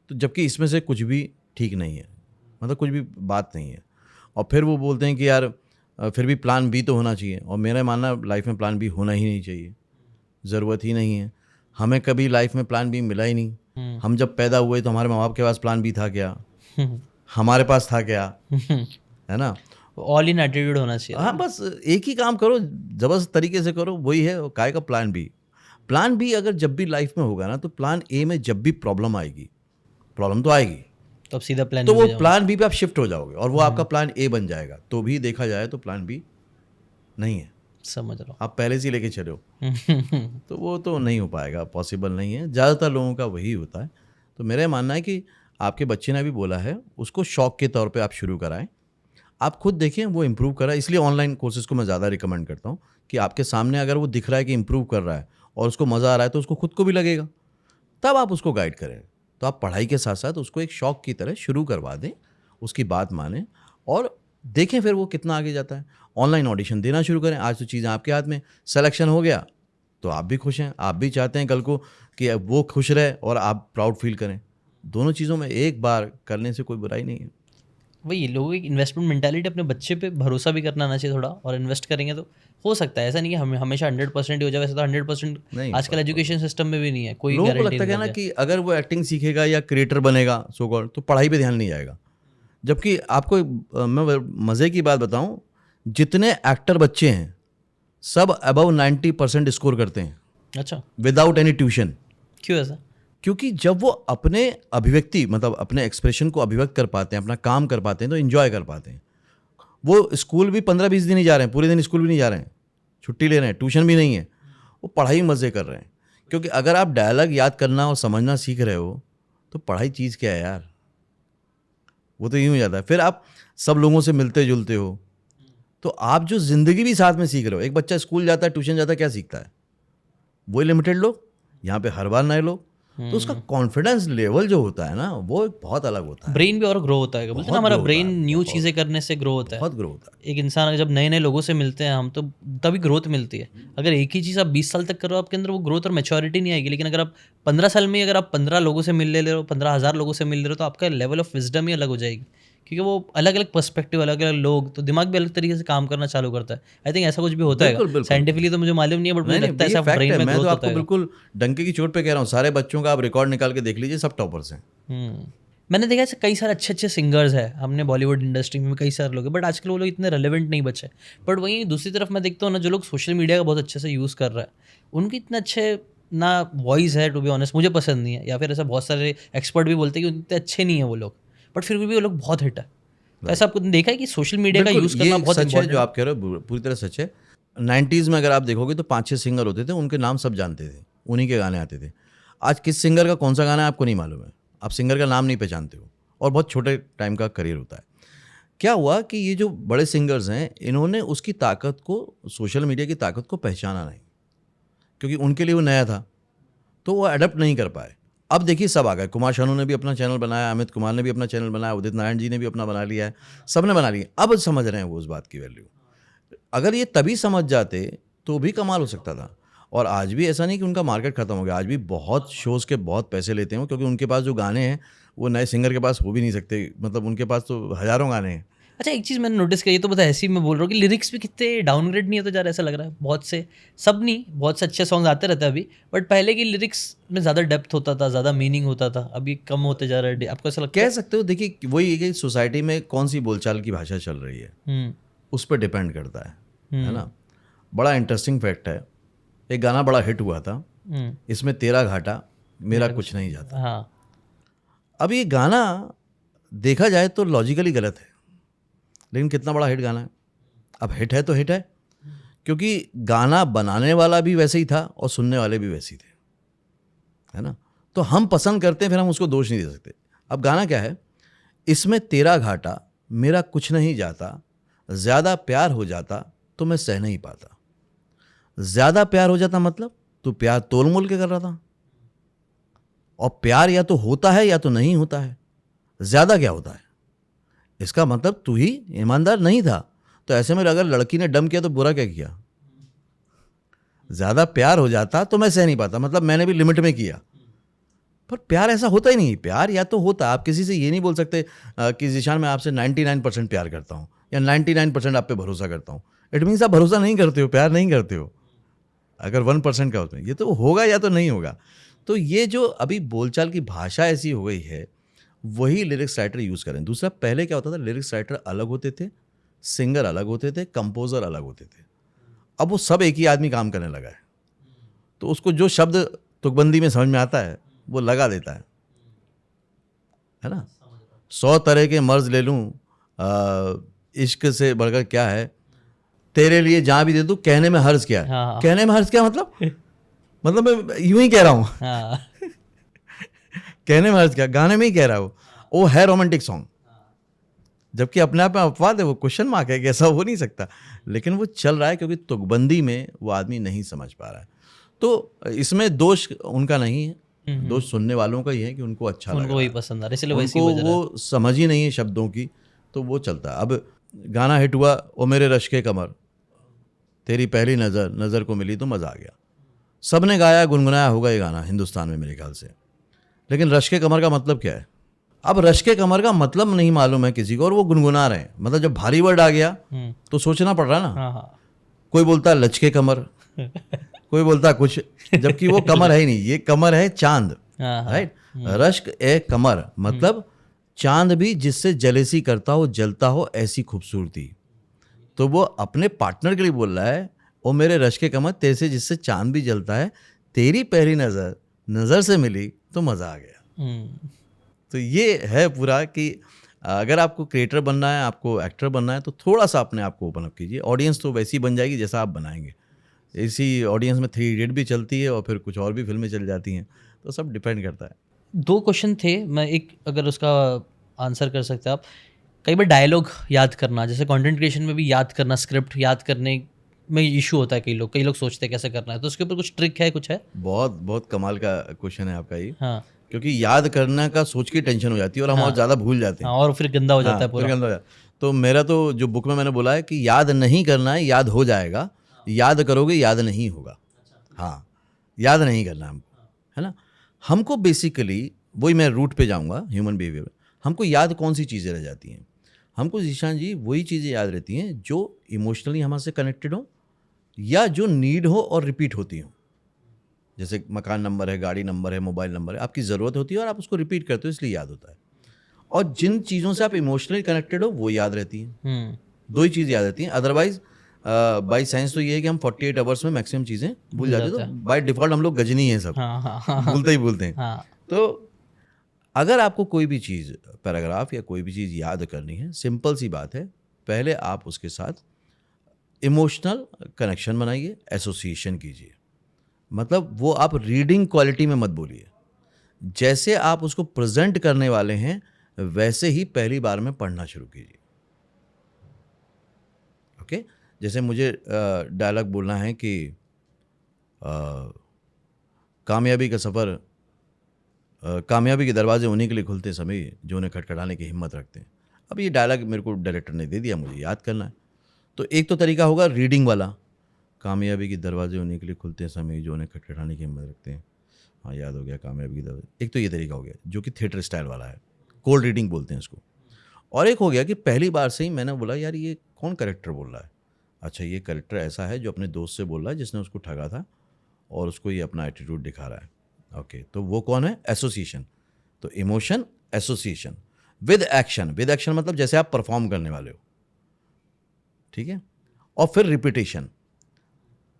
Speaker 3: तो जबकि इसमें से कुछ भी ठीक नहीं है, मतलब कुछ भी बात नहीं है। और फिर वो बोलते हैं कि यार फिर भी प्लान बी तो होना चाहिए, और मेरा मानना लाइफ में प्लान बी होना ही नहीं चाहिए, ज़रूरत ही नहीं है। हमें कभी लाइफ में प्लान बी मिला ही नहीं। हम जब पैदा हुए तो हमारे माँ बाप के पास प्लान बी था क्या? हमारे पास था क्या? है ना?
Speaker 2: ऑल इन एटीट्यूड होना चाहिए।
Speaker 3: हाँ, बस एक ही काम करो, ज़बरदस्त तरीके से करो, वही है काय का प्लान बी। प्लान बी अगर जब भी लाइफ में होगा ना, तो प्लान ए में जब भी प्रॉब्लम आएगी, प्रॉब्लम तो आएगी,
Speaker 2: तो अब सीधा प्लान
Speaker 3: तो वो प्लान बी पे आप शिफ्ट हो जाओगे और वो आपका प्लान ए बन जाएगा। तो भी देखा जाए तो प्लान बी नहीं है,
Speaker 2: समझ रहा हूँ।
Speaker 3: आप पहले से ही लेके चले हो, तो वो तो नहीं हो पाएगा, पॉसिबल नहीं है। ज़्यादातर लोगों का वही होता है। तो मेरा मानना है कि आपके बच्चे ने भी बोला है, उसको शौक के तौर पे आप शुरू कराएं, आप खुद देखें वो इम्प्रूव कर रहा है। इसलिए ऑनलाइन कोर्सेज को मैं ज़्यादा रिकमेंड करता हूँ कि आपके सामने अगर वो दिख रहा है कि इम्प्रूव कर रहा है और उसको मज़ा आ रहा है, तो उसको खुद को भी लगेगा, तब आप उसको गाइड करें। तो आप पढ़ाई के साथ साथ उसको एक शौक की तरह शुरू करवा दें, उसकी बात मानें और देखें फिर वो कितना आगे जाता है। ऑनलाइन ऑडिशन देना शुरू करें, आज तो चीज़ें आपके हाथ में, सिलेक्शन हो गया तो आप भी खुश हैं, आप भी चाहते हैं कल को कि वो खुश रहे और आप प्राउड फील करें। दोनों चीज़ों में एक बार करने से कोई बुराई नहीं है।
Speaker 2: वही लोगों की इन्वेस्टमेंट मेंटालिटी, अपने बच्चे पे भरोसा भी करना आना चाहिए थोड़ा, और इन्वेस्ट करेंगे तो हो सकता है। ऐसा नहीं कि हमें हमेशा 100% ही हो जाए, वैसे तो 100%
Speaker 3: नहीं,
Speaker 2: आजकल एजुकेशन सिस्टम में भी नहीं है, कोई
Speaker 3: लोगों को
Speaker 2: गारंटी
Speaker 3: लगता है
Speaker 2: नहीं
Speaker 3: ना कि अगर वो एक्टिंग सीखेगा या क्रिएटर बनेगा सो कॉल्ड, तो पढ़ाई पे ध्यान नहीं जाएगा। जबकि आपको मैं मज़े की बात बताऊं, जितने एक्टर बच्चे हैं सब अबव 90% स्कोर करते हैं।
Speaker 2: अच्छा,
Speaker 3: विदाउट एनी ट्यूशन।
Speaker 2: क्यों ऐसा?
Speaker 3: क्योंकि जब वो अपने अभिव्यक्ति, मतलब अपने एक्सप्रेशन को अभिव्यक्त कर पाते हैं, अपना काम कर पाते हैं, तो इन्जॉय कर पाते हैं। वो स्कूल भी 15-20 दिन ही जा रहे हैं, पूरे दिन स्कूल भी नहीं जा रहे हैं, छुट्टी ले रहे हैं, ट्यूशन भी नहीं है, वो पढ़ाई मज़े कर रहे हैं। क्योंकि अगर आप डायलॉग याद करना और समझना सीख रहे हो, तो पढ़ाई चीज़ क्या है यार, वो तो यूँ हो जाता है। फिर आप सब लोगों से मिलते जुलते हो, तो आप जो ज़िंदगी भी साथ में सीख रहे हो। एक बच्चा स्कूल जाता है, ट्यूशन जाता है, क्या सीखता है? वही लिमिटेड लोग, यहाँ पे हर बार नए लोग। तो उसका कॉन्फिडेंस लेवल जो होता है ना वो बहुत अलग होता है,
Speaker 2: ब्रेन भी और ग्रो होता है, बोलते हैं ना, हमारा ब्रेन न्यू चीज़ें करने से ग्रो होता है।
Speaker 3: बहुत ग्रो होता है।
Speaker 2: एक इंसान जब नए नए लोगों से मिलते हैं हम, तो तभी ग्रोथ मिलती है। अगर एक ही चीज़ आप 20 साल तक कर रहे हो, आपके अंदर वो ग्रोथ और मैच्योरिटी नहीं आएगी। लेकिन अगर आप 15 साल में अगर आप 15 लोगों से मिल ले रहे हो, 15,000 लोगों से मिल रहे हो, तो आपका लेवल ऑफ विजडम ही अलग हो जाएगी, क्योंकि वो अलग अलग पर्सपेक्टिव, अलग अलग लोग, तो दिमाग भी अलग तरीके से काम करना चालू करता है। आई थिंक ऐसा कुछ भी होता
Speaker 3: बिल्कुल,
Speaker 2: है
Speaker 3: बिल्कुल।
Speaker 2: साइंटिफिकली, तो मुझे मालूम नहीं है, बट मुझे लगता है ऐसा
Speaker 3: फैक्ट
Speaker 2: ब्रेन
Speaker 3: है।
Speaker 2: में
Speaker 3: मैं
Speaker 2: ग्रोथ
Speaker 3: तो
Speaker 2: होता
Speaker 3: आपको
Speaker 2: है।
Speaker 3: बिल्कुल डंके की चोट पे कह रहा हूँ, सारे बच्चों का आप रिकॉर्ड निकाल के देख लीजिए, सब टॉपर्स हैं।
Speaker 2: मैंने देखा ऐसे कई सारे अच्छे अच्छे सिंगर्स हैं, हमने बॉलीवुड इंडस्ट्री में भी कई सारे लोग हैं, बट आजकल वो लोग इतने रेलेवेंट नहीं बचे। बट वहीं दूसरी तरफ मैं देखता हूँ ना, जो लोग सोशल मीडिया का बहुत अच्छे से यूज़ कर रहा है, उनकी इतने अच्छे ना वॉइस है, टू बी ऑनेस्ट मुझे पसंद नहीं है, या फिर ऐसा बहुत सारे एक्सपर्ट भी बोलते हैं कि इतने अच्छे नहीं है वो लोग, बट फिर भी वो लोग बहुत हिट है। तो ऐसा आपको देखा है कि सोशल मीडिया का
Speaker 3: बिल्कुल,
Speaker 2: यूज़ करना
Speaker 3: ये
Speaker 2: बहुत
Speaker 3: सच है जो
Speaker 2: इंपॉर्टेंट
Speaker 3: आप कह रहे हो, पूरी तरह सच है। 90s में अगर आप देखोगे तो 5-6 सिंगर होते थे, उनके नाम सब जानते थे, उन्हीं के गाने आते थे। आज किस सिंगर का कौन सा गाना है आपको नहीं मालूम है, आप सिंगर का नाम नहीं पहचानते हो, और बहुत छोटे टाइम का करियर होता है। क्या हुआ कि ये जो बड़े सिंगर्स हैं, इन्होंने उसकी ताकत को, सोशल मीडिया की ताकत को पहचाना नहीं, क्योंकि उनके लिए वो नया था, तो वो अडेप्ट नहीं कर पाए। अब देखिए सब आ गए, कुमार शानू ने भी अपना चैनल बनाया, अमित कुमार ने भी अपना चैनल बनाया, उदित नारायण जी ने भी अपना बना लिया है, सब ने बना लिया। अब समझ रहे हैं वो उस बात की वैल्यू। अगर ये तभी समझ जाते तो भी कमाल हो सकता था। और आज भी ऐसा नहीं कि उनका मार्केट खत्म हो गया, आज भी बहुत शोज़ के बहुत पैसे लेते हैं, क्योंकि उनके पास जो गाने हैं वो नए सिंगर के पास हो भी नहीं सकते, मतलब उनके पास तो हज़ारों गाने हैं।
Speaker 2: अच्छा, एक चीज़ मैंने नोटिस की, ये तो पता है, ऐसे ही मैं बोल रहा हूँ कि लिरिक्स भी कितने डाउनग्रेड नहीं होते जा रहा है, ऐसा लग रहा है बहुत से, सब नहीं, बहुत से अच्छे सॉन्ग्स आते रहते हैं अभी, बट पहले की लिरिक्स में ज़्यादा डेप्थ होता था, ज़्यादा मीनिंग होता था, अभी कम होते जा रहा है। आपको ऐसा लगता
Speaker 3: कह सकते हो, देखिए वही है कि सोसाइटी में कौन सी बोलचाल की भाषा चल रही है,
Speaker 2: है?
Speaker 3: उस पर डिपेंड करता है ना। बड़ा इंटरेस्टिंग फैक्ट है, एक गाना बड़ा हिट हुआ था, इसमें तेरा घाटा मेरा कुछ नहीं जाता।
Speaker 2: हाँ,
Speaker 3: अब ये गाना देखा जाए तो लॉजिकली गलत है, लेकिन कितना बड़ा हिट गाना है। अब हिट है तो हिट है, क्योंकि गाना बनाने वाला भी वैसे ही था और सुनने वाले भी वैसे ही थे, है ना। तो हम पसंद करते हैं, फिर हम उसको दोष नहीं दे सकते। अब गाना क्या है, इसमें तेरा घाटा मेरा कुछ नहीं जाता, ज़्यादा प्यार हो जाता तो मैं सह नहीं पाता। ज़्यादा प्यार हो जाता मतलब तू प्यार तोल मोल के कर रहा था, और प्यार या तो होता है या तो नहीं होता है, ज़्यादा क्या होता है, इसका मतलब तू ही ईमानदार नहीं था। तो ऐसे में अगर लड़की ने डम किया तो बुरा क्या किया। ज़्यादा प्यार हो जाता तो मैं सह नहीं पाता, मतलब मैंने भी लिमिट में किया। पर प्यार ऐसा होता ही नहीं, प्यार या तो होता, आप किसी से ये नहीं बोल सकते कि ज़ीशान मैं आपसे 99% प्यार करता हूँ या 99% आप पे भरोसा करता हूँ। इट मीन्स आप भरोसा नहीं करते हो, प्यार नहीं करते हो। अगर 1% का उसमें, ये तो होगा या तो नहीं होगा। तो ये जो अभी बोलचाल की भाषा ऐसी हो गई है, वही लिरिक्स राइटर यूज़ करें। दूसरा, पहले क्या होता था, लिरिक्स राइटर अलग होते थे, सिंगर अलग होते थे, कंपोज़र अलग होते थे। अब वो सब एक ही आदमी काम करने लगा है, तो उसको जो शब्द तुकबंदी में समझ में आता है वो लगा देता है ना। 100 तरह के मर्ज ले लूँ, इश्क से बढ़कर क्या है, तेरे लिए जहाँ भी दे दूँ, कहने में हर्ज क्या है।
Speaker 2: हाँ।
Speaker 3: कहने में हर्ज क्या मतलब मैं यूं ही कह रहा हूँ।
Speaker 2: हाँ।
Speaker 3: कहने में हर्ज क्या, गाने में ही कह रहा हूँ। वो है रोमांटिक सॉन्ग, जबकि अपने आप में अपवाद है, वो क्वेश्चन मार्क है कि ऐसा हो नहीं सकता, लेकिन वो चल रहा है क्योंकि तुकबंदी में वो आदमी नहीं समझ पा रहा है। तो इसमें दोष उनका नहीं है, दोष सुनने वालों का ही है कि उनको अच्छा लग रहा है,
Speaker 2: उनको वही पसंद आ रहा है, इसलिए वैसे
Speaker 3: उनको वो समझ ही नहीं है शब्दों की, तो वो चलता है। अब गाना हिट हुआ, ओ मेरे रश के कमर, तेरी पहली नज़र, नज़र को मिली तो मज़ा आ गया। सब ने गाया, गुनगुनाया होगा ये गाना हिंदुस्तान में मेरे ख्याल से, लेकिन रश के कमर का मतलब क्या है। अब रश के कमर का मतलब नहीं मालूम है किसी को, और वो गुनगुना रहे हैं। मतलब जब भारी वर्ड आ गया तो सोचना पड़ रहा ना।
Speaker 2: हाँ।
Speaker 3: कोई बोलता है लचके कमर, कोई बोलता है कुछ, जबकि वो कमर है ही नहीं, ये कमर है चांद, राइट। रश्क ए कमर मतलब चांद भी जिससे जलेसी करता हो, जलता हो, ऐसी खूबसूरती। तो वो अपने पार्टनर के लिए बोल रहा है, ओ मेरे रश के कमर, तेरे से जिससे चांद भी जलता है, तेरी पहली नज़र, नज़र से मिली तो मज़ा आ गया। तो ये है पूरा कि अगर आपको क्रिएटर बनना है, आपको एक्टर बनना है, तो थोड़ा सा अपने आप को ओपन अप कीजिए। ऑडियंस तो वैसी बन जाएगी जैसा आप बनाएंगे। इसी ऑडियंस में 3 इडियट भी चलती है और फिर कुछ और भी फिल्में चल जाती हैं, तो सब डिपेंड करता है।
Speaker 2: 2 क्वेश्चन थे, मैं एक अगर उसका आंसर कर सकते हैं आप। कई बार डायलॉग याद करना, जैसे कंटेंट क्रिएशन में भी याद करना, स्क्रिप्ट याद करने में इशू होता है, कई लोग सोचते हैं कैसे करना है, तो उसके ऊपर कुछ ट्रिक है, कुछ है?
Speaker 3: बहुत बहुत कमाल का क्वेश्चन है आपका ये,
Speaker 2: हाँ,
Speaker 3: क्योंकि याद करना का सोच की टेंशन हो जाती है और हम और ज़्यादा भूल जाते
Speaker 2: हाँ,
Speaker 3: हैं।
Speaker 2: और फिर गंदा हो जाता है
Speaker 3: फिर
Speaker 2: पूरा।
Speaker 3: गंदा हो जाता है। तो मेरा तो जो बुक में मैंने बोला है कि याद नहीं करना है, याद हो जाएगा। याद करोगे याद नहीं होगा। हाँ, याद नहीं करना हमको, है ना। हमको बेसिकली वही, मैं रूट पे जाऊंगा ह्यूमन बिहेवियर। हमको याद कौन सी चीज़ें रह जाती हैं? हमको जीशान जी वही चीज़ें याद रहती हैं जो इमोशनली हमारे से कनेक्टेड हो या जो नीड हो और रिपीट होती हो। जैसे मकान नंबर है, गाड़ी नंबर है, मोबाइल नंबर है, आपकी ज़रूरत होती है और आप उसको रिपीट करते हो इसलिए याद होता है। और जिन चीज़ों से आप इमोशनली कनेक्टेड हो वो याद रहती हैं।
Speaker 2: हम्म,
Speaker 3: दो ही चीज़ याद रहती हैं। अदरवाइज बाई साइंस तो ये है कि हम 48 आवर्स में मैक्सिमम चीज़ें भूल जाते हैं। तो बाय डिफ़ॉल्ट हम लोग गजनी हैं सब,
Speaker 2: हाँ, हाँ, हाँ,
Speaker 3: भूलते ही भूलते हैं।
Speaker 2: हाँ,
Speaker 3: तो अगर आपको कोई भी चीज़, पैराग्राफ या कोई भी चीज़ याद करनी है, सिंपल सी बात है, पहले आप उसके साथ इमोशनल कनेक्शन बनाइए, एसोसिएशन कीजिए। मतलब वो आप रीडिंग क्वालिटी में मत बोलिए, जैसे आप उसको प्रेजेंट करने वाले हैं वैसे ही पहली बार में पढ़ना शुरू कीजिए। ओके, जैसे मुझे डायलॉग बोलना है कि कामयाबी का सफ़र, कामयाबी के दरवाजे उन्हीं के लिए खुलते समय जो उन्हें खटखटाने की हिम्मत रखते हैं। अब ये डायलॉग मेरे को डायरेक्टर ने दे दिया, मुझे याद करना है। तो एक तो तरीका होगा रीडिंग वाला, कामयाबी के दरवाजे उन्हीं के लिए खुलते हैं समय जो उन्हें खटखटाने की हिम्मत रखते हैं। हाँ, याद हो गया, कामयाबी के दरवाजे। एक तो ये तरीका हो गया जो कि थिएटर स्टाइल वाला है, कोल्ड रीडिंग बोलते हैं इसको। और एक हो गया कि पहली बार से ही मैंने बोला यार ये कौन कैरेक्टर बोल रहा है। अच्छा, ये कैरेक्टर ऐसा है जो अपने दोस्त से बोल रहा है जिसने उसको ठगा था और उसको ये अपना एटीट्यूड दिखा रहा है। ओके, तो वो कौन है? एसोसिएशन। तो emotion, association with action. With action मतलब जैसे आप परफॉर्म करने वाले हो, ठीक है। और फिर रिपीटेशन।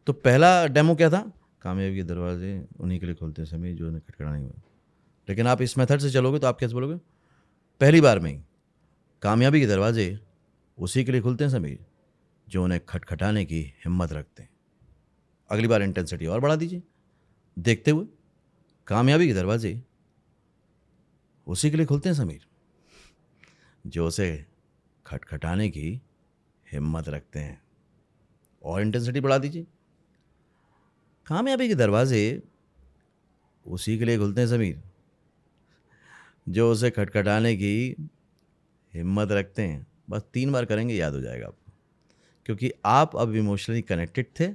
Speaker 3: तो पहला डेमो क्या था? कामयाबी के दरवाजे उन्हीं के लिए खुलते समय जो उन्हें खटखटाने की। लेकिन आप इस मेथड से चलोगे तो आप कैसे बोलोगे? पहली बार में ही कामयाबी के दरवाजे उसी के लिए खुलते हैं सभी जो उन्हें खटखटाने की हिम्मत रखते हैं। अगली बार इंटेंसिटी और बढ़ा दीजिए देखते हुए, कामयाबी के दरवाजे उसी के लिए खुलते हैं समीर जो उसे खटखटाने की हिम्मत रखते हैं। और इंटेंसिटी बढ़ा दीजिए, कामयाबी के दरवाजे उसी के लिए खुलते हैं समीर जो उसे खटखटाने की हिम्मत रखते हैं। बस 3 बार करेंगे, याद हो जाएगा आपको, क्योंकि आप अब इमोशनली कनेक्टेड थे,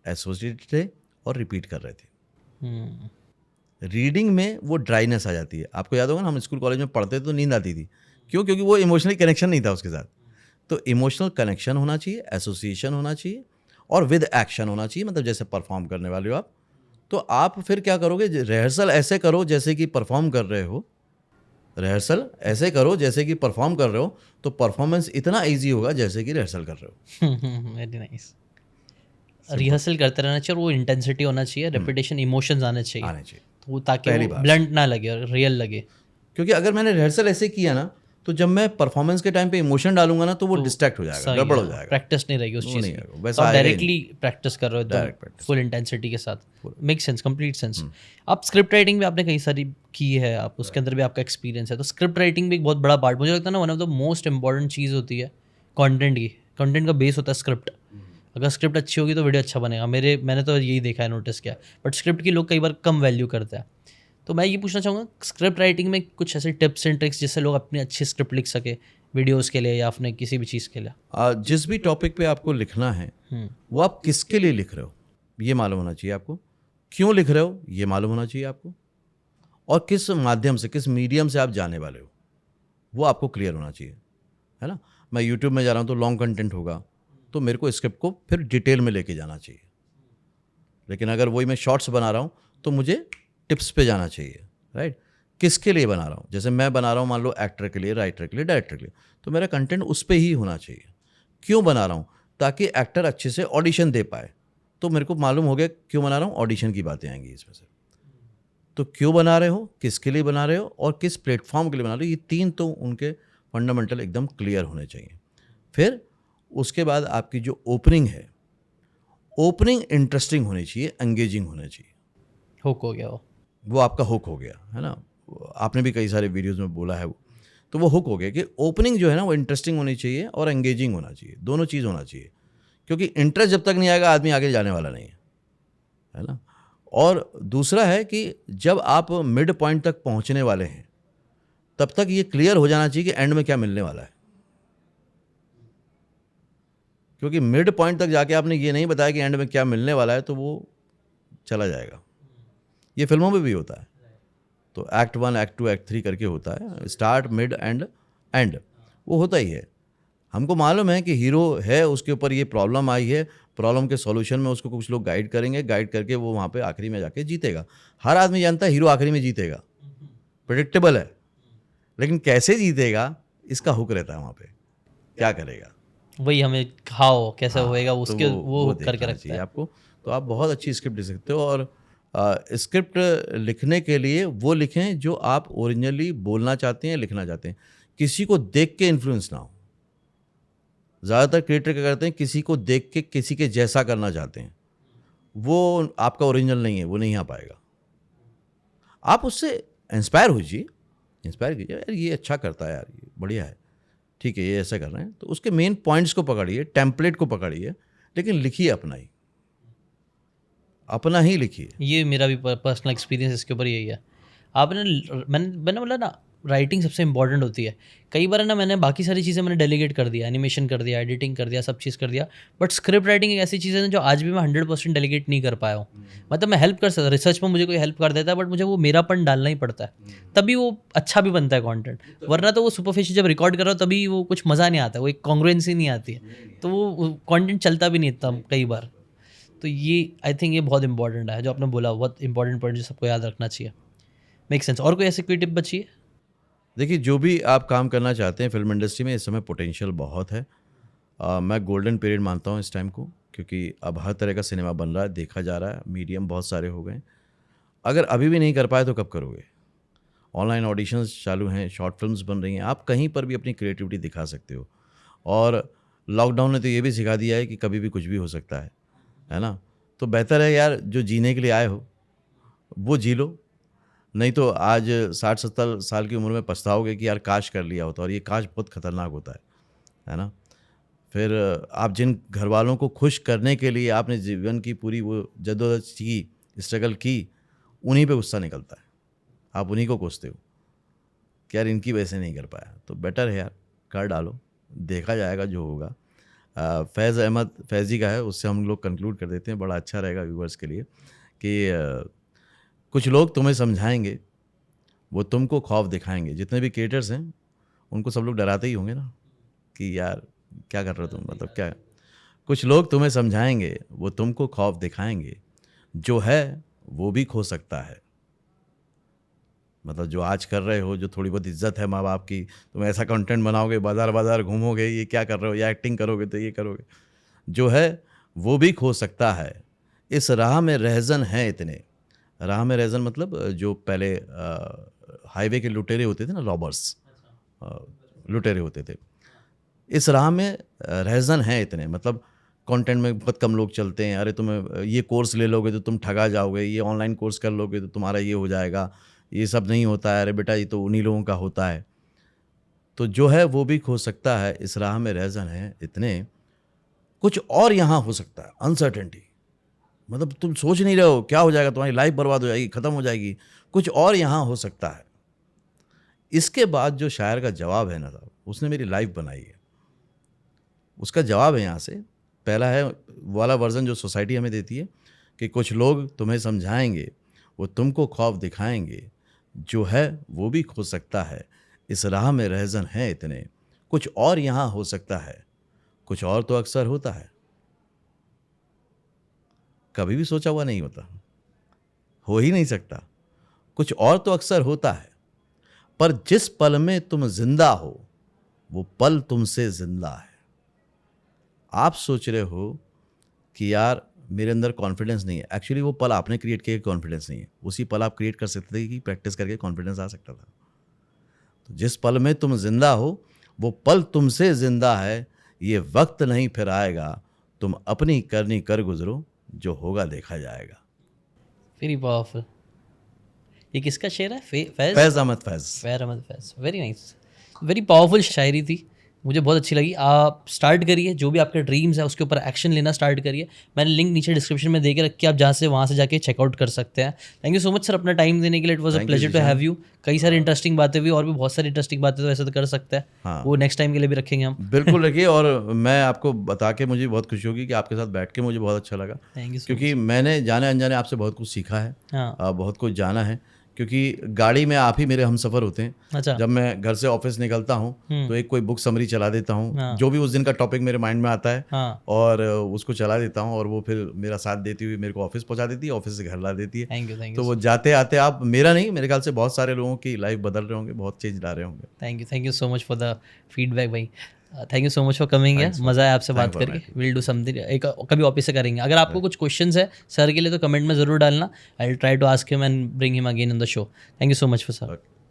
Speaker 3: एसोसिएटेड थे और रिपीट कर रहे थे।
Speaker 2: हम्म,
Speaker 3: रीडिंग में वो ड्राइनेस आ जाती है। आपको याद होगा ना, हम स्कूल कॉलेज में पढ़ते थे तो नींद आती थी। क्यों? क्योंकि वो इमोशनली कनेक्शन नहीं था उसके साथ। तो इमोशनल कनेक्शन होना चाहिए, एसोसिएशन होना चाहिए और विद एक्शन होना चाहिए। मतलब जैसे परफॉर्म करने वाले हो आप, तो आप फिर क्या करोगे? रिहर्सल ऐसे करो जैसे कि परफॉर्म कर रहे हो। रिहर्सल ऐसे करो जैसे कि परफॉर्म कर रहे हो, तो परफॉर्मेंस इतना ईजी होगा जैसे कि रिहर्सल कर रहे हो।
Speaker 2: Very nice. रिहर्सल करते रहना चाहिए और वो इंटेंसिटी होना चाहिए, रेपिटेशन, इमोशंस आने चाहिए,
Speaker 3: आने चाहिए
Speaker 2: तो वो ताकि
Speaker 3: पहली
Speaker 2: वो
Speaker 3: बार।
Speaker 2: ब्लंट ना लगे और रियल लगे।
Speaker 3: क्योंकि अगर मैंने रिहर्सल ऐसे किया ना, तो जब मैं परफॉर्मेंस के टाइम पे इमोशन डालूंगा ना, तो वो डिस्ट्रैक्ट हो जाएगा, गड़बड़ हो जाएगा,
Speaker 2: प्रैक्टिस नहीं रहेगी उस
Speaker 3: वो
Speaker 2: चीज़
Speaker 3: नहीं
Speaker 2: की।
Speaker 3: आएगा,
Speaker 2: तो
Speaker 3: वैसा
Speaker 2: आप
Speaker 3: आएगा ही
Speaker 2: डायरेक्टली प्रैक्टिस कर रहे हो
Speaker 3: Direct
Speaker 2: एकदम
Speaker 3: practice।
Speaker 2: फुल इंटेंसिटी के साथ। Make sense, complete sense. आप स्क्रिप्ट राइटिंग भी आपने कई सारी की है, आप उसके अंदर भी आपका एक्सपीरियंस है, तो स्क्रिप्ट राइटिंग भी एक बहुत बड़ा पार्ट, मुझे लगता है ना, one of the most important चीज़ होती है कंटेंट की। कंटेंट का बेस होता है स्क्रिप्ट। अगर स्क्रिप्ट अच्छी होगी तो वीडियो अच्छा बनेगा। मैंने तो यही देखा है, नोटिस किया। बट स्क्रिप्ट की लोग कई बार कम वैल्यू करते हैं। तो मैं ये पूछना चाहूँगा, स्क्रिप्ट राइटिंग में कुछ ऐसे टिप्स एंड ट्रिक्स जिससे लोग अपनी अच्छी स्क्रिप्ट लिख सके, वीडियोस के लिए या अपने किसी भी चीज़ के लिए।
Speaker 3: जिस भी टॉपिक पे आपको लिखना है वो आप किसके लिए लिख रहे हो ये मालूम होना चाहिए आपको। क्यों लिख रहे हो ये मालूम होना चाहिए आपको। और किस माध्यम से, किस मीडियम से आप जाने वाले हो वो आपको क्लियर होना चाहिए, है ना। मैं यूट्यूब में जा रहा हूँ तो लॉन्ग कंटेंट होगा, तो मेरे को स्क्रिप्ट को फिर डिटेल में लेके जाना चाहिए। लेकिन अगर वही मैं शॉर्ट्स बना रहा हूँ तो मुझे टिप्स पे जाना चाहिए, राइट। किसके लिए बना रहा हूँ? जैसे मैं बना रहा हूँ मान लो एक्टर के लिए, राइटर के लिए, डायरेक्टर के लिए, तो मेरा कंटेंट उस पर ही होना चाहिए। क्यों बना रहा हूँ? ताकि एक्टर अच्छे से ऑडिशन दे पाए। तो मेरे को मालूम हो गया क्यों बना रहा हूँ, ऑडिशन की बातें आएंगी इसमें से। तो क्यों बना रहे हो, किसके लिए बना रहे हो और किस प्लेटफॉर्म के लिए बना रहे हो, ये 3 तो उनके फंडामेंटल एकदम क्लियर होने चाहिए। फिर उसके बाद आपकी जो ओपनिंग है, ओपनिंग इंटरेस्टिंग होनी चाहिए, एंगेजिंग होनी चाहिए।
Speaker 2: हुक हो गया
Speaker 3: वो आपका हुक हो गया, है ना। आपने भी कई सारे वीडियोस में बोला है वो, तो वो हुक हो गया कि ओपनिंग जो है ना वो इंटरेस्टिंग होनी चाहिए और एंगेजिंग होना चाहिए, दोनों चीज़ होना चाहिए। क्योंकि इंटरेस्ट जब तक नहीं आएगा आदमी आगे जाने वाला नहीं है ना। और दूसरा है कि जब आप मिड पॉइंट तक पहुंचने वाले हैं तब तक ये क्लियर हो जाना चाहिए कि एंड में क्या मिलने वाला है, क्योंकि मिड पॉइंट तक जाके आपने ये नहीं बताया कि एंड में क्या मिलने वाला है तो वो चला जाएगा। ये फिल्मों में भी होता है, तो एक्ट 1 एक्ट 2 एक्ट 3 करके होता है, स्टार्ट मिड एंड एंड, वो होता ही है। हमको मालूम है कि हीरो है, उसके ऊपर ये प्रॉब्लम आई है, प्रॉब्लम के सॉल्यूशन में उसको कुछ लोग गाइड करेंगे, गाइड करके वो वहाँ पे आखिरी में जाके जीतेगा। हर आदमी जानता है हीरो आखिरी में जीतेगा, प्रेडिक्टेबल है, लेकिन कैसे जीतेगा इसका हुक रहता है वहाँ पे, क्या करेगा
Speaker 2: वही हमें खाओ कैसे होएगा
Speaker 3: तो
Speaker 2: उसके वो हुक करके
Speaker 3: देखना
Speaker 2: रखता
Speaker 3: चाहिए
Speaker 2: है।
Speaker 3: आपको। तो आप बहुत अच्छी स्क्रिप्ट लिख सकते हो, और स्क्रिप्ट लिखने के लिए वो लिखें जो आप ओरिजिनली बोलना चाहते हैं, लिखना चाहते हैं। किसी को देख के इन्फ्लुएंस ना हो। ज़्यादातर क्रिएटर क्या करते हैं, किसी को देख के किसी के जैसा करना चाहते हैं, वो आपका ओरिजिनल नहीं है, वो नहीं आ पाएगा। आप उससे इंस्पायर होइए, इंस्पायर कीजिए, यार ये अच्छा करता है, यार ये बढ़िया है, ठीक है ये ऐसा कर रहे हैं, तो उसके मेन पॉइंट्स को पकड़िए, टेम्पलेट को पकड़िए, लेकिन लिखिए अपना ही लिखिए।
Speaker 2: ये मेरा भी पर्सनल एक्सपीरियंस इसके ऊपर यही है। आपने मैंने बोला ना, राइटिंग सबसे इंपॉर्टेंट होती है। कई बार है ना, मैंने बाकी सारी चीज़ें मैंने डेलीगेट कर दिया, एनिमेशन कर दिया, एडिटिंग कर दिया, सब चीज़ कर दिया, बट स्क्रिप्ट राइटिंग एक ऐसी चीज़ है ना जो आज भी मैं 100% डेलीगेट नहीं कर पाया हूँ। मतलब मैं हेल्प कर सकता, रिसर्च में मुझे कोई हेल्प कर देता है, बट मुझे वो मेरापन डालना ही पड़ता है, तभी वो अच्छा भी बनता है कंटेंट। वरना तो वो सुपरफिशियल जब रिकॉर्ड कर रहा हो तभी वो कुछ मज़ा नहीं आता, वो एक कॉन्ग्रुएंसी नहीं आती है, तो वो कंटेंट चलता भी नहीं इतना कई बार। तो ये आई थिंक ये बहुत इंपॉर्टेंट है, जो आपने बोला बहुत इंपॉर्टेंट पॉइंट जो सबको याद रखना चाहिए। Make sense. और कोई ऐसी कोई टिप बची है?
Speaker 3: देखिए, जो भी आप काम करना चाहते हैं फिल्म इंडस्ट्री में, इस समय पोटेंशियल बहुत है। मैं गोल्डन पीरियड मानता हूँ इस टाइम को, क्योंकि अब हर तरह का सिनेमा बन रहा है, देखा जा रहा है, मीडियम बहुत सारे हो गए। अगर अभी भी नहीं कर पाए तो कब करोगे? ऑनलाइन ऑडिशंस चालू हैं, शॉर्ट फिल्म्स बन रही हैं, आप कहीं पर भी अपनी क्रिएटिविटी दिखा सकते हो। और लॉकडाउन ने तो ये भी सिखा दिया है कि कभी भी कुछ भी हो सकता है ना? तो बेहतर है यार, जो जीने के लिए आए हो वो जी लो, नहीं तो आज 60-70 साल की उम्र में पछताओगे कि यार काश कर लिया होता, और ये काश बहुत खतरनाक होता है ना? फिर आप जिन घर वालों को खुश करने के लिए आपने जीवन की पूरी वो जद्दोजहद की, स्ट्रगल की, उन्हीं पे गुस्सा निकलता है। आप उन्हीं को कोसते हो कि यार इनकी वजह से नहीं कर पाया। तो बेटर है यार, कर डालो, देखा जाएगा जो होगा। फैज़ अहमद फैज़ी का है, उससे हम लोग कंक्लूड कर देते हैं, बड़ा अच्छा रहेगा व्यूवर्स के लिए कि कुछ लोग तुम्हें समझाएंगे, वो तुमको खौफ दिखाएंगे। जितने भी क्रिएटर्स हैं उनको सब लोग डराते ही होंगे ना कि यार क्या कर रहे हो तुम, मतलब क्या। कुछ लोग तुम्हें समझाएंगे, वो तुमको खौफ दिखाएंगे, जो है वो भी खो सकता है। मतलब जो आज कर रहे हो, जो थोड़ी बहुत इज्जत है माँ बाप की, तुम ऐसा कंटेंट बनाओगे, बाजार बाजार घूमोगे, ये क्या कर रहे हो, या एक्टिंग करोगे तो ये करोगे, जो है वो भी खो सकता है। इस राह में रहज़न है इतने, राह में रहज़न मतलब जो पहले हाईवे के लुटेरे होते थे ना, रॉबर्स, लुटेरे होते थे। इस राह में रहज़न है इतने, मतलब कंटेंट में बहुत कम लोग चलते हैं। अरे तुम्हें ये कोर्स ले लोगे तो तुम ठगा जाओगे, ये ऑनलाइन कोर्स कर लोगे तो तुम्हारा ये हो जाएगा, ये सब नहीं होता है, अरे बेटा ये तो उन्हीं लोगों का होता है। तो जो है वो भी खो सकता है, इस राह में रहज़न है इतने, कुछ और यहाँ हो सकता है। अनसर्टेनिटी मतलब तुम सोच नहीं रहे हो क्या हो जाएगा, तुम्हारी लाइफ बर्बाद हो जाएगी, ख़त्म हो जाएगी, कुछ और यहाँ हो सकता है। इसके बाद जो शायर का जवाब है ना साहब, उसने मेरी लाइफ बनाई है। उसका जवाब है यहाँ से, पहला है वाला वर्जन जो सोसाइटी हमें देती है कि कुछ लोग तुम्हें समझाएंगे, वो तुमको खौफ दिखाएंगे, जो है वो भी खो सकता है। इस राह में रहज़न है इतने, कुछ और यहाँ हो सकता है, कुछ और तो अक्सर होता है। कभी भी सोचा हुआ नहीं होता, हो ही नहीं सकता। कुछ और तो अक्सर होता है, पर जिस पल में तुम जिंदा हो वो पल तुमसे जिंदा है। आप सोच रहे हो कि यार मेरे अंदर कॉन्फिडेंस नहीं है, एक्चुअली वो पल आपने क्रिएट किया, कॉन्फिडेंस नहीं है। उसी पल आप क्रिएट कर सकते थे कि प्रैक्टिस करके कॉन्फिडेंस आ सकता था। तो जिस पल में तुम जिंदा हो वो पल तुमसे जिंदा है, ये वक्त नहीं फिर आएगा, तुम अपनी करनी कर गुजरो, जो होगा देखा जाएगा।
Speaker 2: Very powerful. ये किसका शेर है? फैज़
Speaker 3: फैज़ अहमद फैज़।
Speaker 2: फैज़ अहमद फैज़। वेरी नाइस, वेरी पावरफुल शायरी थी। मुझे बहुत अच्छी लगी। आप स्टार्ट करिए, जो भी आपके ड्रीम्स है उसके ऊपर एक्शन लेना स्टार्ट करिए। मैंने लिंक नीचे डिस्क्रिप्शन में दे के रखी है, आप जहाँ से वहाँ से जाके चेकआउट कर सकते हैं। Thank you so much sir अपना टाइम देने के लिए। It was a pleasure to have you. कई सारी इंटरेस्टिंग बातें हुई, और भी बहुत सारी इंटरेस्टिंग बातें तो ऐसे तो कर सकते हैं।
Speaker 3: हाँ।
Speaker 2: वो नेक्स्ट टाइम के लिए भी रखेंगे हम।
Speaker 3: बिल्कुल रखिए। और मैं आपको बता के मुझे बहुत खुशी होगी कि आपके साथ बैठ के मुझे बहुत अच्छा लगा,
Speaker 2: थैंक यू सो
Speaker 3: क्योंकि मैंने जाने अनजाने आपसे बहुत कुछ सीखा है,
Speaker 2: हाँ।
Speaker 3: बहुत कुछ जाना है। क्योंकि गाड़ी में आप ही मेरे हमसफ़र होते हैं।
Speaker 2: अच्छा।
Speaker 3: जब मैं घर से ऑफिस निकलता हूँ तो एक कोई बुक समरी चला देता हूँ,
Speaker 2: हाँ।
Speaker 3: जो भी उस दिन का टॉपिक मेरे माइंड में आता है,
Speaker 2: हाँ।
Speaker 3: और उसको चला देता हूँ, और वो फिर मेरा साथ देती हुई मेरे को ऑफिस पहुँचा देती है, ऑफिस से घर ला देती है।
Speaker 2: थैंक यू
Speaker 3: तो वो जाते आते आप मेरा नहीं, मेरे ख्याल से बहुत सारे लोगों की लाइफ बदल रहे होंगे, बहुत चेंज ला रहे होंगे।
Speaker 2: Thank you so much for the feedback भाई। Thank you so much for coming है। मज़ा आया आपसे बात करके। विल डू समथिंग, एक कभी ऑफिस से करेंगे। अगर आपको कुछ क्वेश्चंस है सर के लिए तो कमेंट में ज़रूर डालना। I will try to ask him and bring him again in the show. Thank you so much for sir.